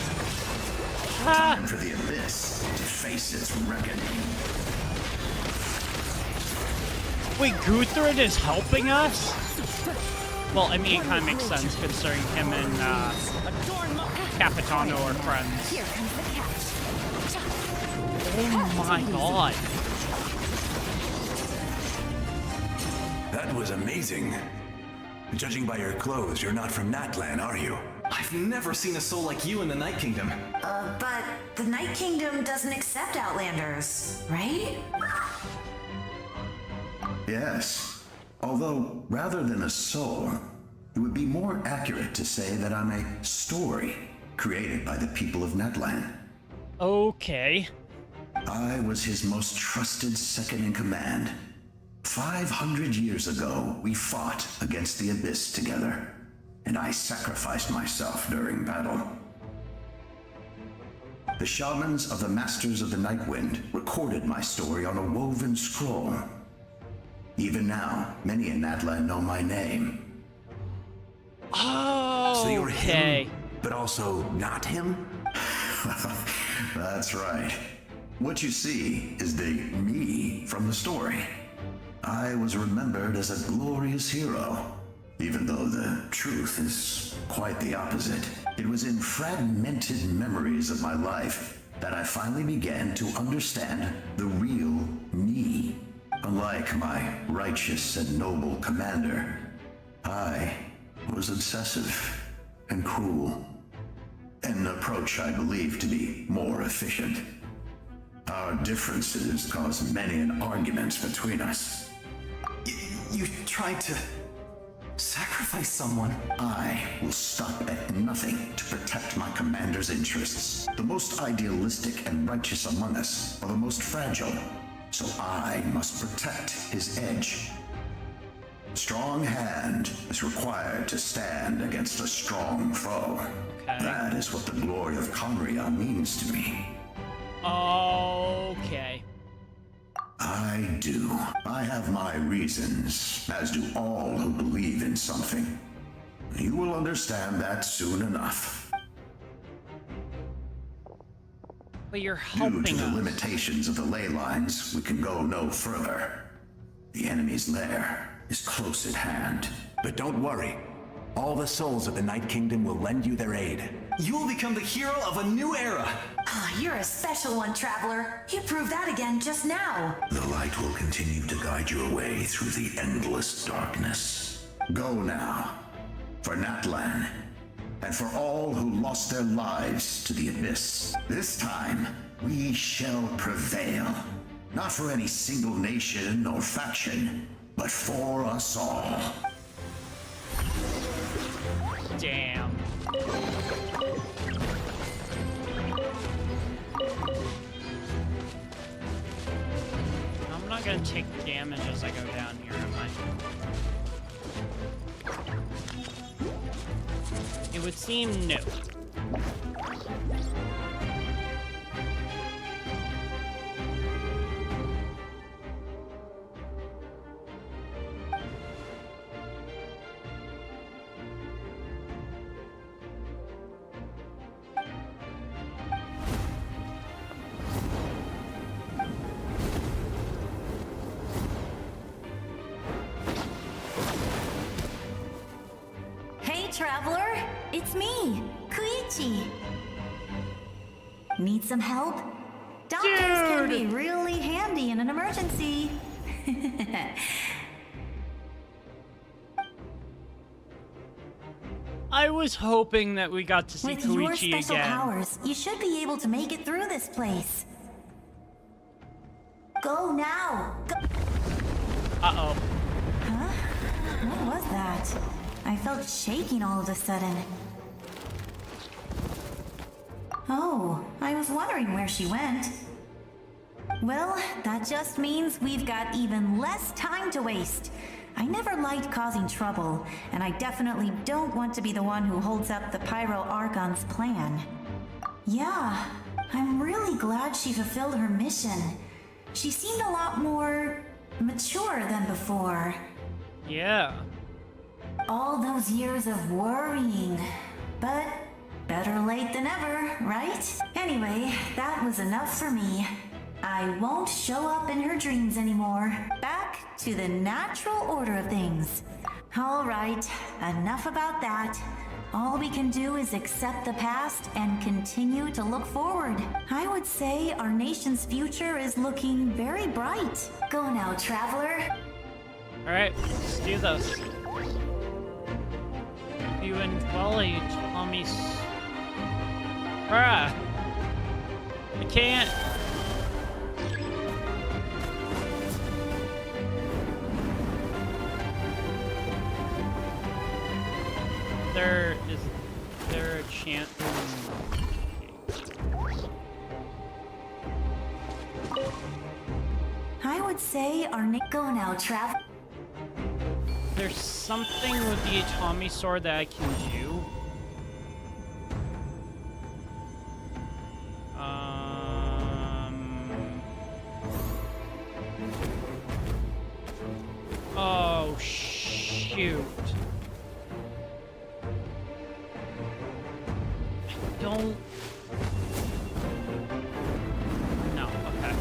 Time for the abyss to face its reckoning. Wait, Guthrid is helping us? Well, I mean, it kind of makes sense considering him and Capitano are friends. Here comes the catch. Oh my god. That was amazing. Judging by your clothes, you're not from Natlan, are you? I've never seen a soul like you in the Night Kingdom. But the Night Kingdom doesn't accept Outlanders, right? Yes. Although, rather than a soul, it would be more accurate to say that I'm a story created by the people of Natlan. Okay. I was his most trusted second-in-command. 500 years ago, we fought against the Abyss together, and I sacrificed myself during battle. The shamans of the Masters of the Nightwind recorded my story on a woven scroll. Even now, many in Natlan know my name. Oh, So you're okay. him, but also not him? That's right. What you see is the me from the story. I was remembered as a glorious hero, even though the truth is quite the opposite. It was in fragmented memories of my life that I finally began to understand the real me. Unlike my righteous and noble commander, I was obsessive and cruel. An approach I believe to be more efficient. Our differences caused many an arguments between us. You tried to Sacrifice someone? I will stop at nothing to protect my commander's interests. The most idealistic and righteous among us are the most fragile, so I must protect his edge. Strong hand is required to stand against a strong foe. Okay. That is what the glory of Conria means to me. Okay. I do. I have my reasons, as do all who believe in something. You will understand that soon enough. But you're helping Due to the us. limitations of the ley lines, we can go no further. The enemy's lair is close at hand. But don't worry. All the souls of the Night Kingdom will lend you their aid. You will become the hero of a new era. You're a special one, Traveler. You proved that again just now. The light will continue to guide your way through the endless darkness. Go now, for Natlan, and for all who lost their lives to the Abyss. This time, we shall prevail. Not for any single nation or faction, but for us all. Damn. I'm not gonna take damage as I go down here, am I? It would seem no. Traveler, it's me, Koichi. Need some help? Doctors can be really handy in an emergency. I was hoping that we got to see With your Koichi special again. powers, you should be able to make it through this place. Go now. Go. Uh-oh. Huh? What was that? I felt shaking all of a sudden. Oh, I was wondering where she went. Well, that just means we've got even less time to waste. I never liked causing trouble, and I definitely don't want to be the one who holds up the Pyro Archon's plan. Yeah, I'm really glad she fulfilled her mission. She seemed a lot more mature than before. Yeah. All those years of worrying. But better late than ever, right? Anyway, that was enough for me. I won't show up in her dreams anymore. Back to the natural order of things. All right, enough about that. All we can do is accept the past and continue to look forward. I would say our nation's future is looking very bright. Go now, Traveler. Alright, let's do this. You and Welly tell me. Bruh. I can't. Is there a chance? I would say our go now, Trav. There's something with the Atami sword that I can do. Oh, shoot. I don't... No, okay.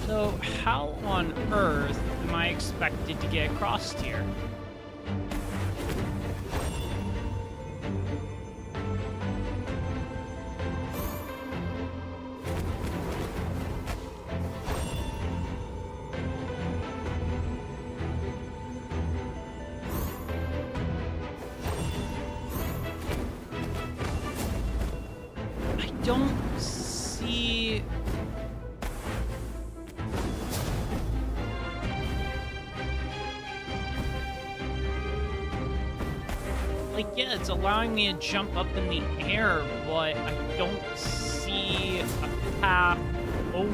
So, how on earth am I expected to get across here? I don't see... Like, yeah, it's allowing me to jump up in the air, but I don't see a path over.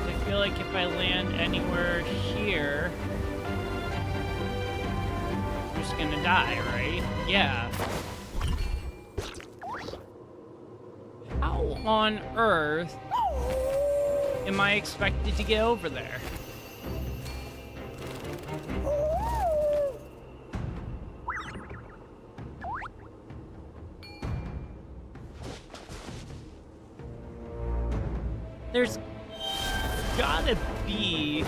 I feel like if I land anywhere here, I'm just gonna die, right? Yeah. How on earth am I expected to get over there? There's gotta be...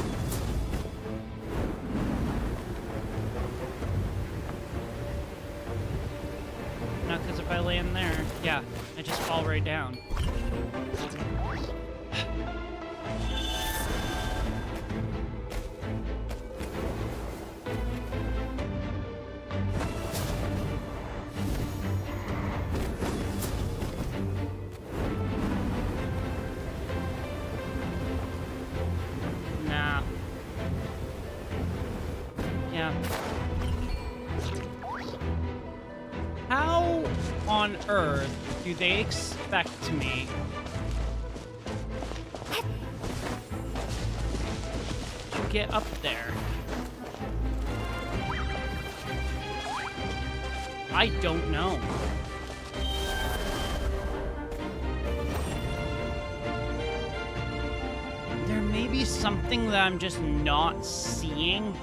No, because if I land there, yeah, I just fall right down. Nah. Yeah. How on earth do they expect me to get up there? I don't know. There may be something that I'm just not seeing.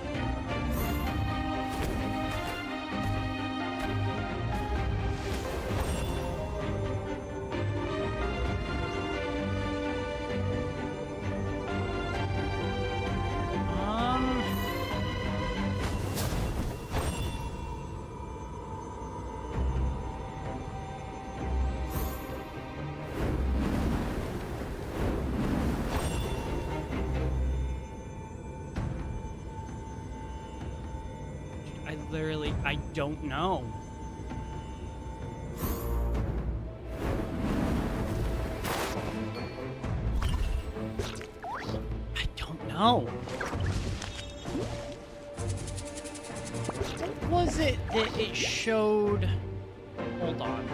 I don't know. I don't know. What was it that it showed? Hold on.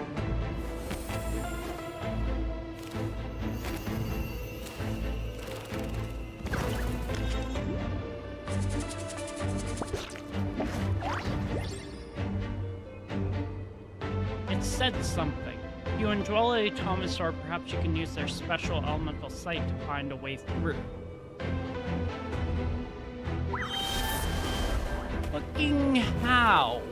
Said something. If you indwell a Thomasaur, perhaps you can use their special elemental sight to find a way through. Fucking how?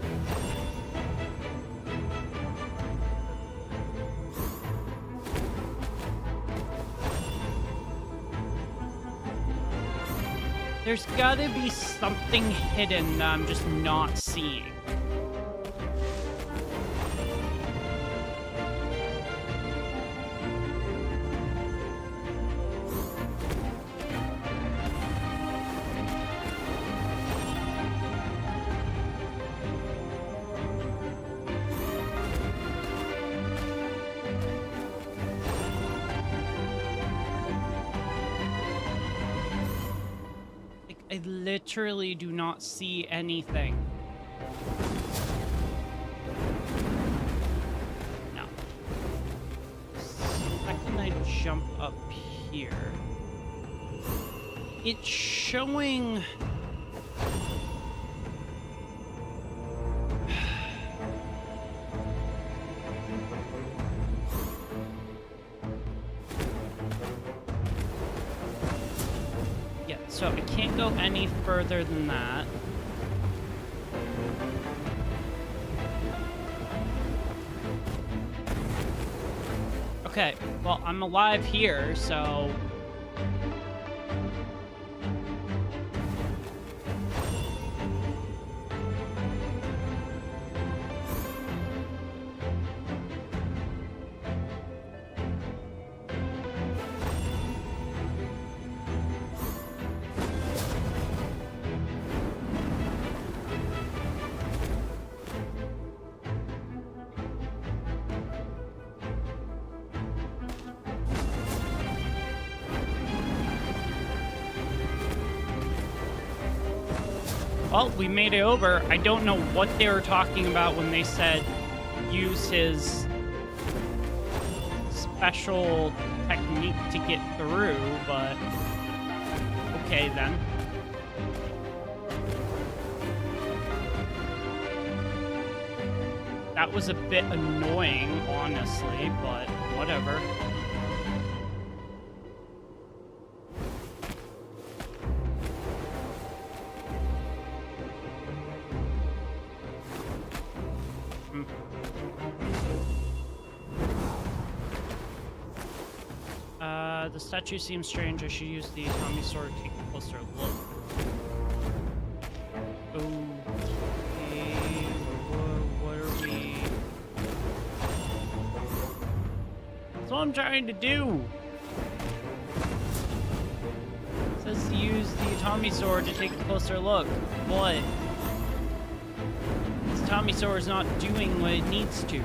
There's gotta be something hidden that I'm just not seeing. I literally do not see anything. No. How can I jump up here? It's showing... So I can't go any further than that. Okay, well, I'm alive here, so... Well, we made it over. I don't know what they were talking about when they said use his special technique to get through, but okay then. That was a bit annoying, honestly, but whatever. The statue seems strange. I should use the Tommy sword to take a closer look. Okay, what are we? That's what I'm trying to do. It says to use the Tommy sword to take a closer look. What? This Tommy sword is not doing what it needs to.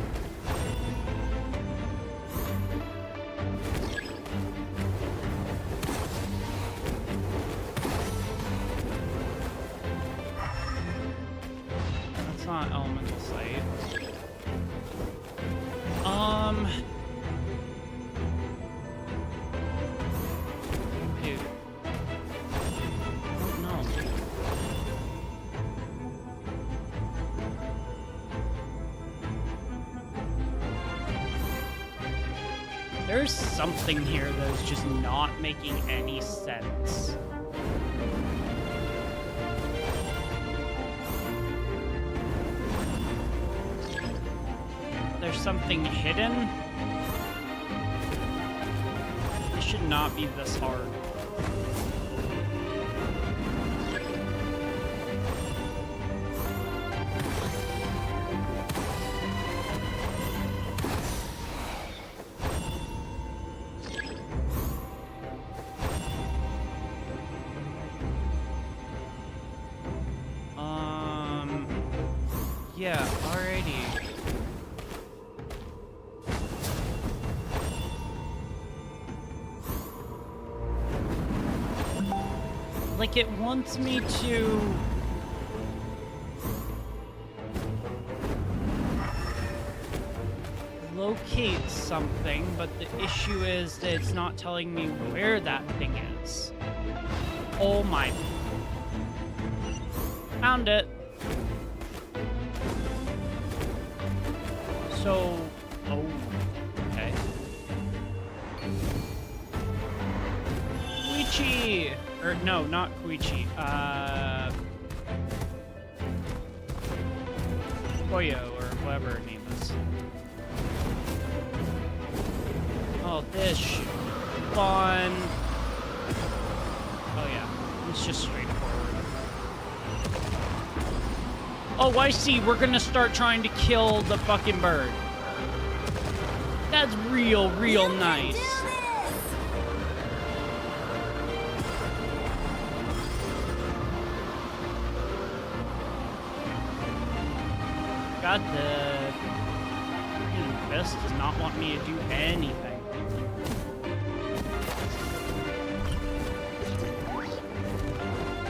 Not elemental sight. Dude. I don't know. There's something here that's just not making any sense. There's something hidden. This should not be this hard. Yeah, alrighty. Like, it wants me to... locate something, but the issue is that it's not telling me where that thing is. Oh my... Found it. So... Oh... Okay. Koichi! Or, no, not Koichi. Koyo, or whatever her name is. Oh, this shit. Fun. Oh, yeah. It's just straightforward. Oh, I see. We're gonna start trying to kill the fucking bird. That's real nice. God, the fist does not want me to do anything.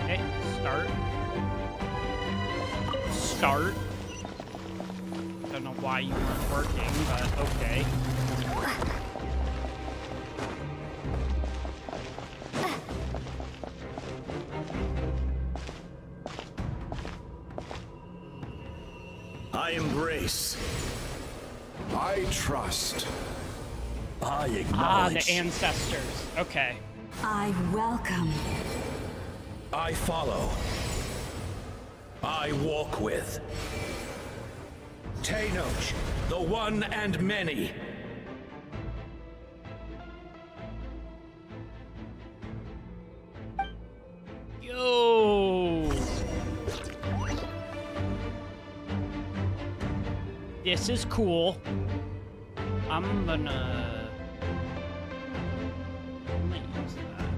Okay, start. Don't know why you weren't working, but okay. I embrace. I trust. I acknowledge. Ah, the ancestors. Okay. I welcome. I follow. I walk with. Tenoch, the one and many. Yo! This is cool. I'm gonna use that.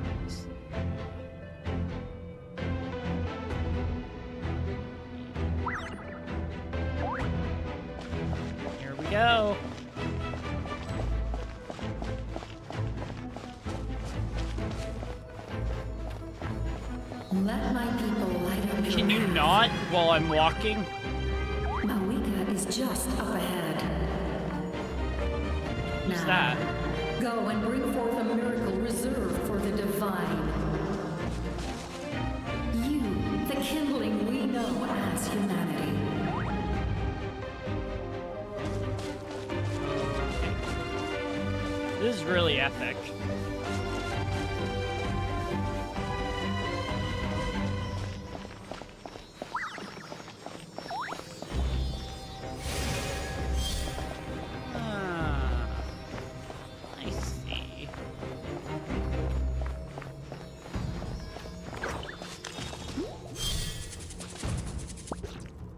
Here we go. Let my people light up Can you not while I'm walking? Mawika is just up ahead. Who's that? Go and bring forth a miracle reserved for the divine. You, the kindling we know as humanity. This is really epic. I see.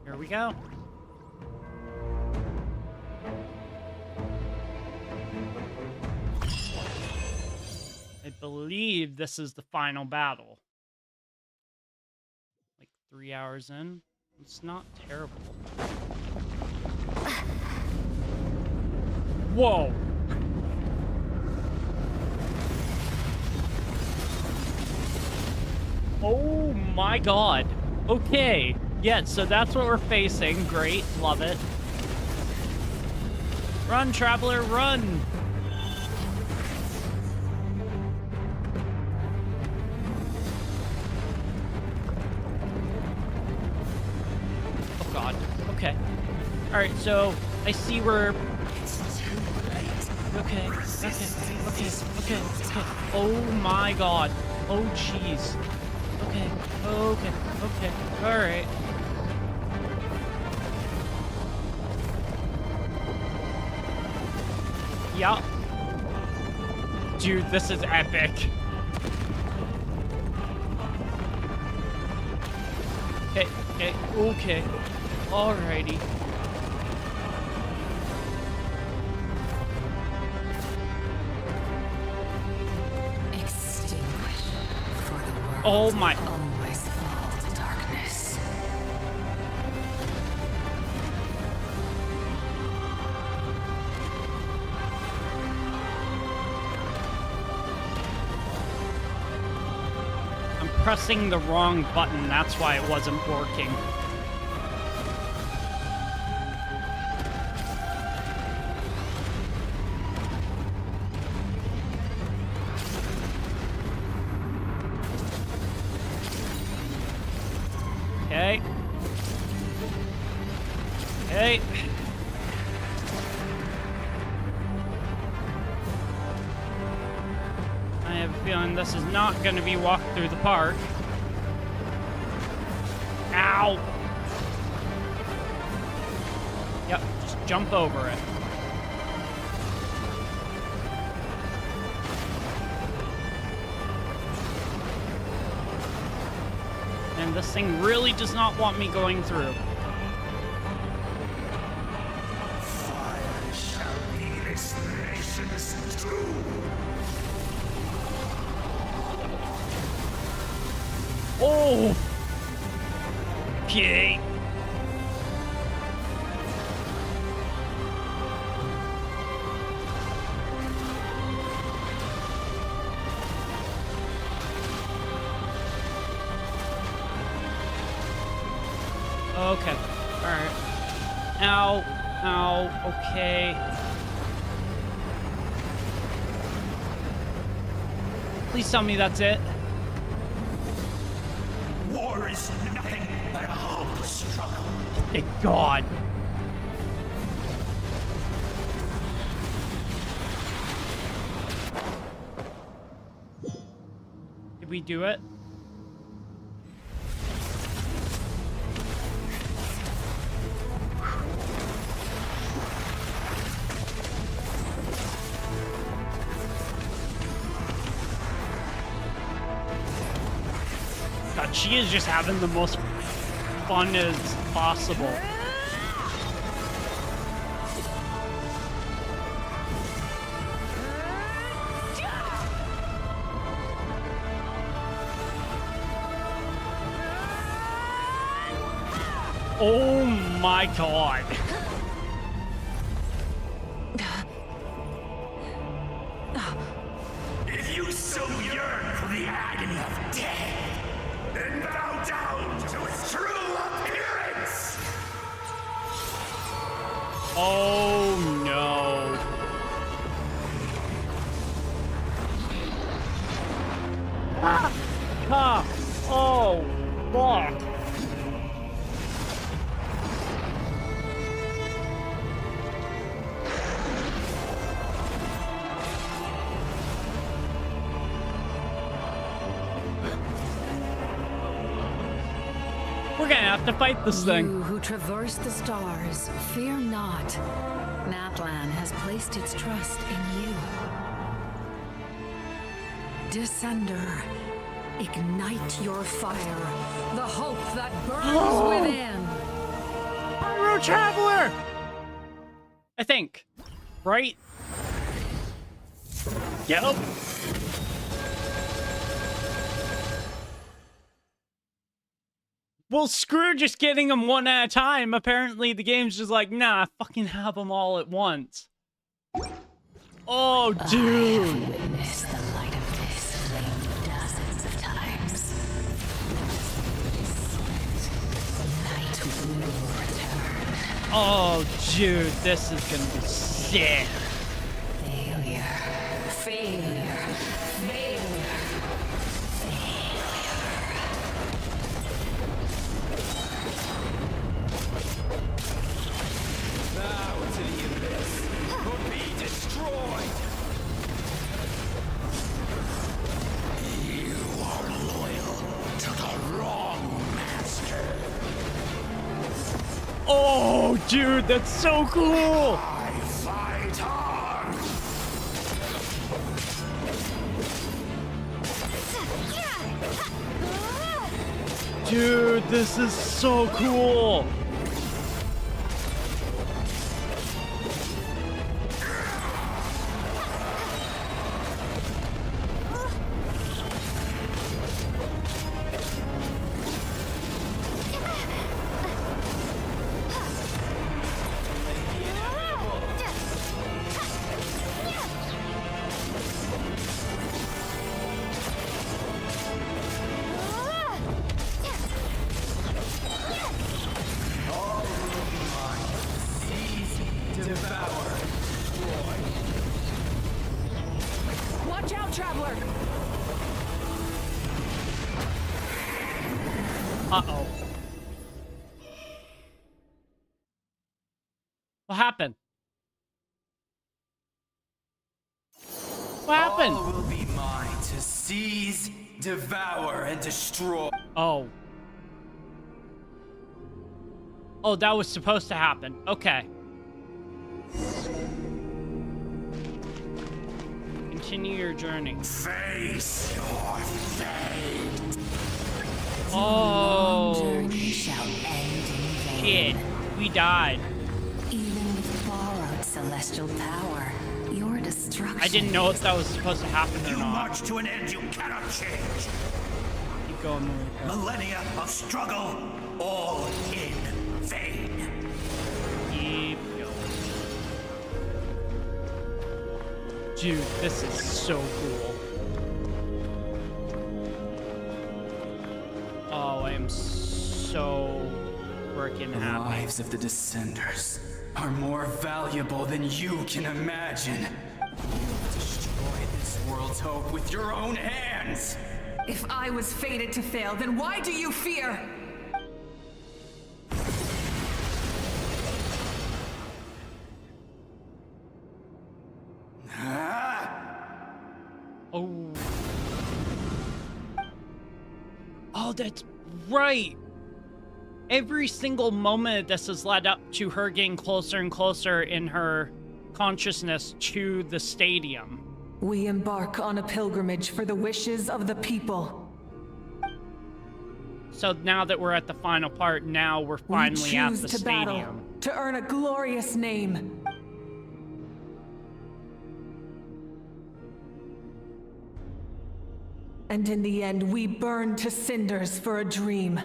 Here we go. I believe this is the final battle. Like 3 hours in. It's not terrible. Whoa! Oh my god. Okay. Yeah, so that's what we're facing. Great. Love it. Run, traveler, run! Oh god. Okay. Alright, so I see where... Okay, okay. Oh my god. Oh jeez. Okay. Alright. Yeah. Dude, this is epic. Okay. Alrighty. Extinguish for the world. Oh my. Always fall to darkness. I'm pressing the wrong button, that's why it wasn't working. Okay. I have a feeling this is not going to be walked through the park. Ow! Yep, just jump over it. And this thing really does not want me going through. Fire shall be this nation's doom. Oh! Okay. Okay. Alright. Ow. Ow. Okay. Please tell me that's it. War is nothing but a hopeless struggle. Thank God. Did we do it? God, she is just having the most fun as possible. Oh my God. If you so yearn for the agony of death, then bow down to its have to fight this thing. You who traverse the stars, fear not. Natlan has placed its trust in you. Descender, ignite your fire, the hope that burns within. Pyro Traveler! I think. Right? Yep. Well, screw just getting them one at a time. Apparently, the game's just like, nah, fucking have them all at once. Oh, dude. I have witnessed the light of this flame dozens of times. The night will return. Oh, dude, this is gonna be sick. Failure. Failure. Failure. Bow to the abyss, or be destroyed! You are loyal to the wrong master. Oh, dude, that's so cool. I fight hard. Dude, this is so cool. Watch out, Traveler! Uh-oh. What happened? What happened? All will be mine to seize, devour, and destroy. Oh. Oh, that was supposed to happen. Okay. Continue your journey. Face your fate. Oh, Journey shall end in shit. vain. We died. Even with borrowed celestial power, your destruction. I didn't know if that was supposed to happen or You not. march to an end you cannot change. Keep going, Mariko. Millennia of struggle, all in vain. Keep going. Dude, this is so cool. Oh, I am so freaking The happy. lives of the Descenders are more valuable than you can imagine. You've destroyed this world's hope with your own hands. If I was fated to fail, then why do you fear? Oh. Oh, that's right. Every single moment this has led up to her getting closer and closer in her consciousness to the stadium. We embark on a pilgrimage for the wishes of the people. So now that we're at the final part, now we're finally we at choose the to stadium. battle, to earn a glorious name. And in the end, we burn to cinders for a dream.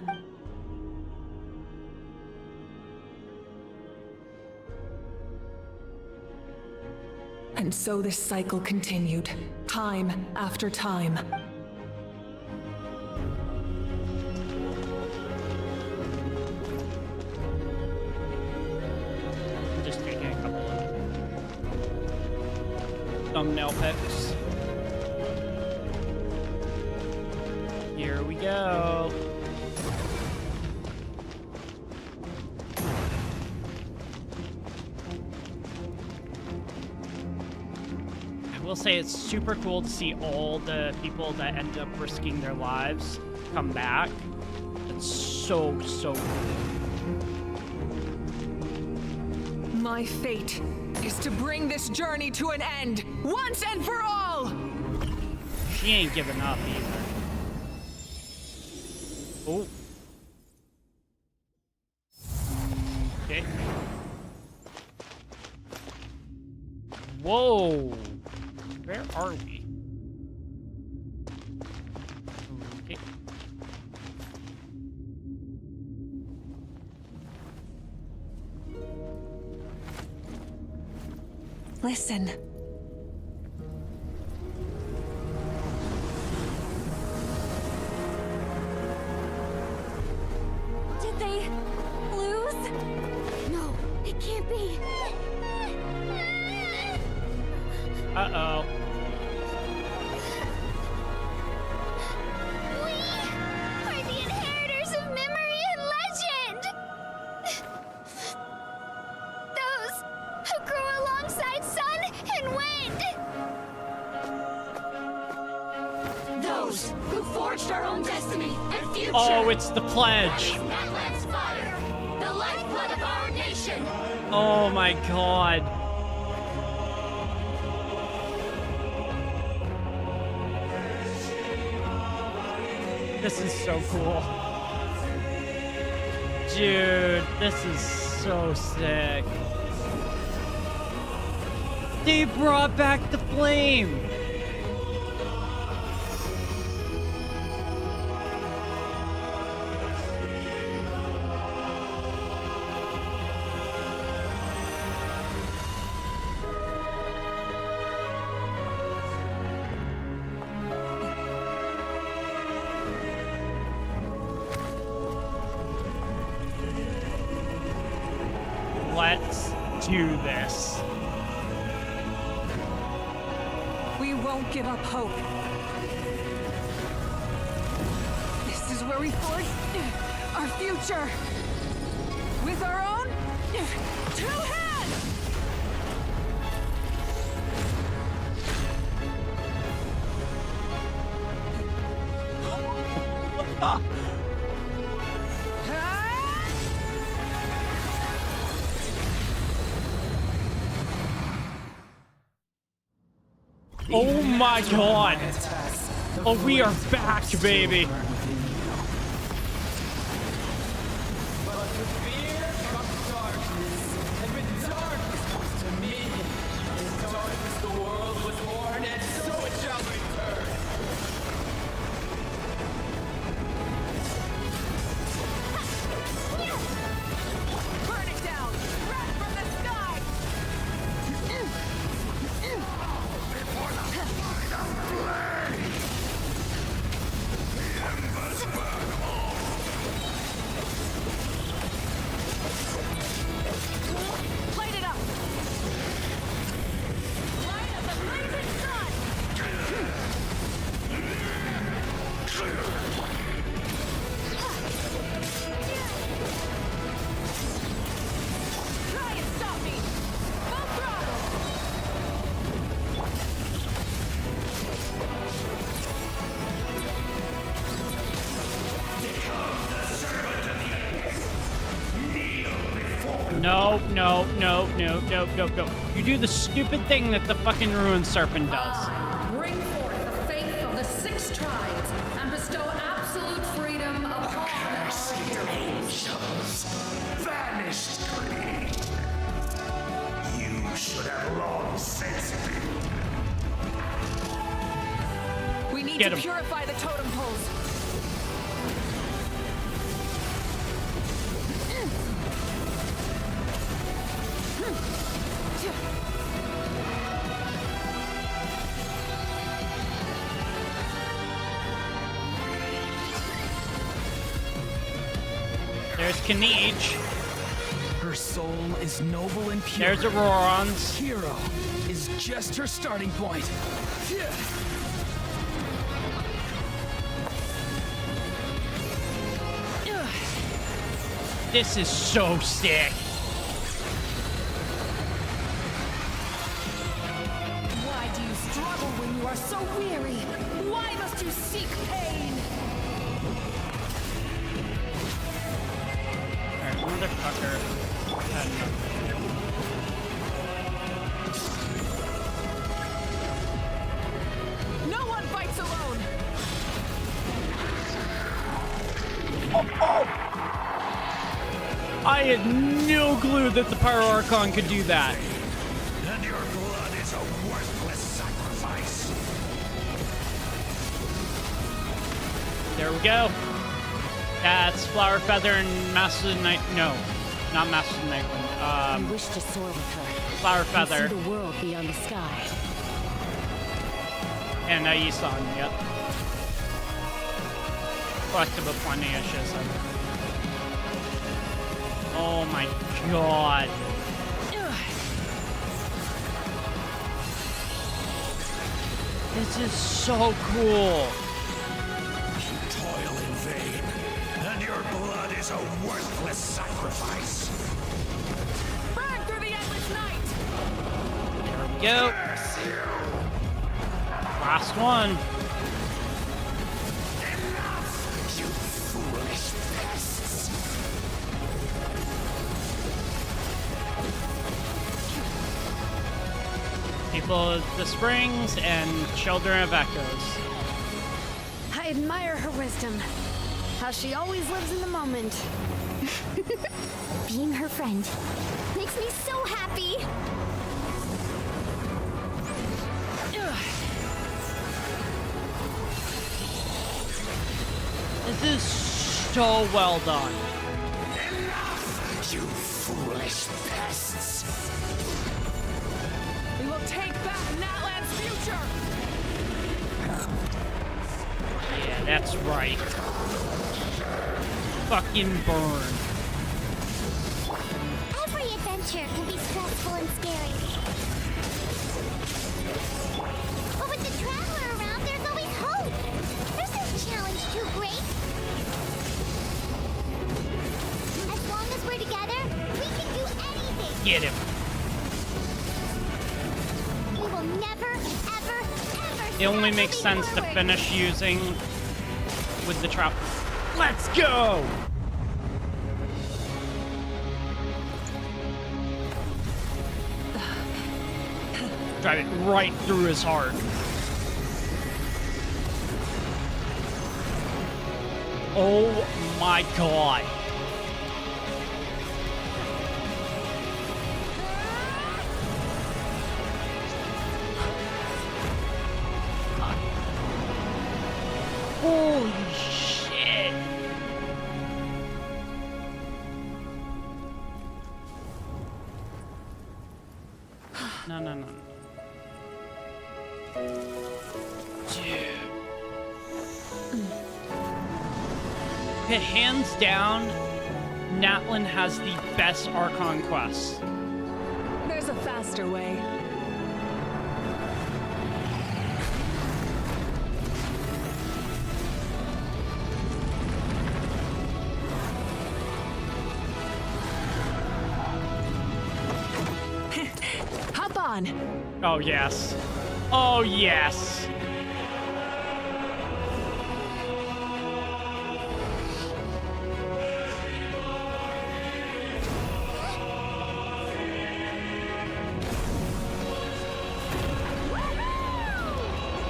And so this cycle continued, time after time. I'm just taking a couple of thumbnail pics. Here we go. I will say it's super cool to see all the people that end up risking their lives come back. It's so good. My fate is to bring this journey to an end, once and for all! She ain't giving up either. Oh. Okay. Whoa. Where are we? Okay. Listen. Did they lose? No, it can't be. Uh-oh. We are the inheritors of memory and legend! Those who grew alongside sun and wind! Those who forged our own destiny and future! Oh, it's the pledge! Natlan's fire! The lifeblood of our nation! Oh my god. This is so cool. Dude, this is so sick. They brought back the flame! Let's do this. We won't give up hope. This is where we forge our future. With our own 2 hands! Oh my god! Oh, we are back, baby! No, no, no, no, no, no, no. You do the stupid thing that the fucking Ruined Serpent does. Bring forth the faith of the 6 tribes and bestow absolute freedom upon our Angels, vanished creed. You should have long since been. We need Get to him. purify the totem poles. There's Kanij. Her soul is noble and pure. There's Auroron's. Hero is just her starting point. This is so sick. Why do you struggle when you are so weary? Why must you seek pain? motherfucker. No one fights alone! I had no clue that the Pyro Archon could do that. And your blood is a worthless sacrifice. There we go. That's Flower Feather and Master Night. No, not Master Nightwind. I wish to soar with her. Flower And Feather. see the world beyond the sky. And Isan, yep. Collectible plenty of shiz. Oh my god. This is so cool. You toil in vain, and your blood is a worthless sacrifice. Burn through the endless night! There we go. Last one. You foolish pests. People of the Springs and Children of Echoes. I admire her wisdom. How she always lives in the moment. Being her friend makes me so happy. This is so well done. Enough, you foolish pests. We will take back Natlan's future! Yeah, that's right. Fucking burn. Every adventure can be stressful and scary. But with the Traveler around, there's always hope. There's no challenge too great. As long as we're together, we can do anything. Get him. We will never, ever It only makes sense to finish using with the trap. Let's go! Drive it right through his heart. Oh my god. Holy shit. No, no, no. Dude. Okay, hands down, Natlan has the best Archon Quest. There's a faster way. Hop on. Oh, yes. Oh, yes.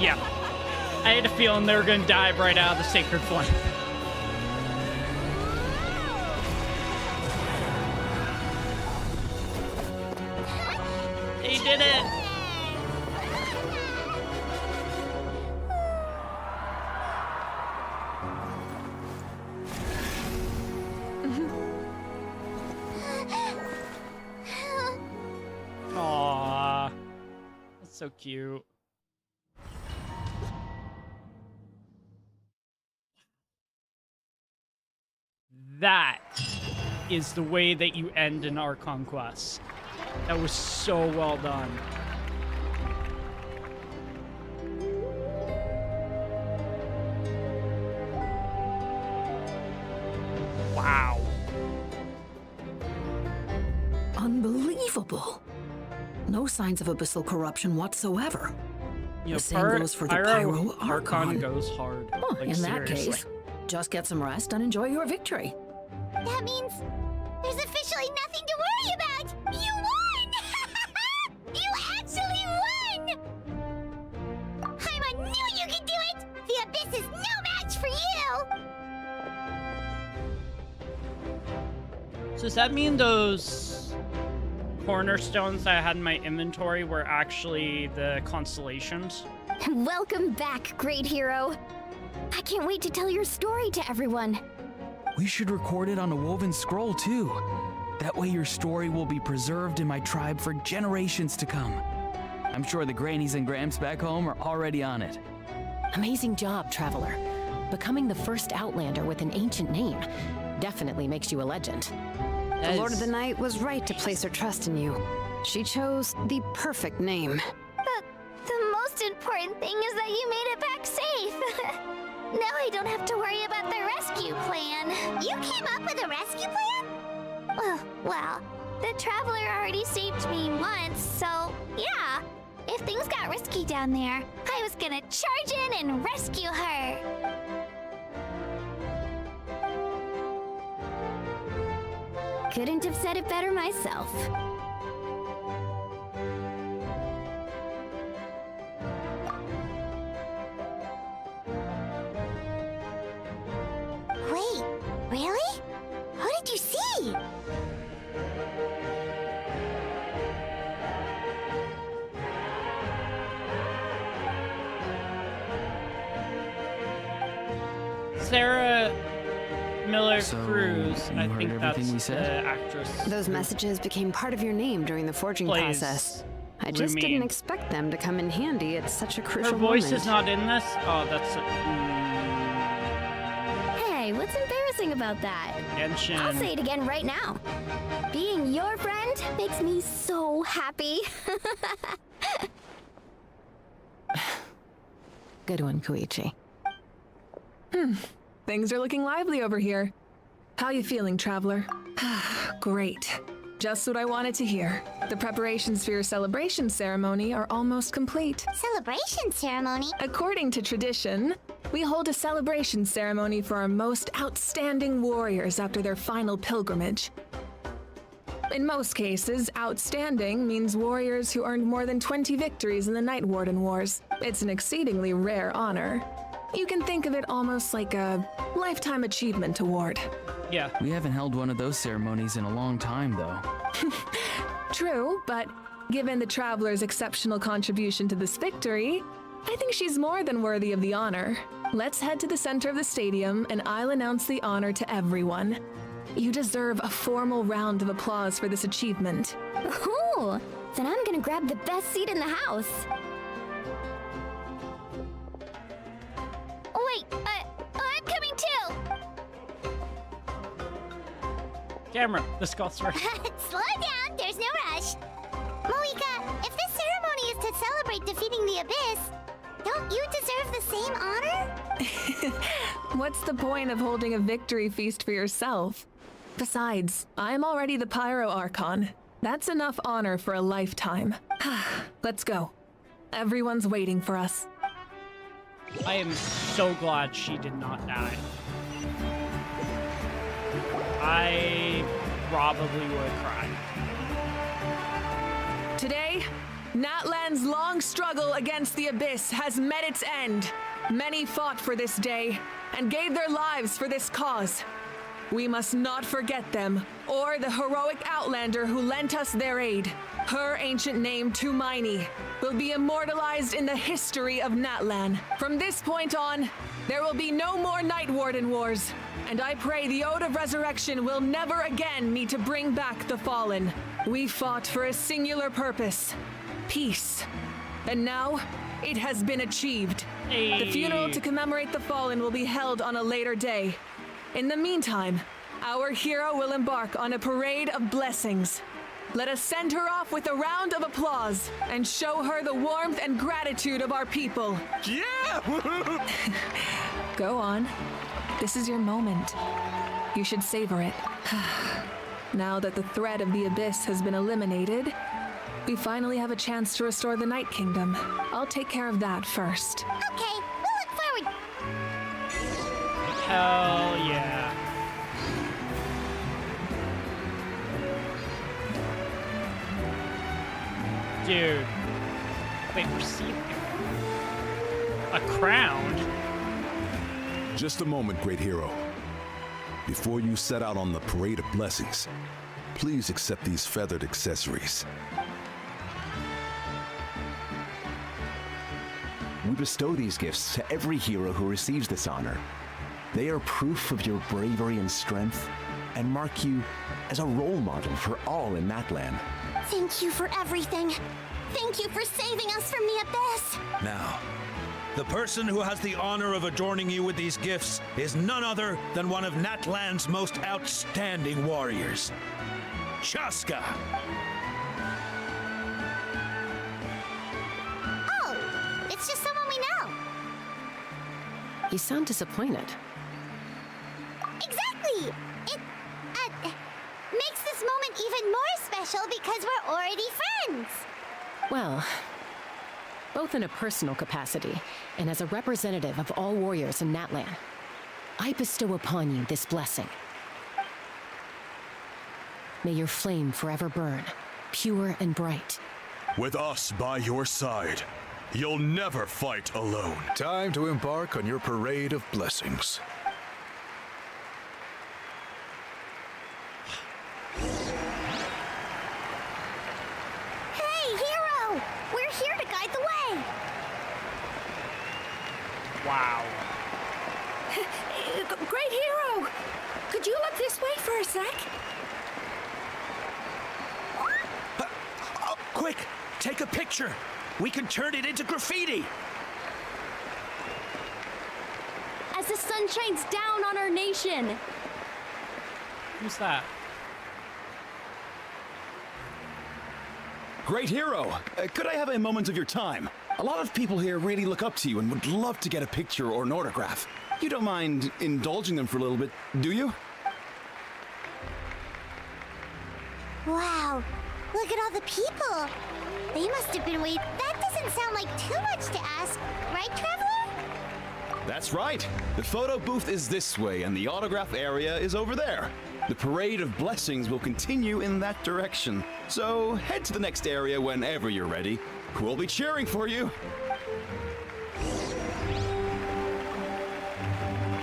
Yeah. I had a feeling they were going to dive right out of the Sacred Flame. He did it! Aww. That's so cute. That is the way that you end an Archon Quest. That was so well done. Wow. Unbelievable. No signs of abyssal corruption whatsoever. You know, The same goes for the Pyro Archon. goes hard. Well, like, in that seriously. case, just get some rest and enjoy your victory. That means there's a absolutely nothing to worry about! You won! You actually won! Paimon knew you could do it! The Abyss is no match for you! So does that mean those cornerstones that I had in my inventory were actually the constellations? Welcome back, great hero. I can't wait to tell your story to everyone. We should record it on a woven scroll too. That way your story will be preserved in my tribe for generations to come. I'm sure the grannies and gramps back home are already on it. Amazing job, Traveler. Becoming the first Outlander with an ancient name definitely makes you a legend. The Lord of the Night was right to place her trust in you. She chose the perfect name. The most important thing is that you made it back safe. Now I don't have to worry about the rescue plan. You came up with a rescue plan? Well, the Traveler already saved me once, so yeah. If things got risky down there, I was gonna charge in and rescue her. Couldn't have said it better myself. Wait, really? Who did you see? Sarah Miller So, Cruz, you I heard think everything that's we the said? actress. Those messages became part of your name during the forging Plays process. I just Lumine. didn't expect them to come in handy at such a Her crucial voice moment. is not in this? Oh, that's Hey, what's embarrassing about that? Genshin. I'll say it again right now. Being your friend makes me so happy. Good one, Koichi. Things are looking lively over here. How you feeling, Traveler? Great. Just what I wanted to hear. The preparations for your celebration ceremony are almost complete. Celebration ceremony? According to tradition, we hold a celebration ceremony for our most outstanding warriors after their final pilgrimage. In most cases, outstanding means warriors who earned more than 20 victories in the Night Warden Wars. It's an exceedingly rare honor. You can think of it almost like a lifetime achievement award. Yeah. We haven't held one of those ceremonies in a long time, though. True, but given the Traveler's exceptional contribution to this victory, I think she's more than worthy of the honor. Let's head to the center of the stadium and I'll announce the honor to everyone. You deserve a formal round of applause for this achievement. Ooh, then I'm gonna grab the best seat in the house. Wait, I'm coming too! Camera, this goes first. Slow down, there's no rush. Moika, if this ceremony is to celebrate defeating the Abyss, don't you deserve the same honor? What's the point of holding a victory feast for yourself? Besides, I'm already the Pyro Archon. That's enough honor for a lifetime. Let's go. Everyone's waiting for us. I am so glad she did not die. I probably would have cried. Today, Natlan's long struggle against the Abyss has met its end. Many fought for this day and gave their lives for this cause. We must not forget them, or the heroic Outlander who lent us their aid. Her ancient name, Tumaini, will be immortalized in the history of Natlan. From this point on, there will be no more Night Warden Wars, and I pray the Ode of Resurrection will never again need to bring back the fallen. We fought for a singular purpose, peace. And now, it has been achieved. The funeral to commemorate the fallen will be held on a later day. In the meantime, our hero will embark on a parade of blessings. Let us send her off with a round of applause and show her the warmth and gratitude of our people. Yeah! Go on. This is your moment. You should savor it. Now that the threat of the Abyss has been eliminated, we finally have a chance to restore the Night Kingdom. I'll take care of that first. Okay, we'll look forward. Hell yeah. Dude. Wait, receive a crown? Just a moment, great hero. Before you set out on the Parade of Blessings, please accept these feathered accessories. We bestow these gifts to every hero who receives this honor. They are proof of your bravery and strength, and mark you as a role model for all in Natlan. Thank you for everything. Thank you for saving us from the abyss. Now, the person who has the honor of adorning you with these gifts is none other than one of Natlan's most outstanding warriors, Chaska. Oh, it's just someone we know. You sound disappointed. Exactly. It makes this moment even more special because we're already friends. Well, both in a personal capacity and as a representative of all warriors in Natlan, I bestow upon you this blessing. May your flame forever burn, pure and bright. With us by your side, you'll never fight alone. Time to embark on your Parade of Blessings. Hey, hero! We're here to guide the way. Wow. Great hero! Could you look this way for a sec? Quick, take a picture. We can turn it into graffiti. As the sun shines down on our nation. Who's that? Great hero! Could I have a moment of your time? A lot of people here really look up to you and would love to get a picture or an autograph. You don't mind indulging them for a little bit, do you? Wow, look at all the people. They must have been waiting. That doesn't sound like too much to ask, right, Traveler? That's right. The photo booth is this way and the autograph area is over there. The Parade of Blessings will continue in that direction. So head to the next area whenever you're ready. We'll be cheering for you.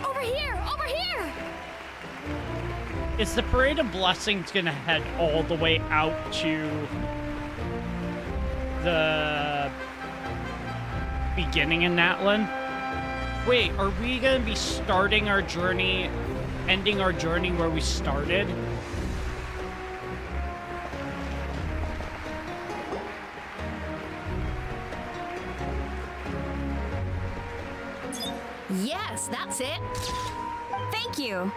Over here! Over here! Is the Parade of Blessings gonna head all the way out to the beginning in Natlan? Wait, are we gonna be starting our journey, ending our journey where we started? Yes, that's it. Thank you.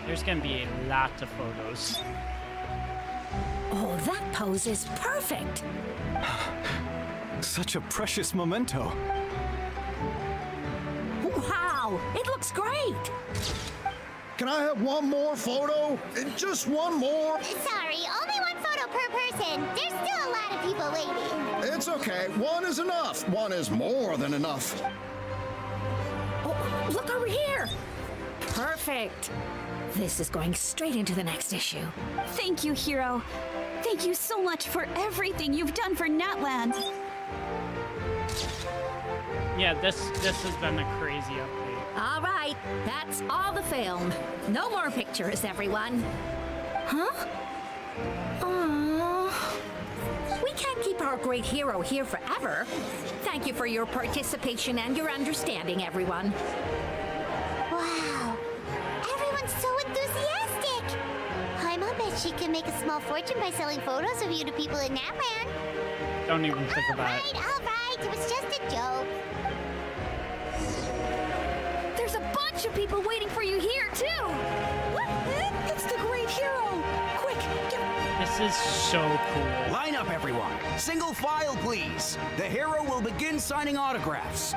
There's gonna be a lot of photos. Oh, that pose is perfect. Such a precious memento. Wow, it looks great. Can I have one more photo? Just one more? Sorry, only one photo per person. There's still a lot of people waiting. It's okay. One is enough. One is more than enough. Oh, look over here. Perfect. This is going straight into the next issue. Thank you, hero. Thank you so much for everything you've done for Natlan. Yeah, this has been a crazy update. All right, that's all the film. No more pictures, everyone. Huh? Aww. We can't keep our great hero here forever. Thank you for your participation and your understanding, everyone. Wow, everyone's so enthusiastic. Paimon bet she can make a small fortune by selling photos of you to people in Natlan. Don't even think about it. All right, it was just a joke. There's a bunch of people waiting for you here, too! It's the great hero! Quick, This is so cool. Line up, everyone. Single file, please. The hero will begin signing autographs.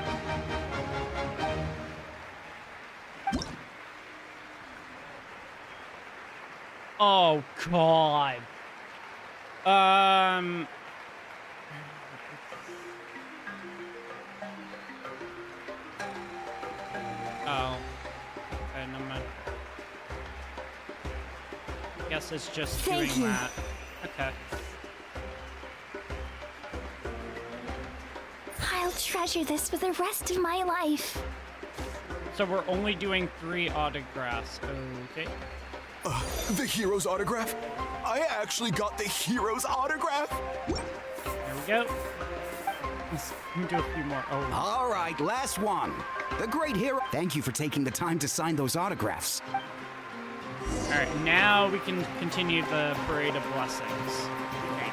Oh, God. Oh. Okay, never mind. guess it's just Thank doing you. that. Okay. I'll treasure this for the rest of my life. So we're only doing 3 autographs. Okay. The hero's autograph? I actually got the hero's autograph? There we go. Let's do a few more. Oh. All right, last one. The great hero. Thank you for taking the time to sign those autographs. Alright, now we can continue the Parade of Blessings. Okay.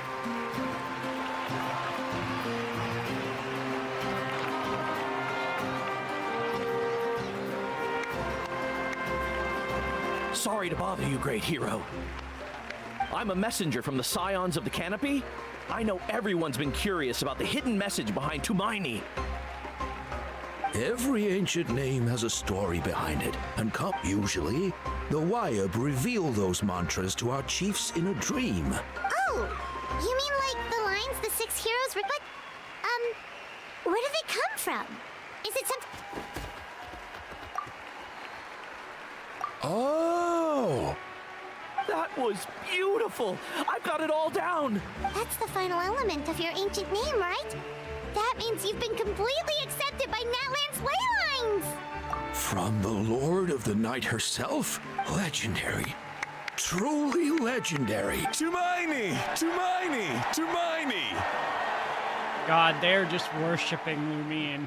Sorry to bother you, great hero. I'm a messenger from the Scions of the Canopy. I know everyone's been curious about the hidden message behind Tumaini. Every ancient name has a story behind it, and usually, the Wayab reveal those mantras to our chiefs in a dream. Oh, you mean like the lines the 6 heroes were, but, where do they come from? Is it some... Oh! That was beautiful! I've got it all down! That's the final element of your ancient name, right? That means you've been completely accepted by Natlan's ley lines! From the Lord of the Night herself? Legendary. Truly legendary. Tumaini! Tumaini! Tumaini! God, they're just worshipping Lumine.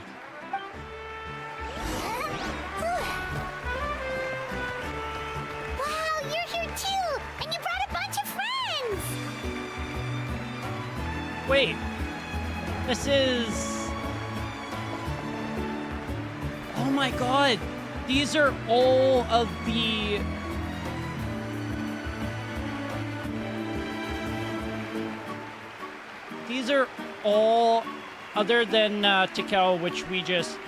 Wow, you're here too! And you brought a bunch of friends! Wait. This is... Oh my god. These are all of the... These are all, other than Tikel, which we just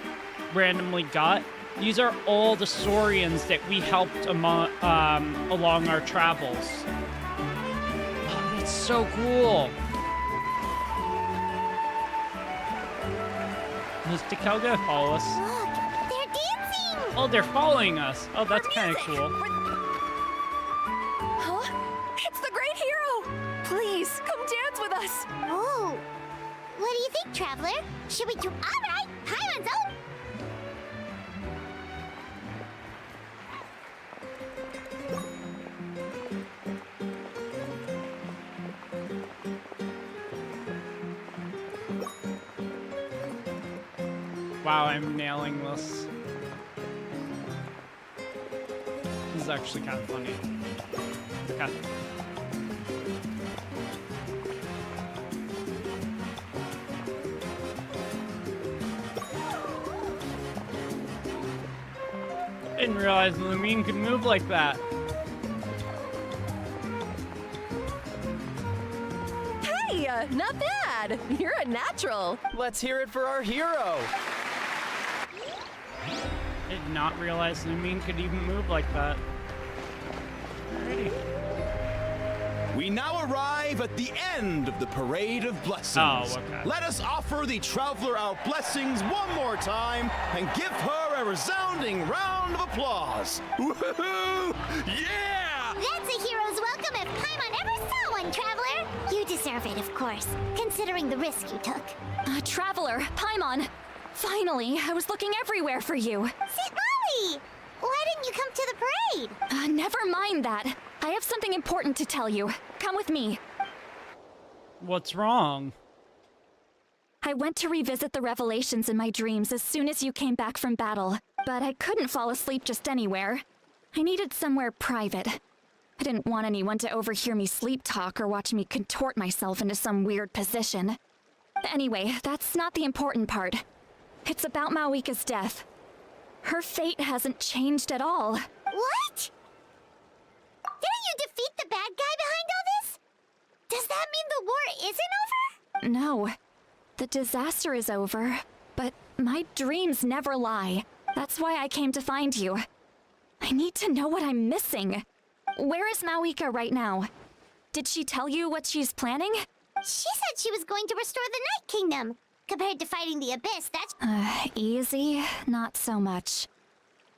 randomly got. These are all the Saurians that we helped along our travels. Oh, that's so cool. Does Tikel gonna follow us? Look, they're dancing! Oh, they're following us. Oh, that's kind of cool. Huh? It's the great hero! Please, come dance with us! Oh, what do you think, Traveler? Should we do... Alright, Paimon's out! Wow, I'm nailing this. This is actually kind of funny. Okay. Didn't realize Lumine could move like that. Hey, not bad! You're a natural! Let's hear it for our hero! Did not realize Lumine could even move like that. Alrighty. We now arrive at the end of the Parade of Blessings. Oh, okay. Let us offer the Traveler our blessings one more time and give her a resounding round of applause. Woohoo! Yeah! That's a hero's welcome if Paimon ever saw one, Traveler! You deserve it, of course, considering the risk you took. Traveler, Paimon! Finally, I was looking everywhere for you. Sit Molly! Why didn't you come to the parade? Never mind that. I have something important to tell you. Come with me. What's wrong? I went to revisit the revelations in my dreams as soon as you came back from battle, but I couldn't fall asleep just anywhere. I needed somewhere private. I didn't want anyone to overhear me sleep talk or watch me contort myself into some weird position. Anyway, that's not the important part. It's about Mawika's death. Her fate hasn't changed at all. What? Didn't you defeat the bad guy behind all this? Does that mean the war isn't over? No. The disaster is over, but my dreams never lie. That's why I came to find you. I need to know what I'm missing. Where is Mawika right now? Did she tell you what she's planning? She said she was going to restore the Night Kingdom. Compared to fighting the Abyss, that's... Easy? Not so much.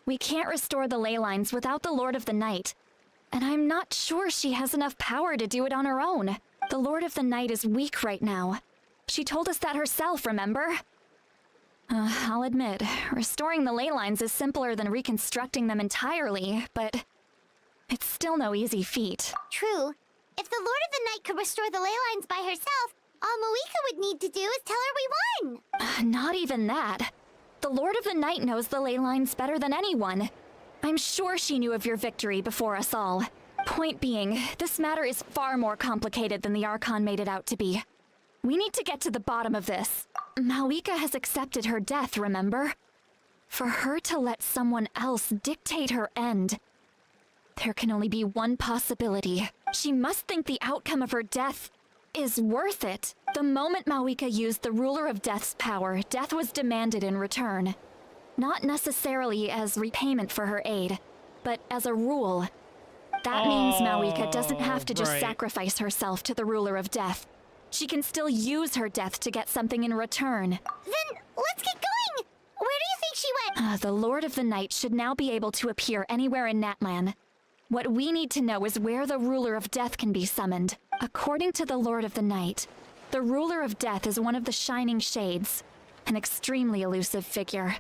We can't restore the ley lines without the Lord of the Night. And I'm not sure she has enough power to do it on her own. The Lord of the Night is weak right now. She told us that herself, remember? I'll admit, restoring the ley lines is simpler than reconstructing them entirely, but it's still no easy feat. True. If the Lord of the Night could restore the ley lines by herself, all Moika would need to do is tell her we won. Not even that. The Lord of the Night knows the ley lines better than anyone. I'm sure she knew of your victory before us all. Point being, this matter is far more complicated than the Archon made it out to be. We need to get to the bottom of this. Malika has accepted her death, remember? For her to let someone else dictate her end, there can only be one possibility. She must think the outcome of her death is worth it. The moment Malika used the Ruler of Death's power, death was demanded in return. Not necessarily as repayment for her aid, but as a rule. That means Malika doesn't have to just sacrifice herself to the Ruler of Death. She can still use her death to get something in return. Then let's get going! Where do you think she went? The Lord of the Night should now be able to appear anywhere in Natlan. What we need to know is where the Ruler of Death can be summoned. According to the Lord of the Night, the Ruler of Death is one of the Shining Shades, an extremely elusive figure.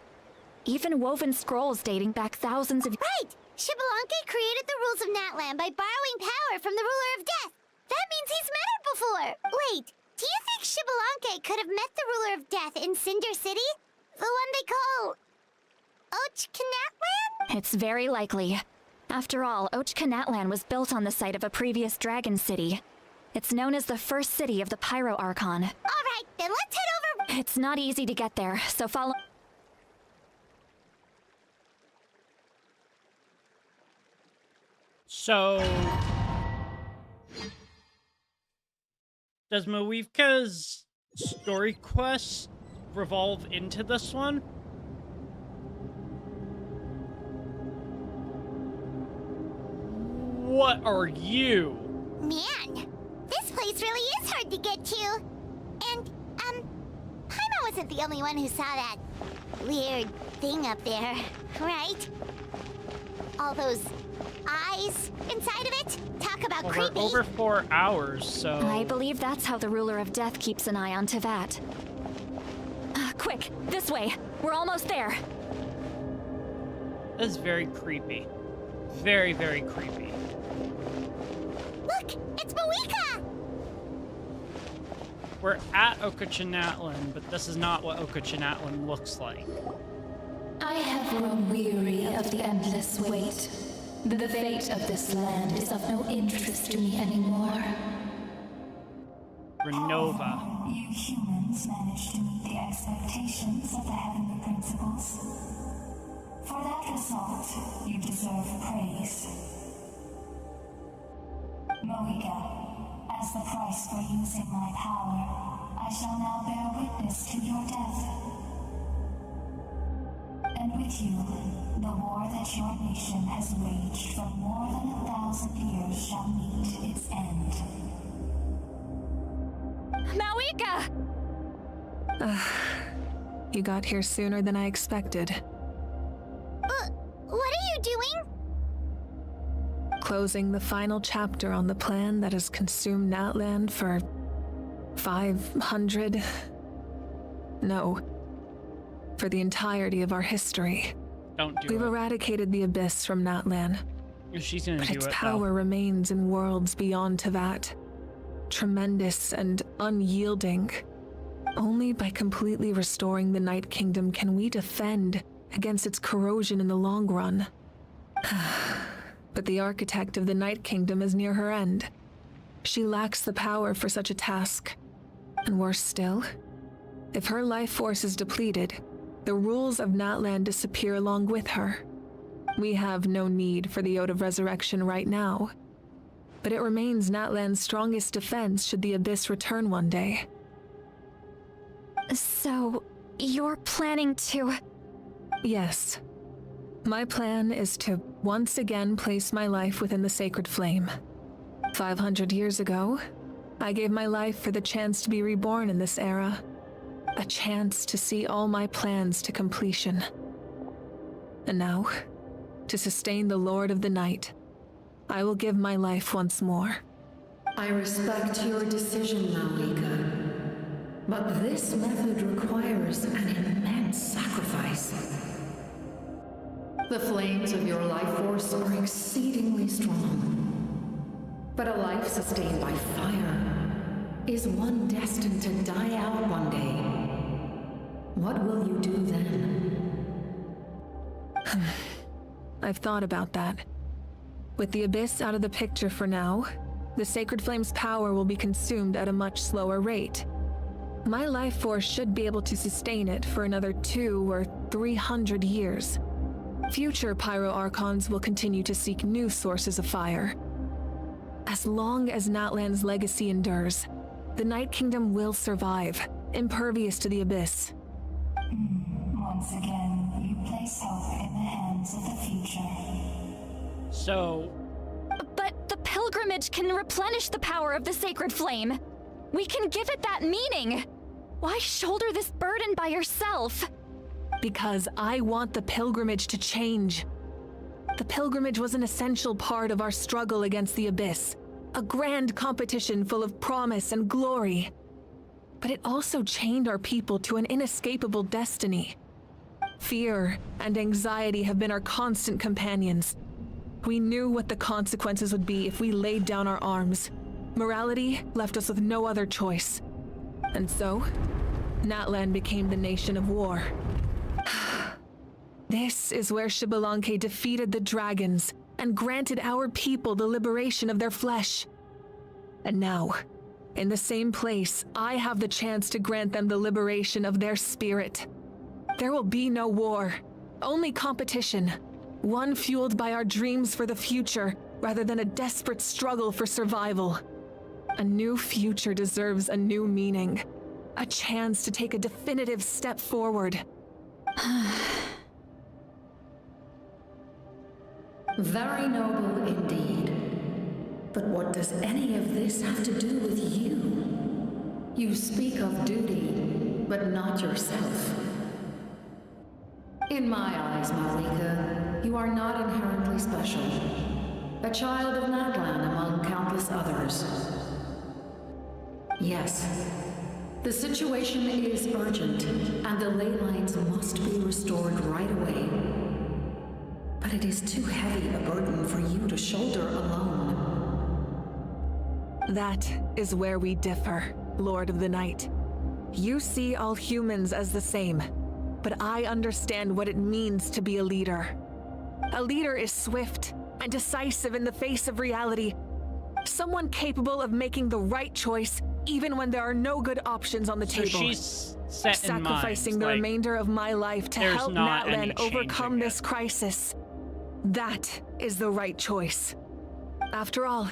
Even woven scrolls dating back thousands of— Right! Xbalanque created the rules of Natlan by borrowing power from the Ruler of Death. That means he's met her before! Wait, do you think Xbalanque could have met the Ruler of Death in Cinder City? The one they call... Ochkanatlan? It's very likely. After all, Ochkanatlan was built on the site of a previous dragon city. It's known as the first city of the Pyro Archon. Alright, then let's head over... It's not easy to get there, so follow... So... does Mawivka's story quest revolve into this one? What are you? Man, this place really is hard to get to. And, Paimon wasn't the only one who saw that weird thing up there, right? All those eyes inside of it? Talk about creepy. We're over 4 hours, so... I believe that's how the Ruler of Death keeps an eye on Tevat. Quick, this way. We're almost there. That's very creepy. Very, very creepy. Look, it's Moika! We're at Ochkanatlan, but this is not what Ochkanatlan looks like. I have grown weary of the endless wait. The fate of this land is of no interest to me anymore. Renova. You humans managed to meet the expectations of the heavenly principles. For that result, you deserve praise. Moika, as the price for using my power, I shall now bear witness to your death. And with you, the war that your nation has waged for more than 1,000 years shall meet its end. Malika! You got here sooner than I expected. What are you doing? Closing the final chapter on the plan that has consumed Natlan for 500... No. For the entirety of our history. Don't do We've eradicated the Abyss from Natlan. She's gonna but do its it, power though. remains in worlds beyond Tevat. Tremendous and unyielding. Only by completely restoring the Night Kingdom can we defend against its corrosion in the long run. But the architect of the Night Kingdom is near her end. She lacks the power for such a task. And worse still, if her life force is depleted, the rules of Natlan disappear along with her. We have no need for the Ode of Resurrection right now, but it remains Natlan's strongest defense should the Abyss return one day. So, you're planning to... Yes. My plan is to once again place my life within the sacred flame. 500 years ago, I gave my life for the chance to be reborn in this era. A chance to see all my plans to completion. And now, to sustain the Lord of the Night, I will give my life once more. I respect your decision, Malika. But this method requires an immense sacrifice. The flames of your life force are exceedingly strong. But a life sustained by fire is one destined to die out one day. What will you do then? I've thought about that. With the Abyss out of the picture for now, the Sacred Flame's power will be consumed at a much slower rate. My life force should be able to sustain it for another 200 or 300 years. Future Pyro Archons will continue to seek new sources of fire. As long as Natlan's legacy endures, the Night Kingdom will survive, impervious to the Abyss. Once again, you place hope in the hands of the future. So... But the pilgrimage can replenish the power of the Sacred Flame. We can give it that meaning. Why shoulder this burden by yourself? Because I want the pilgrimage to change. The pilgrimage was an essential part of our struggle against the Abyss, a grand competition full of promise and glory. But it also chained our people to an inescapable destiny. Fear and anxiety have been our constant companions. We knew what the consequences would be if we laid down our arms. Morality left us with no other choice. And so, Natlan became the nation of war. This is where Xbalanque defeated the dragons and granted our people the liberation of their flesh. And now, in the same place, I have the chance to grant them the liberation of their spirit. There will be no war, only competition, one fueled by our dreams for the future rather than a desperate struggle for survival. A new future deserves a new meaning, a chance to take a definitive step forward. Very noble indeed. But what does any of this have to do with you? You speak of duty, but not yourself. In my eyes, Malika, you are not inherently special. A child of Natlan among countless others. Yes, the situation is urgent, and the ley lines must be restored right away. But it is too heavy a burden for you to shoulder alone. That is where we differ, Lord of the Night. You see all humans as the same, but I understand what it means to be a leader. A leader is swift and decisive in the face of reality. Someone capable of making the right choice even when there are no good options on the table. She's set in mind, sacrificing the remainder of my life to help Natlan overcome this crisis. That is the right choice. After all,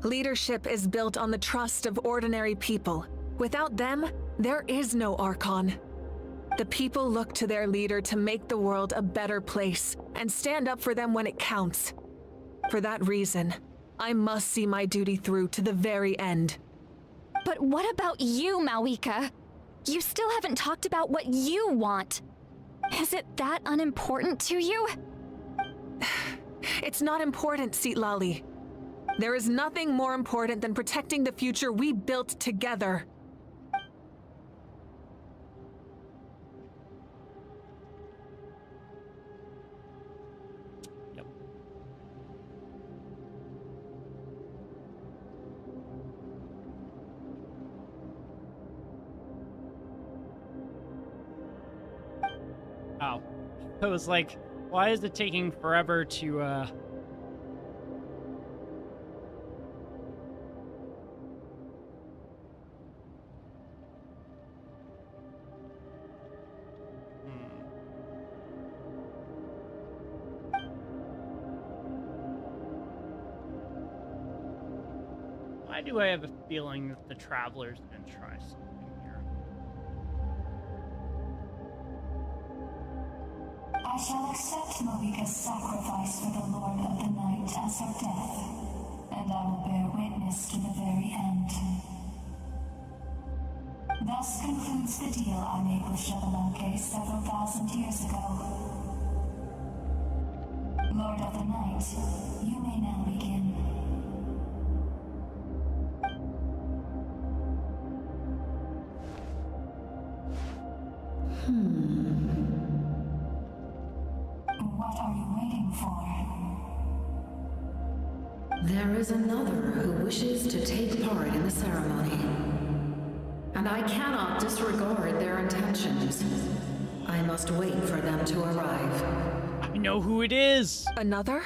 leadership is built on the trust of ordinary people. Without them, there is no Archon. The people look to their leader to make the world a better place and stand up for them when it counts. For that reason, I must see my duty through to the very end. But what about you, Malika? You still haven't talked about what you want. Is it that unimportant to you? It's not important, Citlali. There is nothing more important than protecting the future we built together. Yep. Oh. I was like, why is it taking forever to, Why do I have a feeling that the Traveler's gonna try something here? I shall accept Malika's sacrifice for the Lord of the Night as her death, and I will bear witness to the very end. Thus concludes the deal I made with Xbalanque several thousand years ago. Lord of the Night, you may now begin. What are you waiting for? There is another who wishes to take part in the ceremony. And I cannot disregard their intentions. I must wait for them to arrive. I know who it is. Another?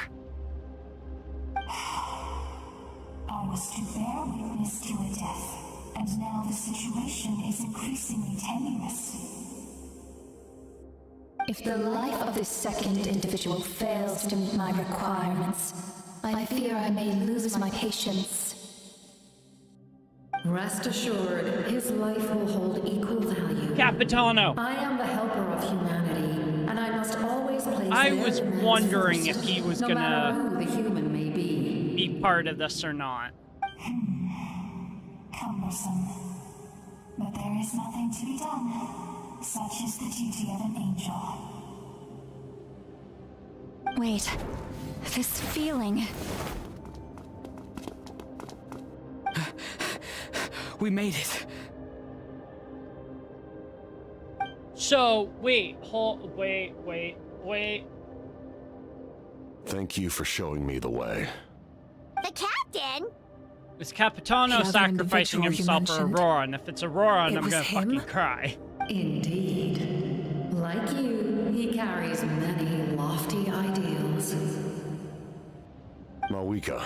I was to bear witness to a death, and now the situation is increasingly tenuous. If the life of this second individual fails to meet my requirements, I fear I may lose my patience. Rest assured, his life will hold equal value. Capitano. I am the helper of humanity, and I must always place I their was demands wondering first, if he was no gonna matter who the human may be part of this or not. Cumbersome. But there is nothing to be done. Such is the duty of an angel. Wait, this feeling. We made it. So, wait. Thank you for showing me the way. The captain? Is Capitano The other sacrificing individual you himself for mentioned? Aurora? And if it's Aurora, It I'm was gonna him? fucking cry. Indeed. Like you, he carries many lofty ideals. Malwika,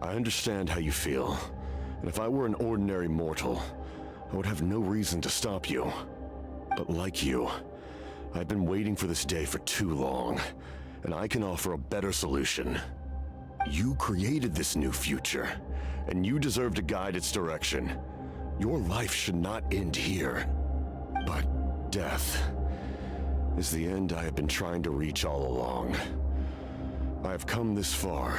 I understand how you feel. And if I were an ordinary mortal, I would have no reason to stop you. But like you, I've been waiting for this day for too long, and I can offer a better solution. You created this new future, and you deserve to guide its direction. Your life should not end here. But death is the end I have been trying to reach all along. I have come this far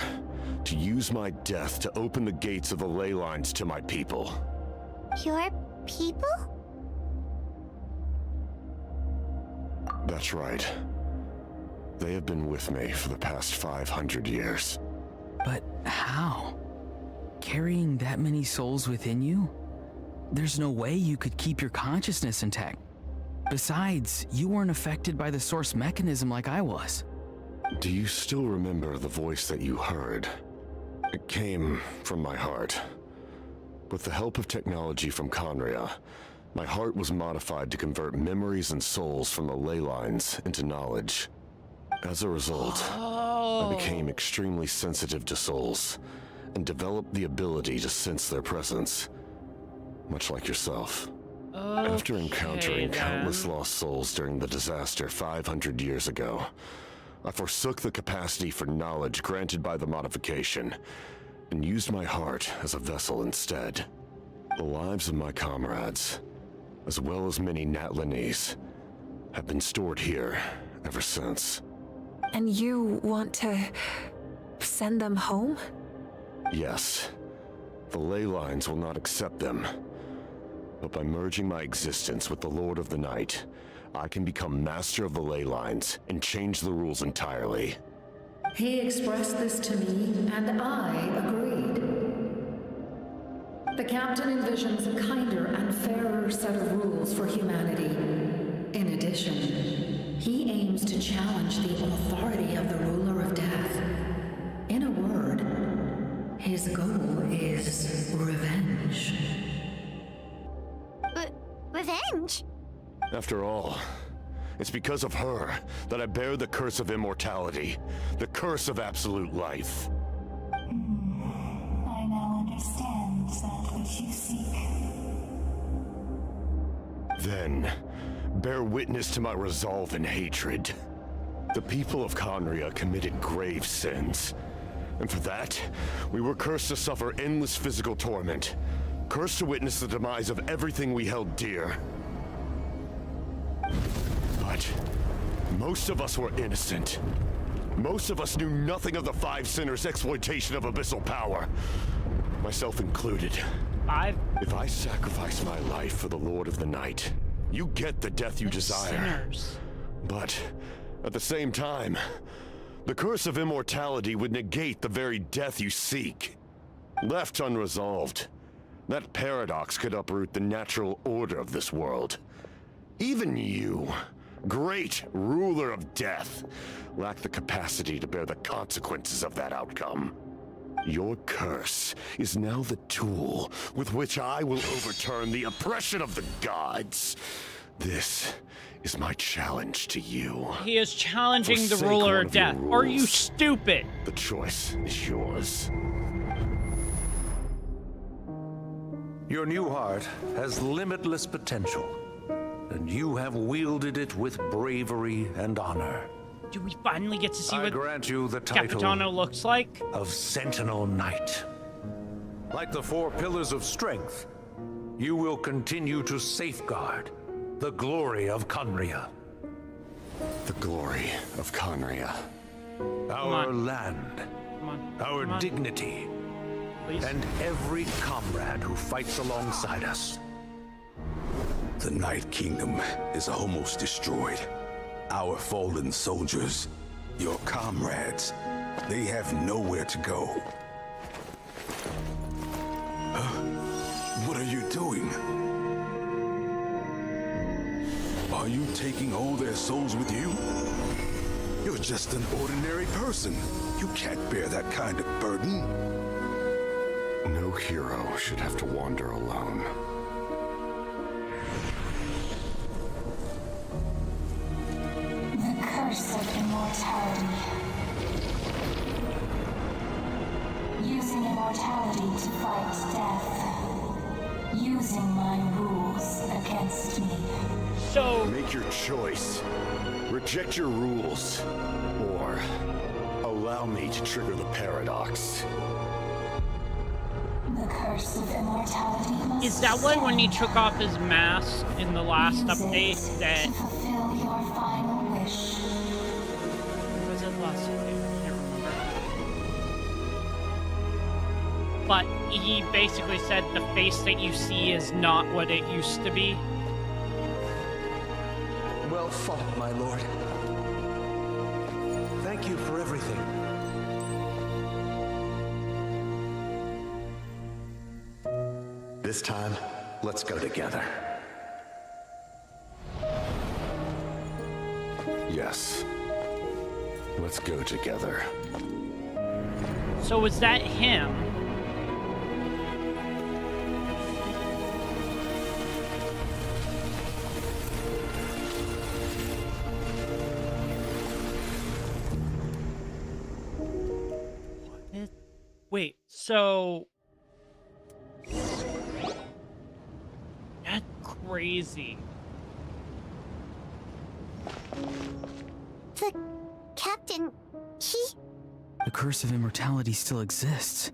to use my death to open the gates of the ley lines to my people. Your people? That's right. They have been with me for the past 500 years. But how? Carrying that many souls within you? There's no way you could keep your consciousness intact. Besides, you weren't affected by the source mechanism like I was. Do you still remember the voice that you heard? It came from my heart. With the help of technology from Conria, my heart was modified to convert memories and souls from the ley lines into knowledge. As a result, I became extremely sensitive to souls and developed the ability to sense their presence, much like yourself. After encountering countless lost souls during the disaster 500 years ago, I forsook the capacity for knowledge granted by the modification and used my heart as a vessel instead. The lives of my comrades, as well as many Natlanese, have been stored here ever since. And you want to send them home? Yes. The ley lines will not accept them. But by merging my existence with the Lord of the Night, I can become master of the ley lines and change the rules entirely. He expressed this to me, and I agreed. The captain envisions a kinder and fairer set of rules for humanity. In addition, he aims to challenge the authority of the ruler of death. In a word, his goal is revenge. Revenge? After all, it's because of her that I bear the curse of immortality, the curse of absolute life. I now understand that which you seek. Then, bear witness to my resolve and hatred. The people of Conria committed grave sins. And for that, we were cursed to suffer endless physical torment. Cursed to witness the demise of everything we held dear. But most of us were innocent. Most of us knew nothing of the Five Sinners' exploitation of abyssal power. Myself included. If I sacrifice my life for the Lord of the Night, you get the death you desire. Sinners. But at the same time, The curse of immortality would negate the very death you seek. Left unresolved, that paradox could uproot the natural order of this world. Even you, great ruler of death, lack the capacity to bear the consequences of that outcome. Your curse is now the tool with which I will overturn the oppression of the gods. This is my challenge to you. He is challenging the Forsake ruler one of of your death. Are you rules. stupid? The choice is yours. Your new heart has limitless potential, and you have wielded it with bravery and honor. Do we finally get to see I what grant you the title Capitano looks like? of Sentinel Knight. Like the 4 pillars of strength, you will continue to safeguard the glory of Conria. The glory of Conria. Our land, our dignity, and every comrade who fights alongside us. The Night Kingdom is almost destroyed. Our fallen soldiers, your comrades, they have nowhere to go. What are you doing? Are you taking all their souls with you? You're just an ordinary person. You can't bear that kind of burden. No hero should have to wander alone. The curse of immortality. Using immortality to fight death. Using my rules against me. So make your choice. Reject your rules, or allow me to trigger the paradox. The curse of immortality must Is that why when he took off his mask in the last use update it that to fulfill your final wish? was it last update? I can't remember. But he basically said the face that you see is not what it used to be. Well fought, my lord. Thank you for everything. This time, let's go together. Yes. Let's go together. So was that him? Wait, so that's crazy. The captain, he... The curse of immortality still exists.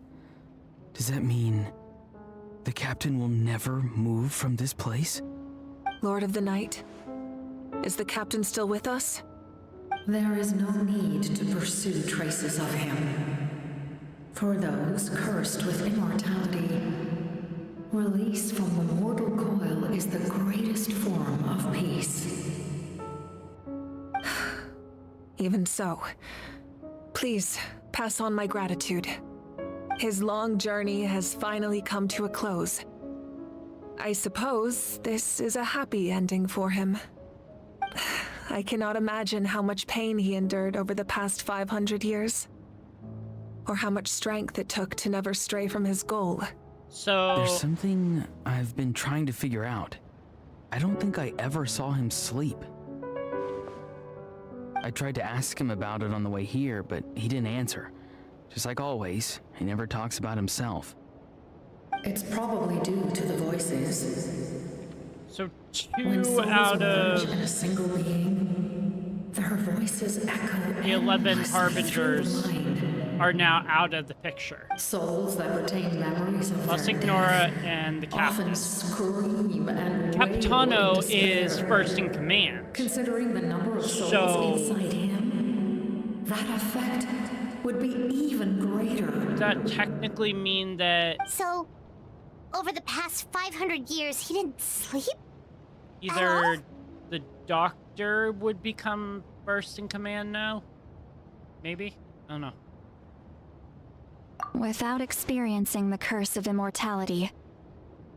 Does that mean the captain will never move from this place? Lord of the Night, is the captain still with us? There is no need to pursue traces of him. For those cursed with immortality, release from the mortal coil is the greatest form of peace. Even so, please pass on my gratitude. His long journey has finally come to a close. I suppose this is a happy ending for him. I cannot imagine how much pain he endured over the past 500 years. Or how much strength it took to never stray from his goal. So... There's something I've been trying to figure out. I don't think I ever saw him sleep. I tried to ask him about it on the way here, but he didn't answer. Just like always, he never talks about himself. It's probably due to the voices. So When two souls out merge of in a single being, their voices echo the 11 endlessly through the harbingers mind. are now out of the picture. Souls that retain memories of Plus their Ignora death and the often captain. scream and wail in Capitano despair. is first in command. Considering the number of souls So- inside him, that effect would be even greater. Does that technically mean that So, over the past 500 years, he didn't sleep? either the doctor would become first in command now? Maybe? I don't know. Without experiencing the curse of immortality,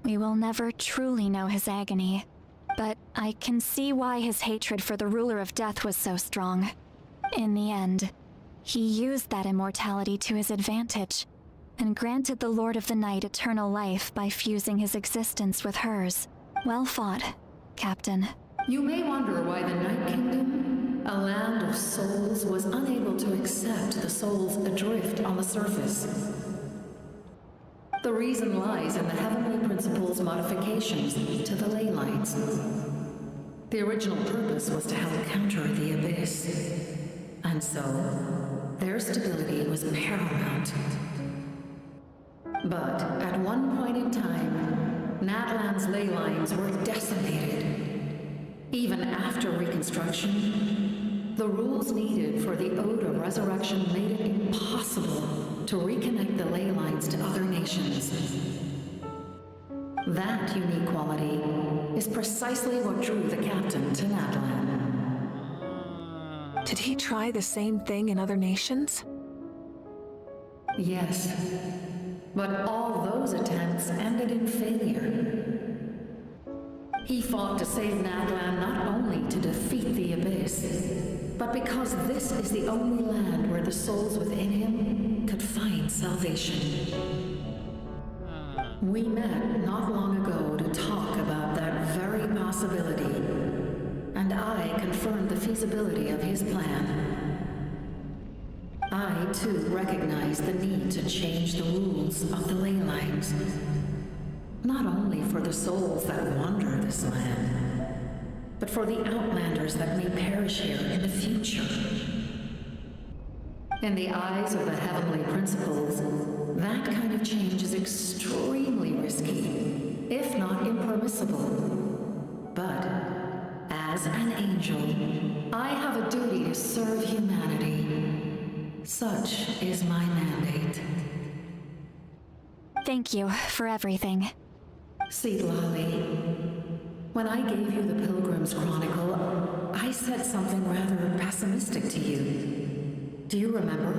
we will never truly know his agony. But I can see why his hatred for the ruler of death was so strong. In the end, he used that immortality to his advantage, and granted the Lord of the Night eternal life by fusing his existence with hers. Well fought, Captain. You may wonder why the Night Kingdom, a land of souls, was unable to accept the souls adrift on the surface. The reason lies in the Heavenly Principle's modifications to the ley lines. The original purpose was to help counter the Abyss, and so their stability was paramount. But at one point in time, Natlan's ley lines were decimated. Even after reconstruction, the rules needed for the Ode of Resurrection made it impossible to reconnect the ley lines to other nations. That unique quality is precisely what drew the captain to Natlan. Did he try the same thing in other nations? Yes, but all those attempts ended in failure. He fought to save Natlan not only to defeat the Abyss, but because this is the only land where the souls within him could find salvation. We met not long ago to talk about that very possibility, and I confirmed the feasibility of his plan. I, too, recognize the need to change the rules of the ley lines. Not only for the souls that wander this land, but for the outlanders that may perish here in the future. In the eyes of the Heavenly Principles, that kind of change is extremely risky, if not impermissible. But, as an angel, I have a duty to serve humanity. Such is my mandate. Thank you for everything. Lolly, when I gave you the Pilgrim's Chronicle, I said something rather pessimistic to you. Do you remember?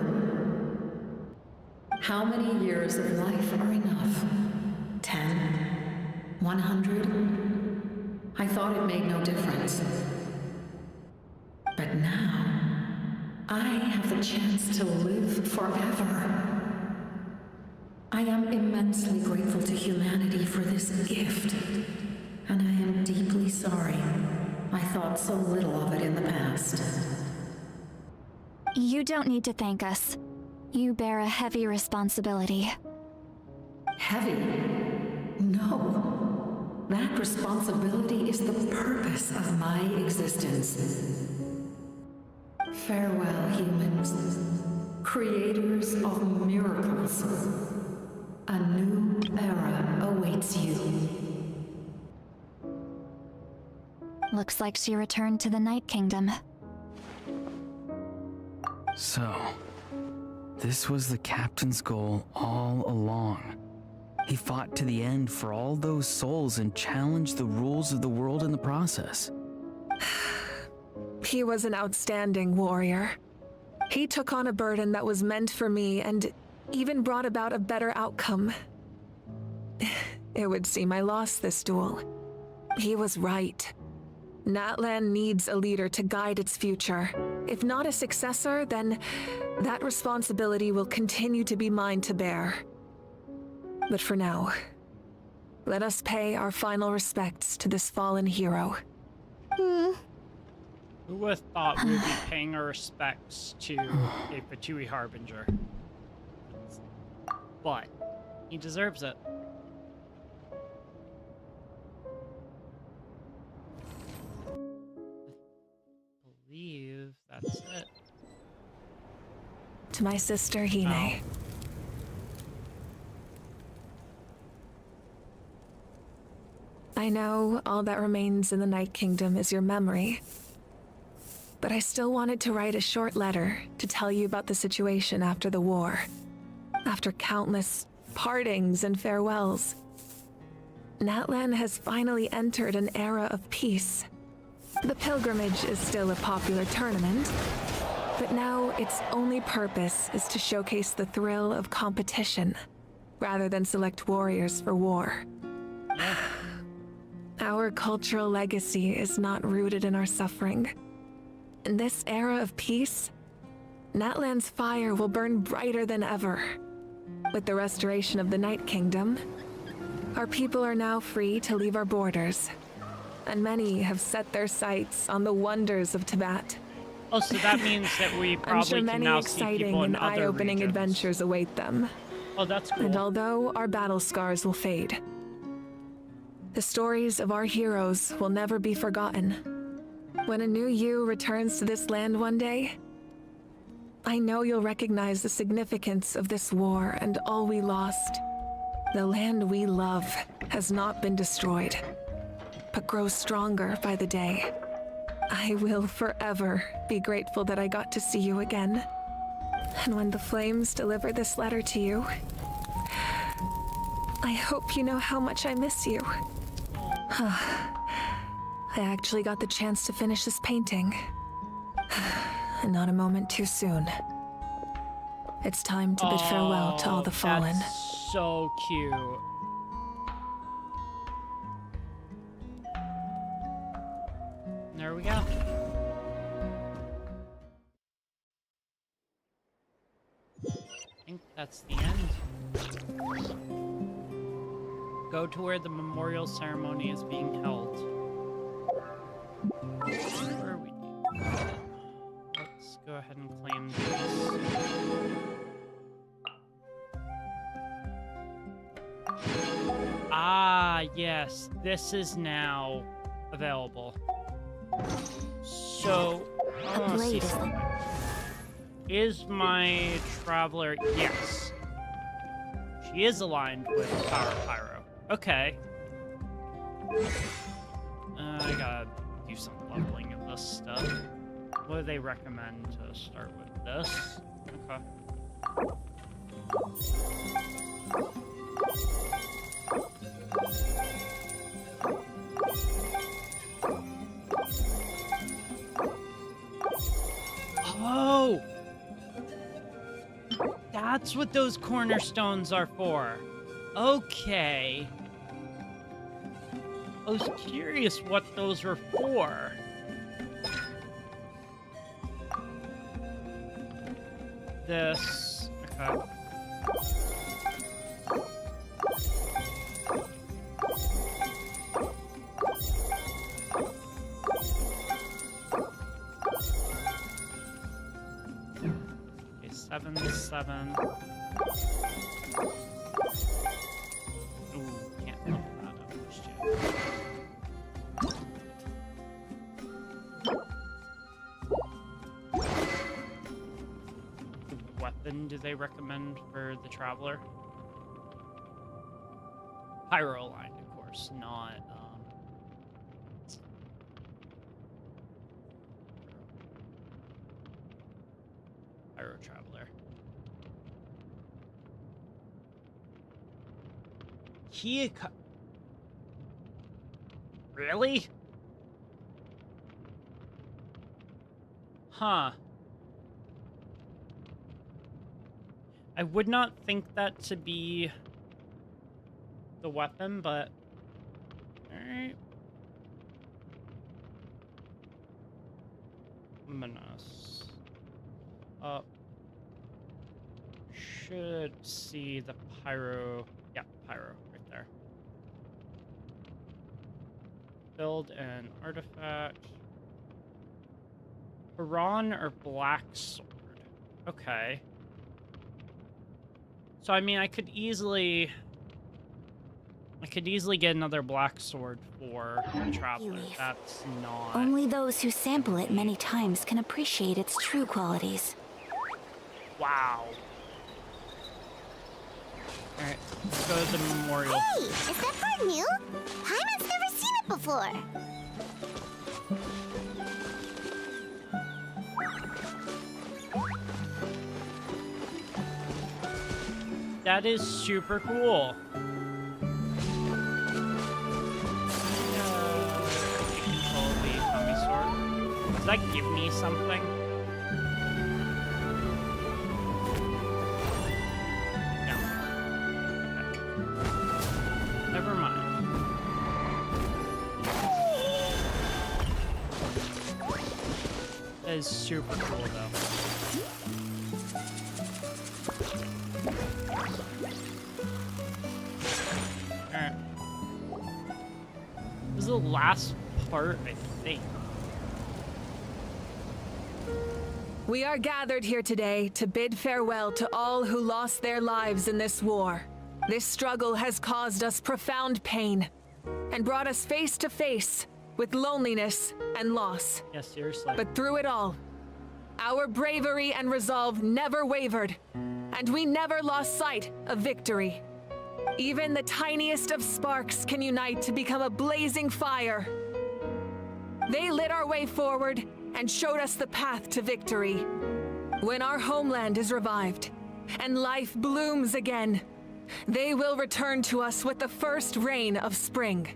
How many years of life are enough? 10? 100? I thought it made no difference. But now, I have the chance to live forever. I am immensely grateful to humanity for this gift, and I am deeply sorry I thought so little of it in the past. You don't need to thank us. You bear a heavy responsibility. Heavy? No. That responsibility is the purpose of my existence. Farewell, humans. Creators of miracles. A new era awaits you. Looks like she returned to the Night Kingdom. So, this was the captain's goal all along. He fought to the end for all those souls and challenged the rules of the world in the process. He was an outstanding warrior. He took on a burden that was meant for me and even brought about a better outcome. It would seem I lost this duel. He was right. Natlan needs a leader to guide its future. If not a successor, then that responsibility will continue to be mine to bear. But for now, let us pay our final respects to this fallen hero. Who would have thought we would be paying our respects to a Fatui Harbinger? But he deserves it. I believe that's it. To my sister, Hine. I know all that remains in the Night Kingdom is your memory. But I still wanted to write a short letter to tell you about the situation after the war. After countless partings and farewells, Natlan has finally entered an era of peace. The pilgrimage is still a popular tournament, But now its only purpose is to showcase the thrill of competition, rather than select warriors for war. Our cultural legacy is not rooted in our suffering. In this era of peace, Natlan's fire will burn brighter than ever. With the restoration of the Night Kingdom, our people are now free to leave our borders, and many have set their sights on the wonders of Tibet. Oh, so that means that we I'm probably sure can many now see exciting people in and other eye-opening regions. adventures await them. Oh, that's cool. And although our battle scars will fade, the stories of our heroes will never be forgotten. When a new you returns to this land one day, I know you'll recognize the significance of this war and all we lost. The land we love has not been destroyed, but grows stronger by the day. I will forever be grateful that I got to see you again. And when the flames deliver this letter to you, I hope you know how much I miss you. I actually got the chance to finish this painting. And not a moment too soon. It's time to bid farewell to all the fallen. That's so cute. There we go. I think that's the end. Go to where the memorial ceremony is being held. Where are we? Let's go ahead and claim this. Ah, yes. This is now available. So, is my traveler? Yes. She is aligned with Pyro. Okay. I gotta do some leveling of this stuff. What do they recommend to start with this? Okay. Oh! That's what those cornerstones are for. Okay. I was curious what those were for. This. Okay. Okay, 7. Ooh, can't level that up just yet. Weapon do they recommend for the traveler? Pyro aligned, of course, not Pyro traveler. Really? Huh. I would not think that to be the weapon, but alright. Luminous. Should see the Pyro. Yeah, Pyro right there. Build an artifact. Haran or Black Sword? Okay. So I mean, I could easily get another Black Sword for the Traveler. That's not... Only those who sample it many times can appreciate its true qualities. Wow. Alright, let's go to the memorial. Hey, is that part new? Paimon's never seen it before. That is super cool. Does that give me something? is super cool, though. Alright. This is the last part, I think. We are gathered here today to bid farewell to all who lost their lives in this war. This struggle has caused us profound pain and brought us face to face with loneliness and loss. Yeah, seriously. But through it all, our bravery and resolve never wavered, and we never lost sight of victory. Even the tiniest of sparks can unite to become a blazing fire. They lit our way forward and showed us the path to victory. When our homeland is revived and life blooms again, they will return to us with the first rain of spring.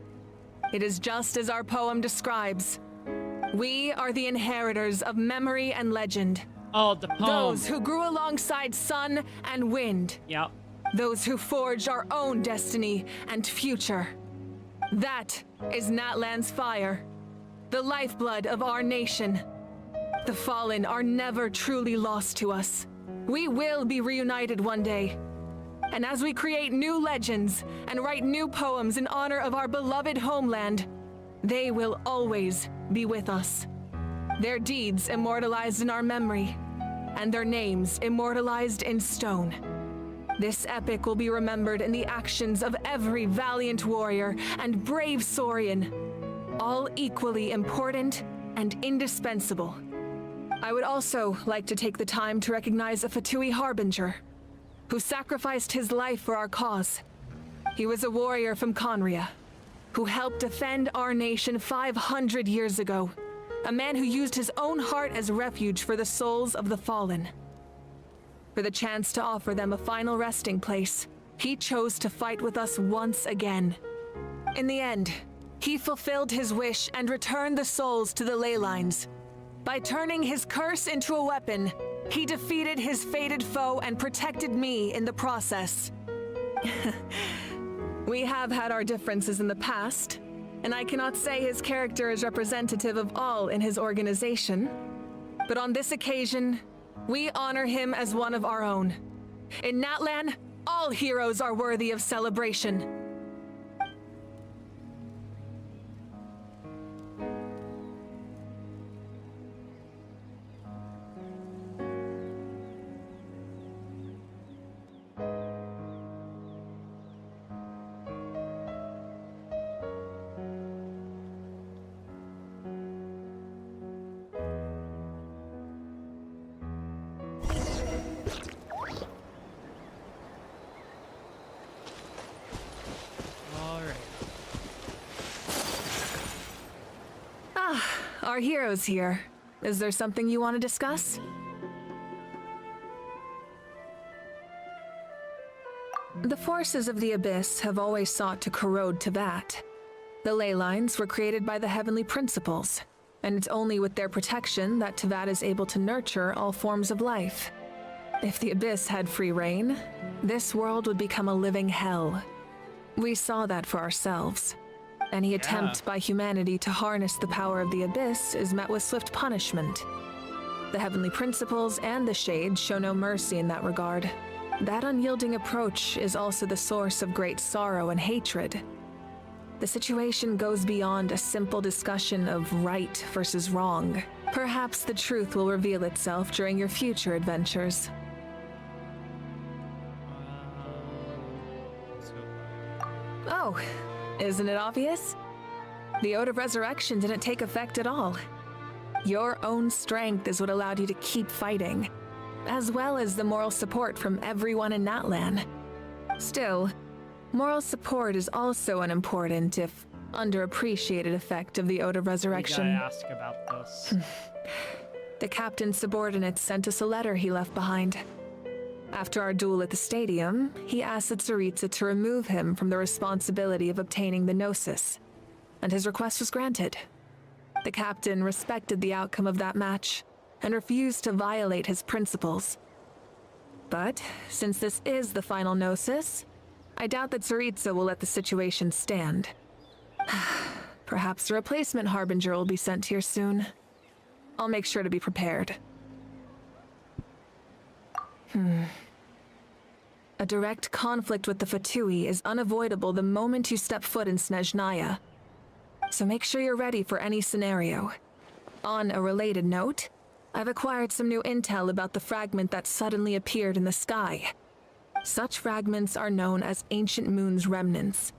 It is just as our poem describes. We are the inheritors of memory and legend. Oh, the poem. Those who grew alongside sun and wind. Yep. Those who forged our own destiny and future. That is Natlan's fire, the lifeblood of our nation. The fallen are never truly lost to us. We will be reunited one day. And as we create new legends and write new poems in honor of our beloved homeland, they will always be with us. Their deeds immortalized in our memory, and their names immortalized in stone. This epic will be remembered in the actions of every valiant warrior and brave Saurian, all equally important and indispensable. I would also like to take the time to recognize a Fatui Harbinger, who sacrificed his life for our cause. He was a warrior from Conria, who helped defend our nation 500 years ago. A man who used his own heart as refuge for the souls of the fallen. For the chance to offer them a final resting place, he chose to fight with us once again. In the end, he fulfilled his wish and returned the souls to the ley lines. By turning his curse into a weapon, he defeated his fated foe and protected me in the process. We have had our differences in the past, and I cannot say his character is representative of all in his organization. But on this occasion, we honor him as one of our own. In Natlan, all heroes are worthy of celebration. Our heroes here. Is there something you want to discuss? The forces of the Abyss have always sought to corrode Tevat. The ley lines were created by the Heavenly Principles, and it's only with their protection that Tevat is able to nurture all forms of life. If the Abyss had free reign, this world would become a living hell. We saw that for ourselves. Any attempt by humanity to harness the power of the Abyss is met with swift punishment. The Heavenly Principles and the Shades show no mercy in that regard. That unyielding approach is also the source of great sorrow and hatred. The situation goes beyond a simple discussion of right versus wrong. Perhaps the truth will reveal itself during your future adventures. Oh, isn't it obvious? The Ode of Resurrection didn't take effect at all. Your own strength is what allowed you to keep fighting, as well as the moral support from everyone in Natlan. Still, moral support is also an important, if underappreciated, effect of the Ode of Resurrection. We gotta ask about this. The captain's subordinates sent us a letter he left behind. After our duel at the stadium, he asked Tsaritsa to remove him from the responsibility of obtaining the Gnosis, and his request was granted. The captain respected the outcome of that match and refused to violate his principles. But since this is the final Gnosis, I doubt that Tsaritsa will let the situation stand. Perhaps a replacement Harbinger will be sent here soon. I'll make sure to be prepared. A direct conflict with the Fatui is unavoidable the moment you step foot in Snezhnaya. So make sure you're ready for any scenario. On a related note, I've acquired some new intel about the fragment that suddenly appeared in the sky. Such fragments are known as Ancient Moon's remnants,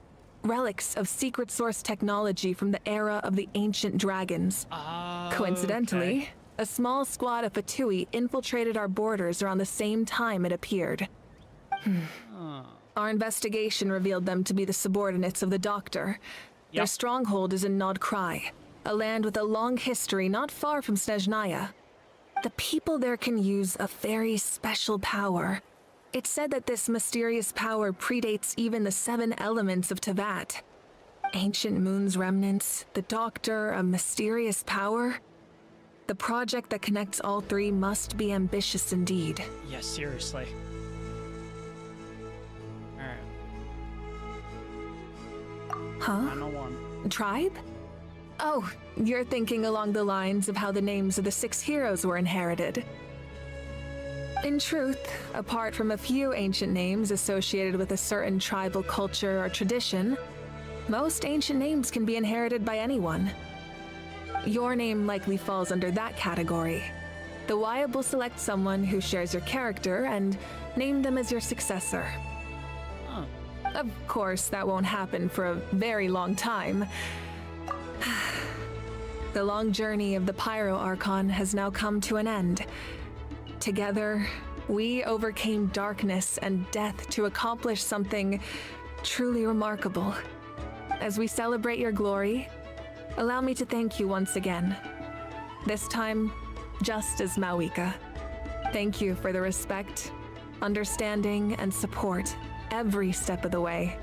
relics of secret source technology from the era of the ancient dragons. Coincidentally, a small squad of Fatui infiltrated our borders around the same time it appeared. Our investigation revealed them to be the subordinates of the Doctor. Their stronghold is in Nod Krai, a land with a long history not far from Snezhnaya. The people there can use a very special power. It's said that this mysterious power predates even the 7 elements of Tevat. Ancient Moon's remnants, the Doctor, a mysterious power. The project that connects all 3 must be ambitious indeed. Yeah, seriously. Alright. Huh? Final one. Tribe? Oh, you're thinking along the lines of how the names of the 6 heroes were inherited. In truth, apart from a few ancient names associated with a certain tribal culture or tradition, most ancient names can be inherited by anyone. Your name likely falls under that category. The Wyab will select someone who shares your character and name them as your successor. Of course, that won't happen for a very long time. The long journey of the Pyro Archon has now come to an end. Together, we overcame darkness and death to accomplish something truly remarkable. As we celebrate your glory, allow me to thank you once again. This time, just as Mawika. Thank you for the respect, understanding, and support every step of the way.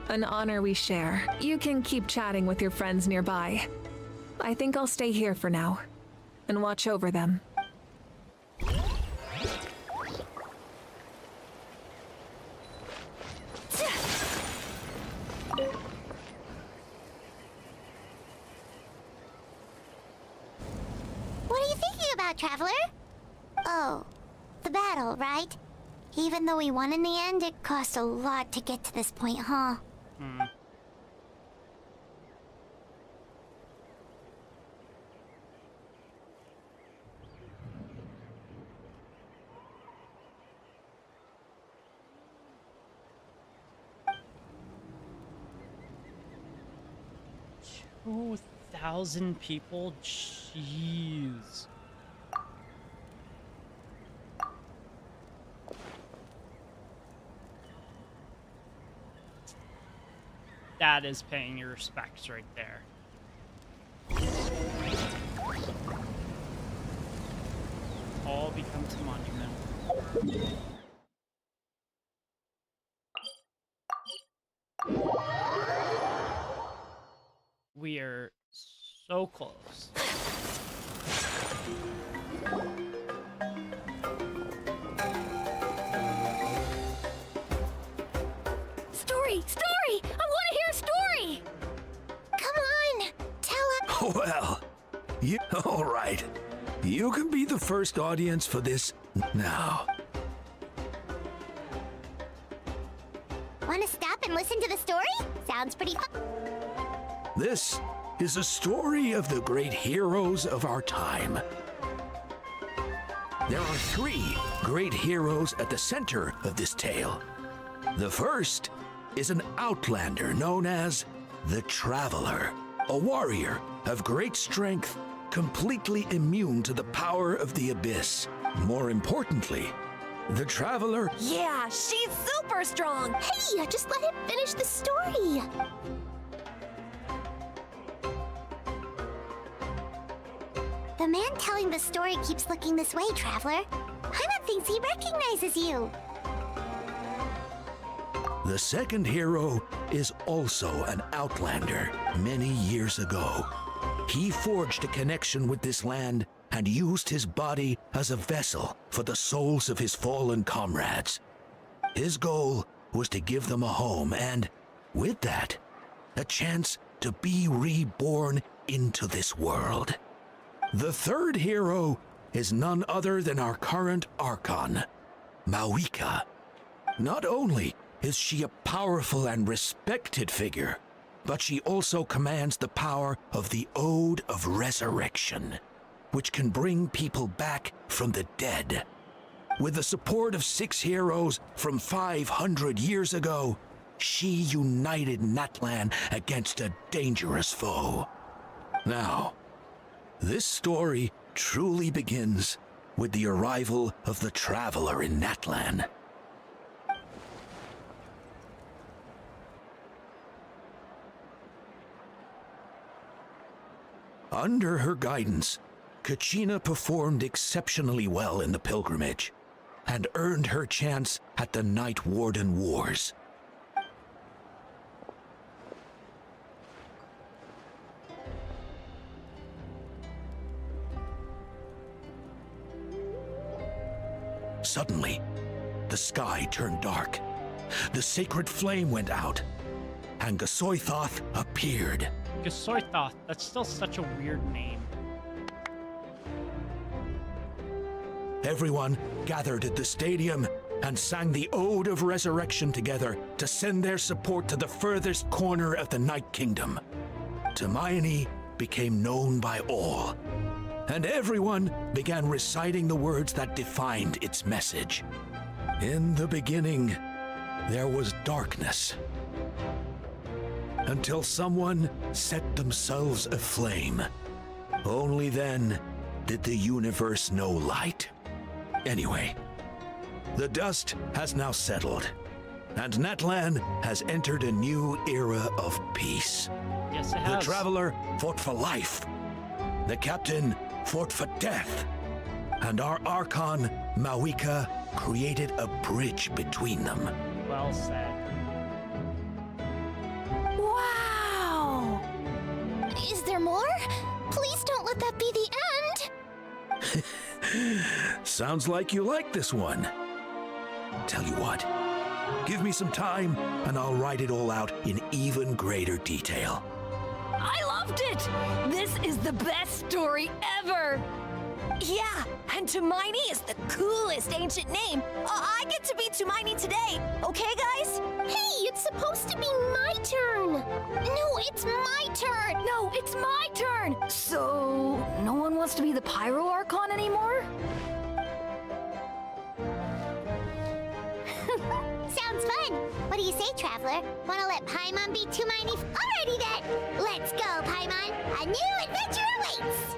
An honor we share. You can keep chatting with your friends nearby. I think I'll stay here for now and watch over them. What are you thinking about, Traveler? Oh, the battle, right? Even though we won in the end, it cost a lot to get to this point, huh? Ooh, 1,000 people? Jeez. That is paying your respects right there. All becomes a monument. We are so close. Story! Story! I want to hear a story! Come on! Tell us! Well, all right. You can be the first audience for this now. Want to stop and listen to the story? Sounds pretty fun. This is a story of the great heroes of our time. There are 3 great heroes at the center of this tale. The first is an outlander known as the Traveler, a warrior of great strength, completely immune to the power of the Abyss. More importantly, the Traveler... Yeah, she's super strong! Hey, just let him finish the story! The man telling the story keeps looking this way, Traveler. Paimon thinks he recognizes you. The second hero is also an outlander many years ago. He forged a connection with this land and used his body as a vessel for the souls of his fallen comrades. His goal was to give them a home and, with that, a chance to be reborn into this world. The third hero is none other than our current Archon, Mawika. Not only is she a powerful and respected figure, but she also commands the power of the Ode of Resurrection, which can bring people back from the dead. With the support of 6 heroes from 500 years ago, she united Natlan against a dangerous foe. Now, this story truly begins with the arrival of the Traveler in Natlan. Under her guidance, Kachina performed exceptionally well in the pilgrimage and earned her chance at the Night Warden Wars. Suddenly, the sky turned dark. The sacred flame went out, and Gasoithoth appeared. Gasoithoth, that's still such a weird name. Everyone gathered at the stadium and sang the Ode of Resurrection together to send their support to the furthest corner of the Night Kingdom. Hermione became known by all, and everyone began reciting the words that defined its message. In the beginning, there was darkness, until someone set themselves aflame. Only then did the universe know light. Anyway, the dust has now settled, and Natlan has entered a new era of peace. Yes, it has. The Traveler fought for life. The Captain fought for death. And our Archon, Mawika, created a bridge between them. Well said. Wow! Is there more? Please don't let that be the end! Sounds like you like this one. Tell you what, give me some time and I'll write it all out in even greater detail. I loved it! This is the best story ever! Yeah, and Hermione is the coolest ancient name. I get to be Hermione today, okay, guys? Hey, it's supposed to be my turn! No, it's my turn! No, it's my turn! So, no one wants to be the Pyro Archon anymore? Sounds fun! What do you say, Traveler? Wanna let Paimon be Hermione? Alrighty then! Let's go, Paimon! A new adventure awaits!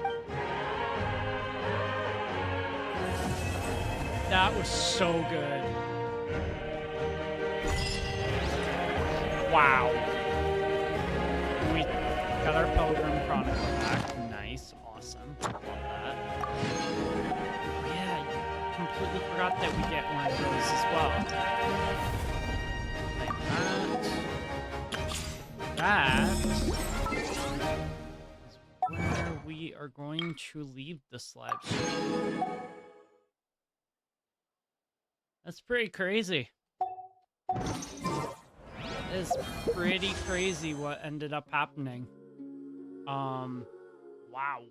That was so good. Wow. We got our Pilgrim Chronicle back. Nice. Awesome. Love that. Yeah, I completely forgot that we get one of those as well. Like that. That is where we are going to leave this live stream. That's pretty crazy. It's pretty crazy what ended up happening. Wow.